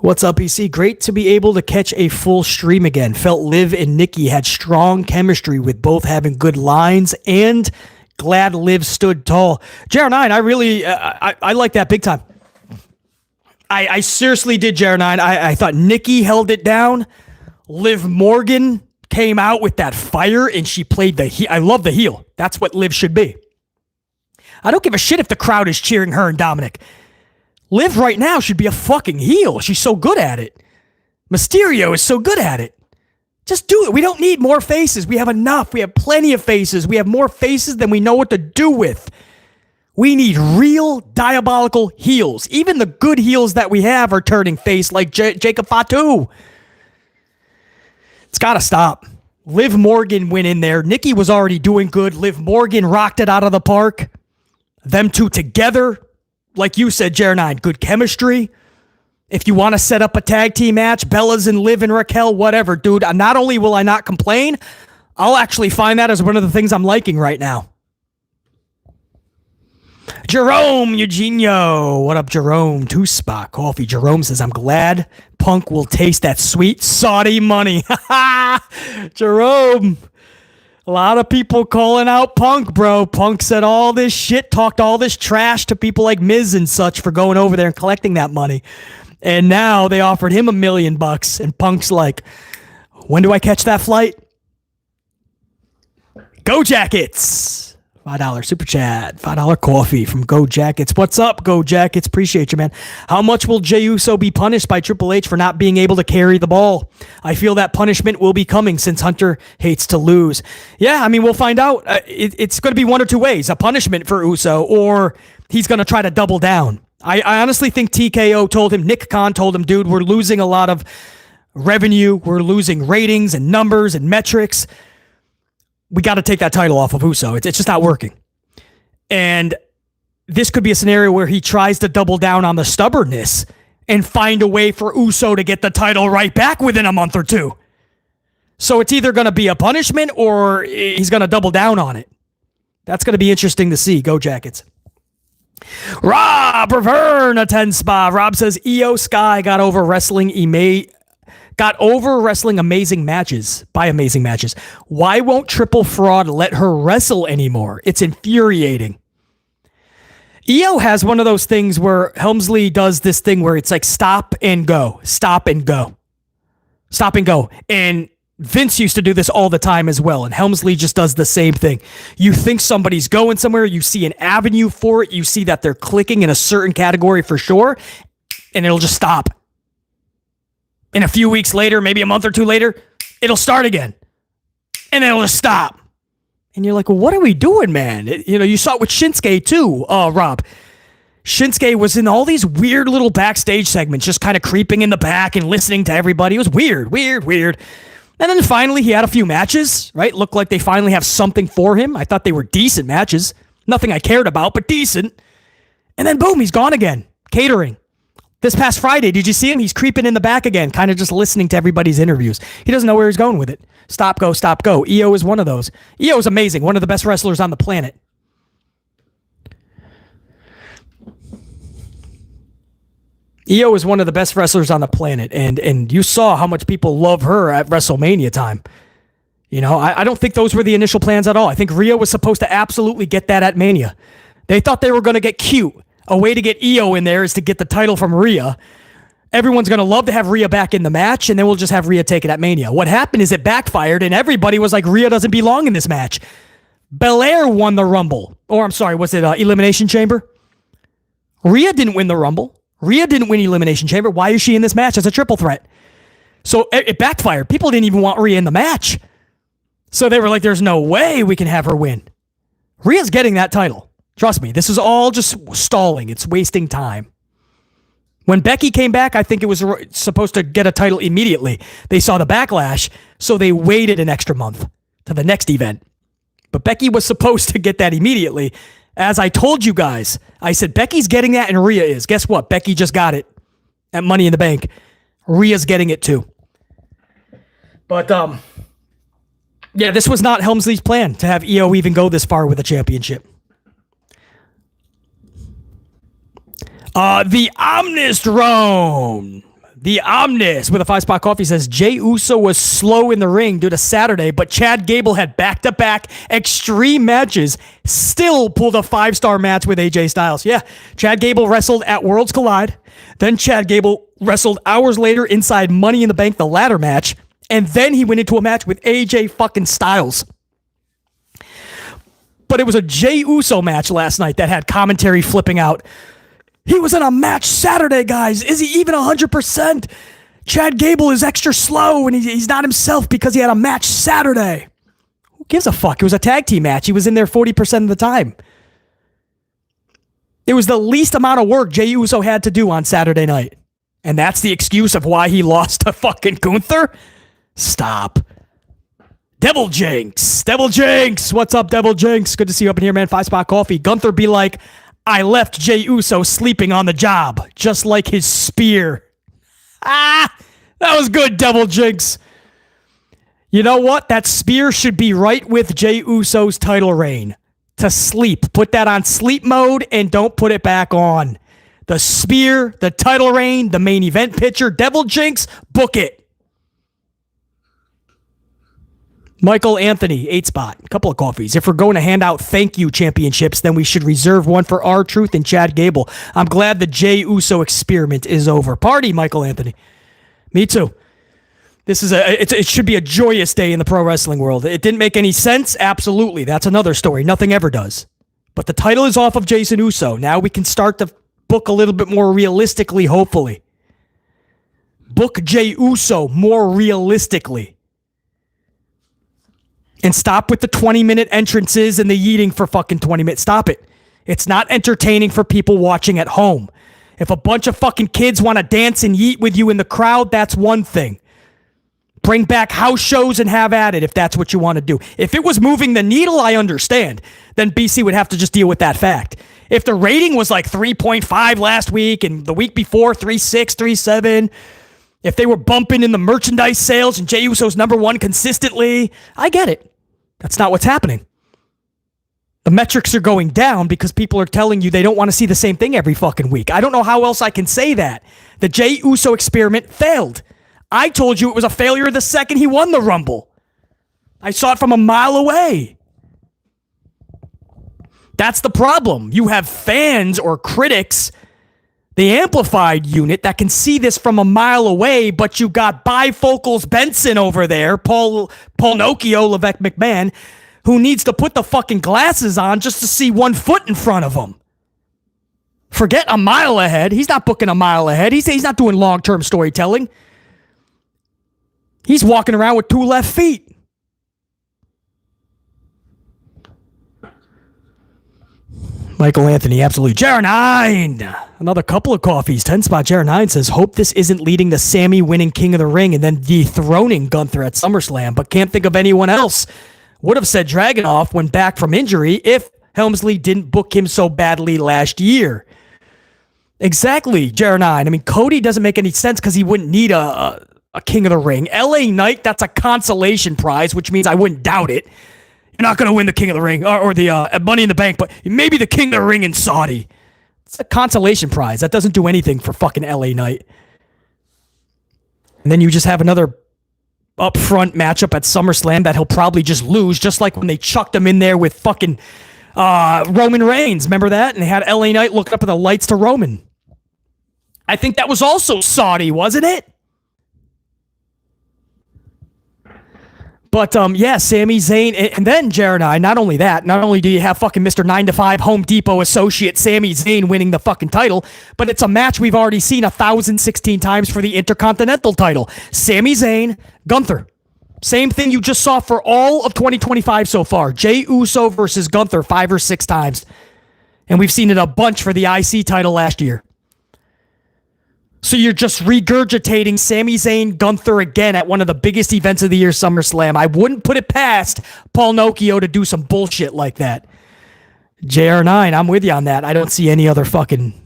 What's up, EC? Great to be able to catch a full stream again. Felt Liv and Nikki had strong chemistry with both having good lines, and glad Liv stood tall. JR9, I really, I like that big time. I seriously did, JR9. I thought Nikki held it down. Liv Morgan came out with that fire, and she played the heel. I love the heel. That's what Liv should be. I don't give a shit if the crowd is cheering her and Dominic. Liv right now should be a fucking heel. She's so good at it. Mysterio is so good at it. Just do it. We don't need more faces. We have enough. We have plenty of faces. We have more faces than we know what to do with. We need real diabolical heels. Even the good heels that we have are turning face, like Jacob Fatu. It's got to stop. Liv Morgan went in there. Nikki was already doing good. Liv Morgan rocked it out of the park. Them two together, like you said, JR9, good chemistry. If you want to set up a tag team match, Bella's and Liv and Raquel, whatever, dude. Not only will I not complain, I'll actually find that as one of the things I'm liking right now. Jerome Eugenio. What up, Jerome? 2-spot coffee. Jerome says, I'm glad Punk will taste that sweet Saudi money. Jerome. A lot of people calling out Punk, bro. Punk said all this shit, talked all this trash to people like Miz and such for going over there and collecting that money. And now they offered him $1 million, and Punk's like, when do I catch that flight? Go Jackets. $5 super chat, $5 coffee from Go Jackets. What's up, Go Jackets? Appreciate you, man. How much will Jey Uso be punished by Triple H for not being able to carry the ball? I feel that punishment will be coming since Hunter hates to lose. Yeah, I mean, we'll find out. It's going to be one or two ways. A punishment for Uso, or he's going to try to double down. I honestly think TKO told him, Nick Khan told him, dude, we're losing a lot of revenue. We're losing ratings and numbers and metrics. We got to take that title off of Uso. It's just not working. And this could be a scenario where he tries to double down on the stubbornness and find a way for Uso to get the title right back within a month or two. So it's either going to be a punishment or he's going to double down on it. That's going to be interesting to see. Go Jackets. Rob Reverne, a 10-spot. Rob says, Io Sky got over wrestling amazing matches by amazing matches. Why won't Triple Fraud let her wrestle anymore? It's infuriating. Io has one of those things where Helmsley does this thing where it's like stop and go, stop and go, stop and go. And Vince used to do this all the time as well. And Helmsley just does the same thing. You think somebody's going somewhere. You see an avenue for it. You see that they're clicking in a certain category for sure. And it'll just stop. And a few weeks later, maybe a month or two later, it'll start again. And it'll just stop. And you're like, well, what are we doing, man? You saw it with Shinsuke too, Rob. Shinsuke was in all these weird little backstage segments, just kind of creeping in the back and listening to everybody. It was weird. And then finally, he had a few matches, right? Looked like they finally have something for him. I thought they were decent matches. Nothing I cared about, but decent. And then boom, he's gone again. Catering. This past Friday, did you see him? He's creeping in the back again, kind of just listening to everybody's interviews. He doesn't know where he's going with it. Stop, go, stop, go. Io is one of those. Io is amazing. One of the best wrestlers on the planet. Io is one of the best wrestlers on the planet, and you saw how much people love her at WrestleMania time. I don't think those were the initial plans at all. I think Rhea was supposed to absolutely get that at Mania. They thought they were going to get cute. A way to get Io in there is to get the title from Rhea. Everyone's going to love to have Rhea back in the match, and then we'll just have Rhea take it at Mania. What happened is it backfired, and everybody was like, Rhea doesn't belong in this match. Belair won the Rumble. Or, I'm sorry, was it Elimination Chamber? Rhea didn't win the Rumble. Rhea didn't win Elimination Chamber. Why is she in this match as a triple threat? So it backfired. People didn't even want Rhea in the match. So they were like, there's no way we can have her win. Rhea's getting that title. Trust me, this is all just stalling. It's wasting time. When Becky came back, I think it was supposed to get a title immediately. They saw the backlash, so they waited an extra month to the next event. But Becky was supposed to get that immediately. As I told you guys, I said, Becky's getting that and Rhea is. Guess what? Becky just got it at Money in the Bank. Rhea's getting it too. But, yeah, this was not Helmsley's plan to have Io even go this far with a championship. The Omnistrone. The Omnis with a 5-spot coffee says Jey Uso was slow in the ring due to Saturday, but Chad Gable had back-to-back extreme matches, still pulled a 5-star match with AJ Styles. Yeah, Chad Gable wrestled at Worlds Collide. Then Chad Gable wrestled hours later inside Money in the Bank, the ladder match. And then he went into a match with AJ fucking Styles. But it was a Jey Uso match last night that had commentary flipping out. He was in a match Saturday, guys. Is he even 100%? Chad Gable is extra slow and he's not himself because he had a match Saturday. Who gives a fuck? It was a tag team match. He was in there 40% of the time. It was the least amount of work Jey Uso had to do on Saturday night. And that's the excuse of why he lost to fucking Gunther? Stop. Devil Jinx. Devil Jinx. What's up, Devil Jinx? Good to see you up in here, man. 5-spot coffee. Gunther be like, I left Jey Uso sleeping on the job, just like his spear. That was good, Devil Jinx. You know what? That spear should be right with Jey Uso's title reign. To sleep. Put that on sleep mode and don't put it back on. The spear, the title reign, the main event picture, Devil Jinx, book it. Michael Anthony, 8-spot, a couple of coffees. If we're going to hand out thank you championships, then we should reserve one for R-Truth and Chad Gable. I'm glad the Jey Uso experiment is over. Party, Michael Anthony. Me too. This is it should be a joyous day in the pro wrestling world. It didn't make any sense? Absolutely. That's another story. Nothing ever does. But the title is off of Jason Uso. Now we can start to book a little bit more realistically, hopefully. Book Jey Uso more realistically. And stop with the 20-minute entrances and the yeeting for fucking 20 minutes. Stop it. It's not entertaining for people watching at home. If a bunch of fucking kids want to dance and yeet with you in the crowd, that's one thing. Bring back house shows and have at it if that's what you want to do. If it was moving the needle, I understand. Then BC would have to just deal with that fact. If the rating was like 3.5 last week and the week before 3.6, 3.7, if they were bumping in the merchandise sales and Jey Uso's number one consistently, I get it. That's not what's happening. The metrics are going down because people are telling you they don't want to see the same thing every fucking week. I don't know how else I can say that. The Jey Uso experiment failed. I told you it was a failure the second he won the Rumble. I saw it from a mile away. That's the problem. You have fans or critics, the amplified unit, that can see this from a mile away, but you got bifocals Benson over there, Paul Nocchio, Levesque McMahon, who needs to put the fucking glasses on just to see 1 foot in front of him. Forget a mile ahead. He's not booking a mile ahead. He's not doing long-term storytelling. He's walking around with 2 left feet. Michael Anthony, absolutely. Jared9, another couple of coffees. 10-spot Jared9 says, hope this isn't leading to Sammy winning King of the Ring and then dethroning Gunther at SummerSlam, but can't think of anyone else. Would have said Dragunov when back from injury if Helmsley didn't book him so badly last year. Exactly, Jared9. I mean, Cody doesn't make any sense because he wouldn't need a King of the Ring. LA Knight, that's a consolation prize, which means I wouldn't doubt it. You're not going to win the King of the Ring or the Money in the Bank, but maybe the King of the Ring in Saudi. It's a consolation prize. That doesn't do anything for fucking LA Knight. And then you just have another upfront matchup at SummerSlam that he'll probably just lose, just like when they chucked him in there with fucking Roman Reigns. Remember that? And they had LA Knight looking up at the lights to Roman. I think that was also Saudi, wasn't it? But, yeah, Sami Zayn, and then Jared and I, not only do you have fucking Mr. 9-to-5 Home Depot associate Sami Zayn winning the fucking title, but it's a match we've already seen 1,016 times for the Intercontinental title. Sami Zayn, Gunther. Same thing you just saw for all of 2025 so far. Jey Uso versus Gunther 5 or 6 times. And we've seen it a bunch for the IC title last year. So you're just regurgitating Sami Zayn, Gunther again at one of the biggest events of the year, SummerSlam. I wouldn't put it past Paul Nocchio to do some bullshit like that. JR9, I'm with you on that. I don't see any other fucking...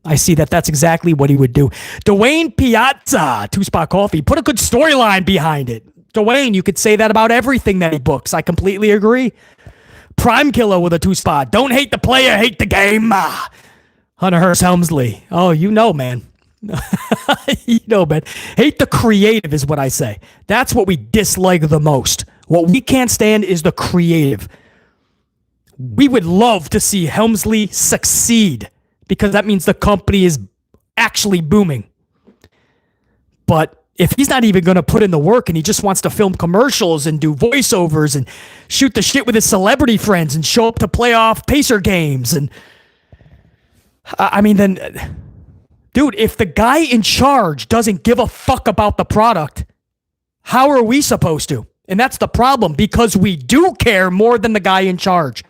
I see that's exactly what he would do. Dwayne Piazza, 2-spot coffee. Put a good storyline behind it. Dwayne, you could say that about everything that he books. I completely agree. Prime Killer with a 2-spot. Don't hate the player, hate the game. Hunter Hearst Helmsley. Oh, you know, man. Man, hate the creative is what I say. That's what we dislike the most. What we can't stand is the creative. We would love to see Helmsley succeed because that means the company is actually booming. But if he's not even going to put in the work and he just wants to film commercials and do voiceovers and shoot the shit with his celebrity friends and show up to playoff Pacer games, and then, dude, if the guy in charge doesn't give a fuck about the product, how are we supposed to? And that's the problem, because we do care more than the guy in charge.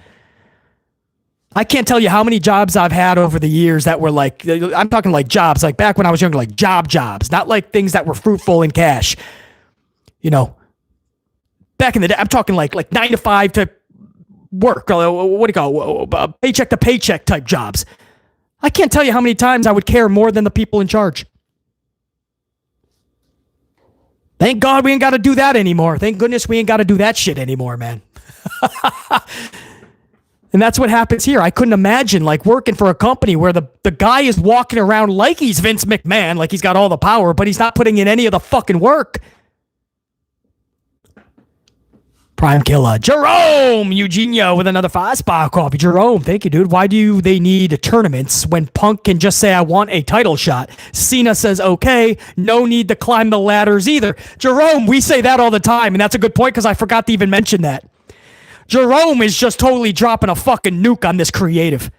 I can't tell you how many jobs I've had over the years that were like, I'm talking like jobs, like back when I was younger, like jobs, not like things that were fruitful in cash. Back in the day, I'm talking like 9 to 5 to work, what do you call it, paycheck to paycheck type jobs. I can't tell you how many times I would care more than the people in charge. Thank God we ain't got to do that anymore. Thank goodness we ain't got to do that shit anymore, man. And that's what happens here. I couldn't imagine like working for a company where the guy is walking around like he's Vince McMahon, like he's got all the power, but he's not putting in any of the fucking work. Prime Killer. Jerome Eugenio with another 5-spot coffee. Jerome, thank you, dude. Why do they need tournaments when Punk can just say, I want a title shot? Cena says, okay, no need to climb the ladders either. Jerome, we say that all the time, and that's a good point because I forgot to even mention that. Jerome is just totally dropping a fucking nuke on this creative.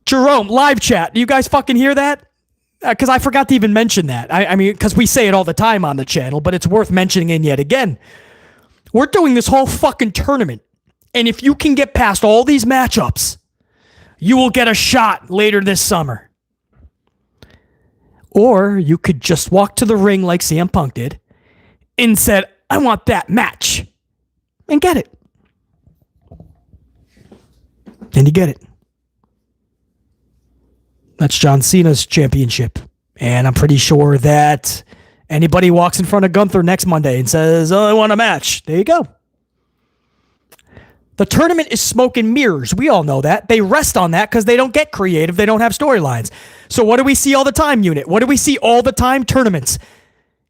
Jerome, live chat. Do you guys fucking hear that? Because I forgot to even mention that. I mean, because we say it all the time on the channel, but it's worth mentioning it yet again. We're doing this whole fucking tournament, and if you can get past all these matchups, you will get a shot later this summer. Or you could just walk to the ring like CM Punk did and said, I want that match. And get it. And you get it. That's John Cena's championship. And I'm pretty sure that anybody walks in front of Gunther next Monday and says, oh, I want a match. There you go. The tournament is smoke and mirrors. We all know that. They rest on that because they don't get creative. They don't have storylines. So what do we see all the time, unit? What do we see all the time? Tournaments.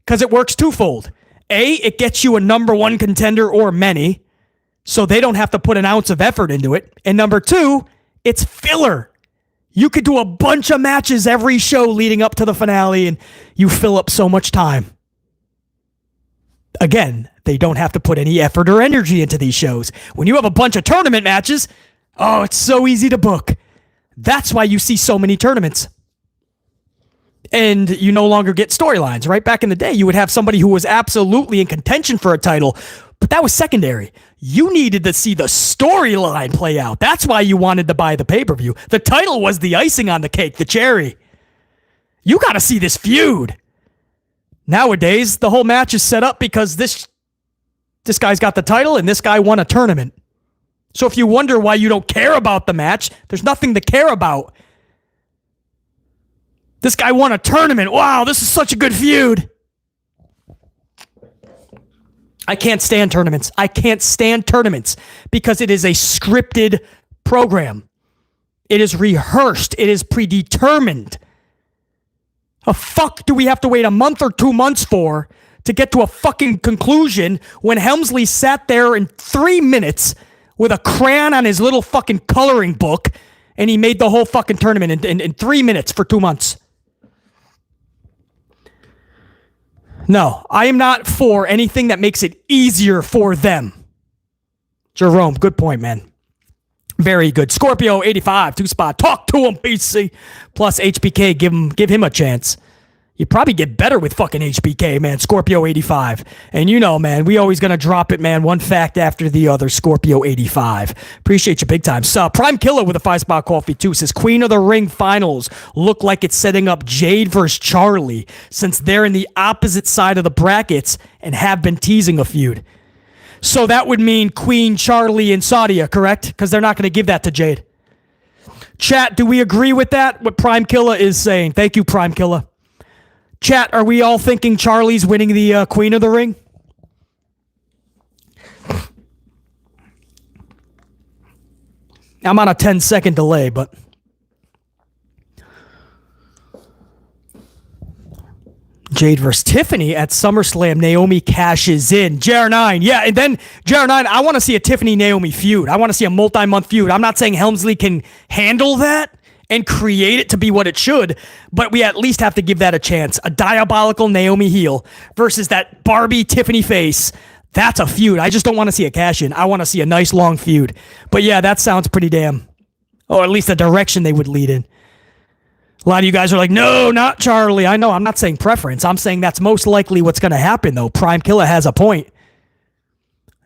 Because it works twofold. A, it gets you a number one contender or many, so they don't have to put an ounce of effort into it. And number two, it's filler. You could do a bunch of matches every show leading up to the finale, and you fill up so much time. Again, they don't have to put any effort or energy into these shows. When you have a bunch of tournament matches, oh, it's so easy to book. That's why you see so many tournaments. And you no longer get storylines, right? Back in the day, you would have somebody who was absolutely in contention for a title, but that was secondary. You needed to see the storyline play out. That's why you wanted to buy the pay-per-view. The title was the icing on the cake, the cherry. You got to see this feud. Nowadays, the whole match is set up because this guy's got the title and this guy won a tournament. So if you wonder why you don't care about the match, there's nothing to care about. This guy won a tournament. Wow, this is such a good feud. I can't stand tournaments. I can't stand tournaments because it is a scripted program. It is rehearsed. It is predetermined. The fuck do we have to wait a month or 2 months for to get to a fucking conclusion when Helmsley sat there in 3 minutes with a crayon on his little fucking coloring book and he made the whole fucking tournament in 3 minutes for 2 months? No, I am not for anything that makes it easier for them. Jerome, good point, man. Very good. Scorpio 85, 2-spot. Talk to him, BC. Plus HBK, give him a chance. You probably get better with fucking HBK, man. Scorpio 85. And you know, man, we always gonna drop it, man. One fact after the other. Scorpio 85. Appreciate you big time. So, Prime Killer with a 5-spot coffee too says Queen of the Ring finals look like it's setting up Jade versus Charlie since they're in the opposite side of the brackets and have been teasing a feud. So that would mean Queen, Charlie, and Sadia, correct? Because they're not going to give that to Jade. Chat, do we agree with that? What Prime Killer is saying? Thank you, Prime Killer. Chat, are we all thinking Charlie's winning the Queen of the Ring? I'm on a 10-second delay, but Jade versus Tiffany at SummerSlam. Naomi cashes in. JR9. Yeah, and then JR9, I want to see a Tiffany-Naomi feud. I want to see a multi-month feud. I'm not saying Helmsley can handle that and create it to be what it should, but we at least have to give that a chance. A diabolical Naomi heel versus that Barbie Tiffany face. That's a feud. I just don't want to see a cash-in. I want to see a nice long feud. But yeah, that sounds pretty damn... or at least the direction they would lead in. A lot of you guys are like, no, not Charlie. I know, I'm not saying preference. I'm saying that's most likely what's going to happen, though. Prime Killer has a point.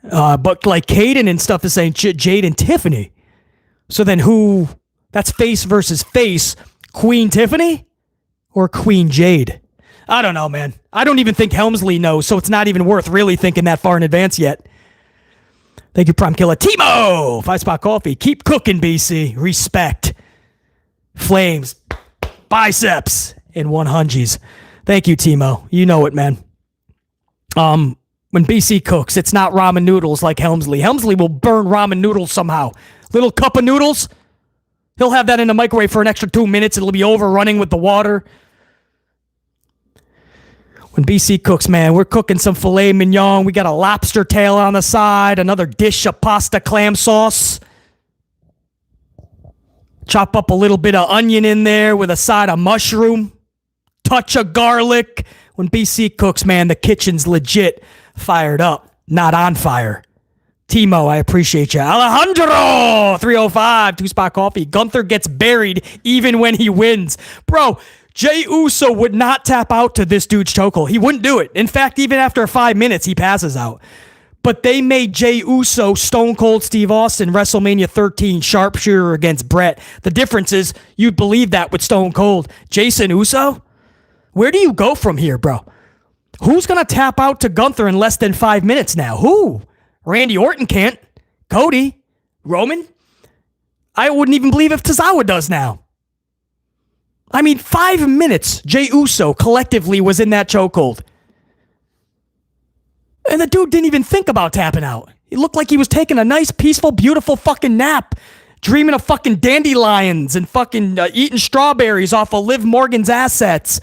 But like Caden and stuff is saying Jade and Tiffany. So then who... that's face versus face. Queen Tiffany or Queen Jade? I don't know, man. I don't even think Helmsley knows, so it's not even worth really thinking that far in advance yet. Thank you, Prime Killer. Timo! 5-Spot Coffee. Keep cooking, BC. Respect. Flames. Biceps. And 100s. Thank you, Timo. You know it, man. When BC cooks, it's not ramen noodles like Helmsley. Helmsley will burn ramen noodles somehow. Little cup of noodles. He'll have that in the microwave for an extra 2 minutes. It'll be overrunning with the water. When BC cooks, man, we're cooking some filet mignon. We got a lobster tail on the side. Another dish of pasta clam sauce. Chop up a little bit of onion in there with a side of mushroom. Touch of garlic. When BC cooks, man, the kitchen's legit fired up, not on fire. Timo, I appreciate you. Alejandro, 305, 2-Spot Coffee. Gunther gets buried even when he wins. Bro, Jey Uso would not tap out to this dude's chokehold. He wouldn't do it. In fact, even after 5 minutes, he passes out. But they made Jey Uso Stone Cold Steve Austin WrestleMania 13 sharpshooter against Brett. The difference is you'd believe that with Stone Cold. Jason Uso? Where do you go from here, bro? Who's going to tap out to Gunther in less than 5 minutes now? Who? Randy Orton can't. Cody? Roman? I wouldn't even believe if Tozawa does now. I mean, 5 minutes Jey Uso collectively was in that chokehold. And the dude didn't even think about tapping out. He looked like he was taking a nice, peaceful, beautiful fucking nap. Dreaming of fucking dandelions and fucking eating strawberries off of Liv Morgan's assets.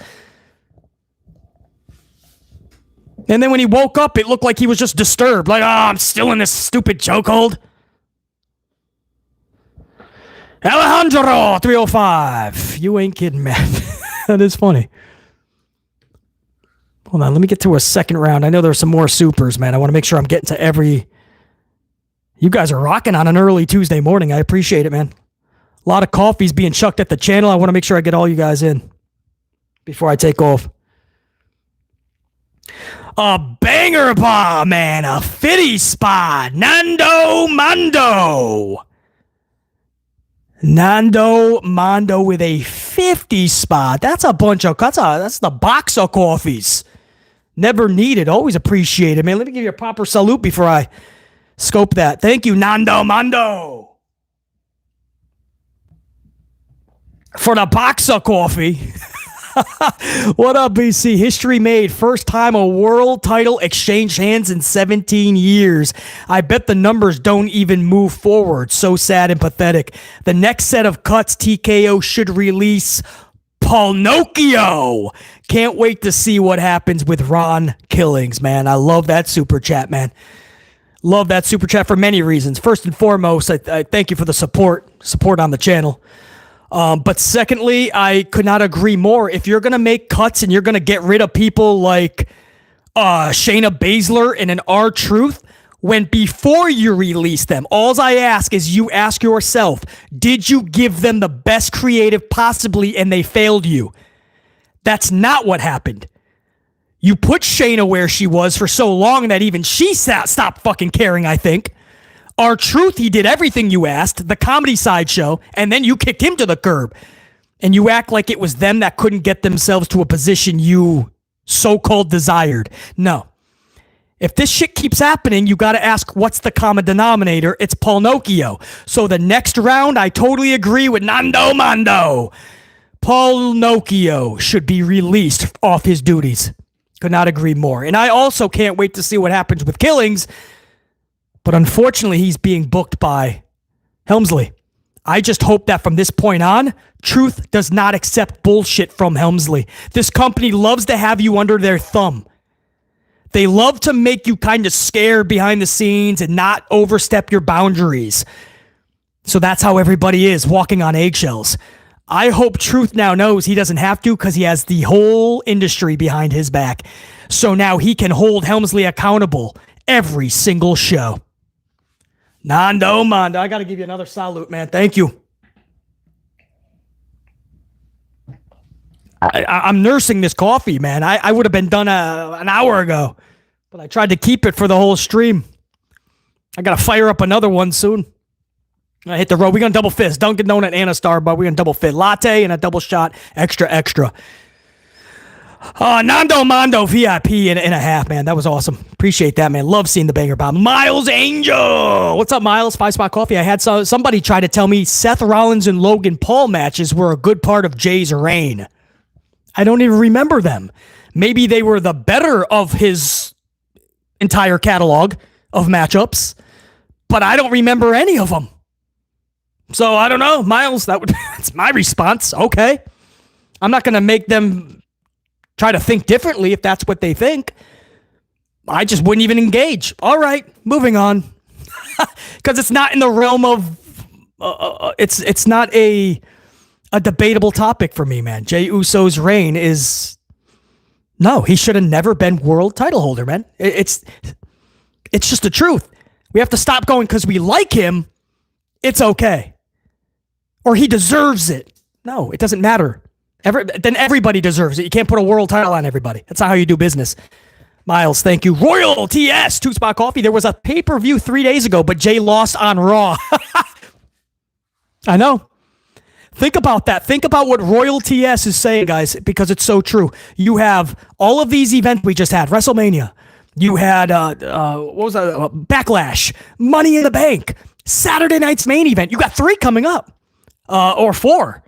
And then when he woke up, it looked like he was just disturbed. Like, oh, I'm still in this stupid chokehold. Alejandro, 305. You ain't kidding, man. That is funny. Hold on, let me get to a second round. I know there's some more supers, man. I want to make sure I'm getting to every... You guys are rocking on an early Tuesday morning. I appreciate it, man. A lot of coffees being chucked at the channel. I want to make sure I get all you guys in before I take off. A banger bomb, man. A fitty spot. Nando Mondo. Nando Mondo with a 50 spot. That's a bunch of... That's the box of coffees. Never needed. Always appreciate it, man. Let me give you a proper salute before I scope that. Thank you, Nando Mondo. For the box of coffee. What up, BC? History made. First time a world title exchanged hands in 17 years. I bet the numbers don't even move forward. So sad and pathetic. The next set of cuts TKO should release Pinocchio. Can't wait to see what happens with Ron Killings, man. I love that super chat, man. Love that super chat for many reasons. First and foremost, I thank you for the support on the channel. But secondly, I could not agree more. If you're going to make cuts and you're going to get rid of people like Shayna Baszler and an R-Truth, when before you release them, all I ask is you ask yourself, did you give them the best creative possibly and they failed you? That's not what happened. You put Shayna where she was for so long that even she stopped fucking caring, I think. R-Truth, he did everything you asked, the comedy sideshow, and then you kicked him to the curb. And you act like it was them that couldn't get themselves to a position you so-called desired. No. If this shit keeps happening, you got to ask what's the common denominator. It's Pinocchio. So the next round, I totally agree with Nando Mondo. Pinocchio should be released off his duties. Could not agree more. And I also can't wait to see what happens with Killings. But unfortunately, he's being booked by Helmsley. I just hope that from this point on, truth does not accept bullshit from Helmsley. This company loves to have you under their thumb. They love to make you kind of scared behind the scenes and not overstep your boundaries. So that's how everybody is, walking on eggshells. I hope Truth now knows he doesn't have to because he has the whole industry behind his back. So now he can hold Helmsley accountable every single show. Nando Mondo. I got to give you another salute, man. Thank you. I'm nursing this coffee, man. I would have been done an hour ago, but I tried to keep it for the whole stream. I got to fire up another one soon. I hit the road. We're going to double fist. Dunkin' Donut and a Starbucks. We're going to double fit. Latte and a double shot. Extra, extra. Nando Mondo VIP and a half, man. That was awesome. Appreciate that, man. Love seeing the banger bomb. Miles Angel. What's up, Miles? 5 Spot Coffee. I had somebody try to tell me Seth Rollins and Logan Paul matches were a good part of Jey's reign. I don't even remember them. Maybe they were the better of his entire catalog of matchups, but I don't remember any of them. So I don't know, Miles, that's my response. Okay. I'm not going to make them try to think differently if that's what they think. I just wouldn't even engage. All right, moving on. Because it's not in the realm of, it's not a debatable topic for me, man. Jey Uso's reign is, no, he should have never been world title holder, man. It's just the truth. We have to stop going because we like him. It's okay. Or he deserves it. No, it doesn't matter. Then everybody deserves it. You can't put a world title on everybody. That's not how you do business. Miles, thank you. Royal TS, 2 Spot Coffee. There was a pay-per-view 3 days ago, but Jey lost on Raw. I know. Think about that. Think about what Royal TS is saying, guys, because it's so true. You have all of these events we just had. WrestleMania. You had, what was that? Backlash. Money in the Bank. Saturday night's main event. You got 3 coming up. Or 4.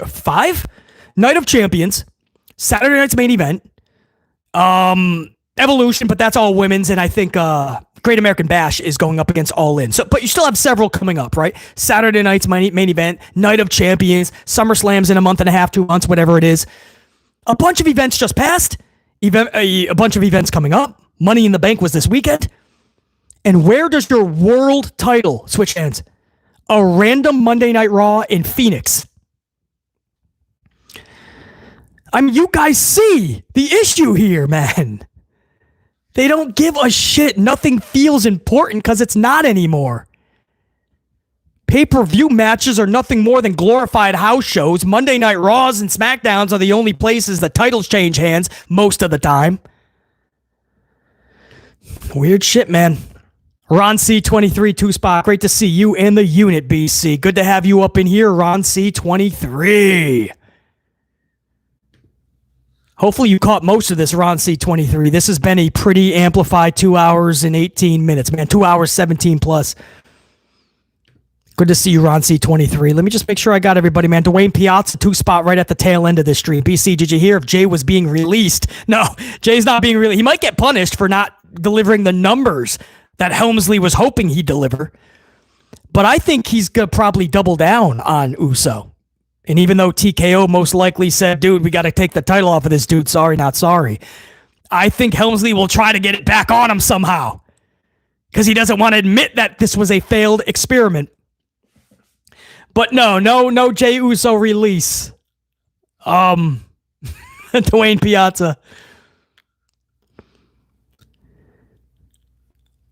Five? Night of Champions. Saturday night's main event. Evolution, but that's all women's, and I think Great American Bash is going up against All In. So, but you still have several coming up, right? Saturday night's main event, Night of Champions, SummerSlam's in a month and a half, 2 months, whatever it is. A bunch of events just passed. A bunch of events coming up. Money in the Bank was this weekend. And where does your world title switch hands? A random Monday Night Raw in Phoenix. I mean, you guys see the issue here, man. They don't give a shit. Nothing feels important because it's not anymore. Pay-per-view matches are nothing more than glorified house shows. Monday Night Raws and SmackDowns are the only places the titles change hands most of the time. Weird shit, man. Ron C23, 2 Spot. Great to see you and the unit, BC. Good to have you up in here, Ron C23. Hopefully you caught most of this, Ron C23. This has been a pretty amplified 2 hours and 18 minutes, man. 2 hours, 17 plus. Good to see you, Ron C23. Let me just make sure I got everybody, man. Dwayne Piazza, 2 Spot right at the tail end of this stream. BC, did you hear if Jey was being released? No, Jey's not being released. He might get punished for not delivering the numbers that Helmsley was hoping he'd deliver. But I think he's going to probably double down on Uso. And even though TKO most likely said, dude, we got to take the title off of this dude. Sorry, not sorry. I think Helmsley will try to get it back on him somehow. Because he doesn't want to admit that this was a failed experiment. But no Jey Uso release. Dwayne Piazza.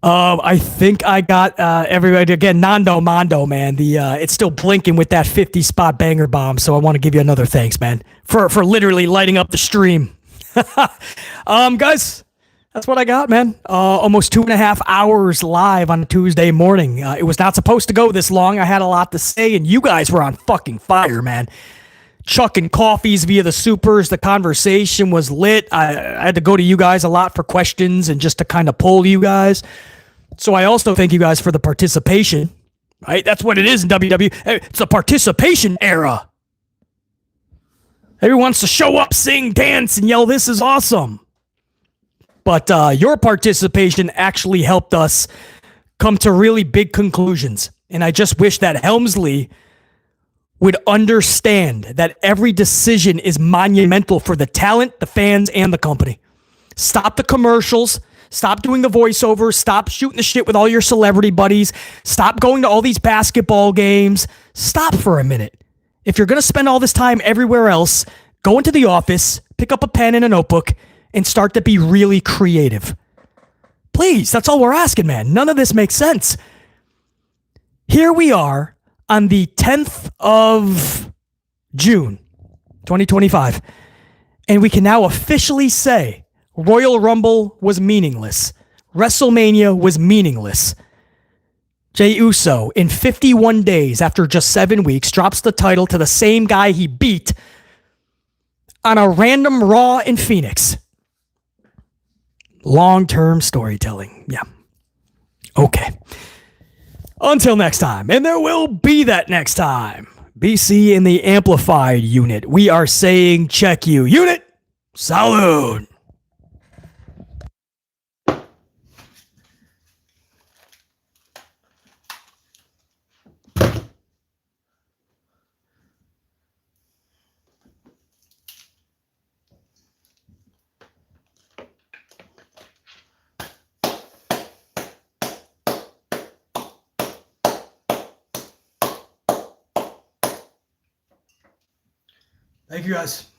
I think I got everybody again. Nando Mondo, man. It's still blinking with that 50 spot banger bomb. So I want to give you another thanks, man, for literally lighting up the stream. Guys, that's what I got, man. Almost 2.5 hours live on a Tuesday morning. It was not supposed to go this long. I had a lot to say, and you guys were on fucking fire, man. Chucking coffees via the supers. The conversation was lit. I had to go to you guys a lot for questions and just to kind of poll you guys. So I also thank you guys for the participation, right? That's what it is in WWE. It's a participation era. Everyone wants to show up, sing, dance, and yell, this is awesome. But your participation actually helped us come to really big conclusions. And I just wish that Helmsley would understand that every decision is monumental for the talent, the fans, and the company. Stop the commercials. Stop doing the voiceovers. Stop shooting the shit with all your celebrity buddies. Stop going to all these basketball games. Stop for a minute. If you're going to spend all this time everywhere else, go into the office, pick up a pen and a notebook, and start to be really creative. Please, that's all we're asking, man. None of this makes sense. Here we are on the 10th of June, 2025, and we can now officially say Royal Rumble was meaningless. WrestleMania was meaningless. Jey Uso, in 51 days after just 7 weeks, drops the title to the same guy he beat on a random Raw in Phoenix. Long-term storytelling. Yeah. Okay. Until next time, and there will be that next time. BC in the Amplified unit. We are saying check you. Unit, salute. Thank you, guys.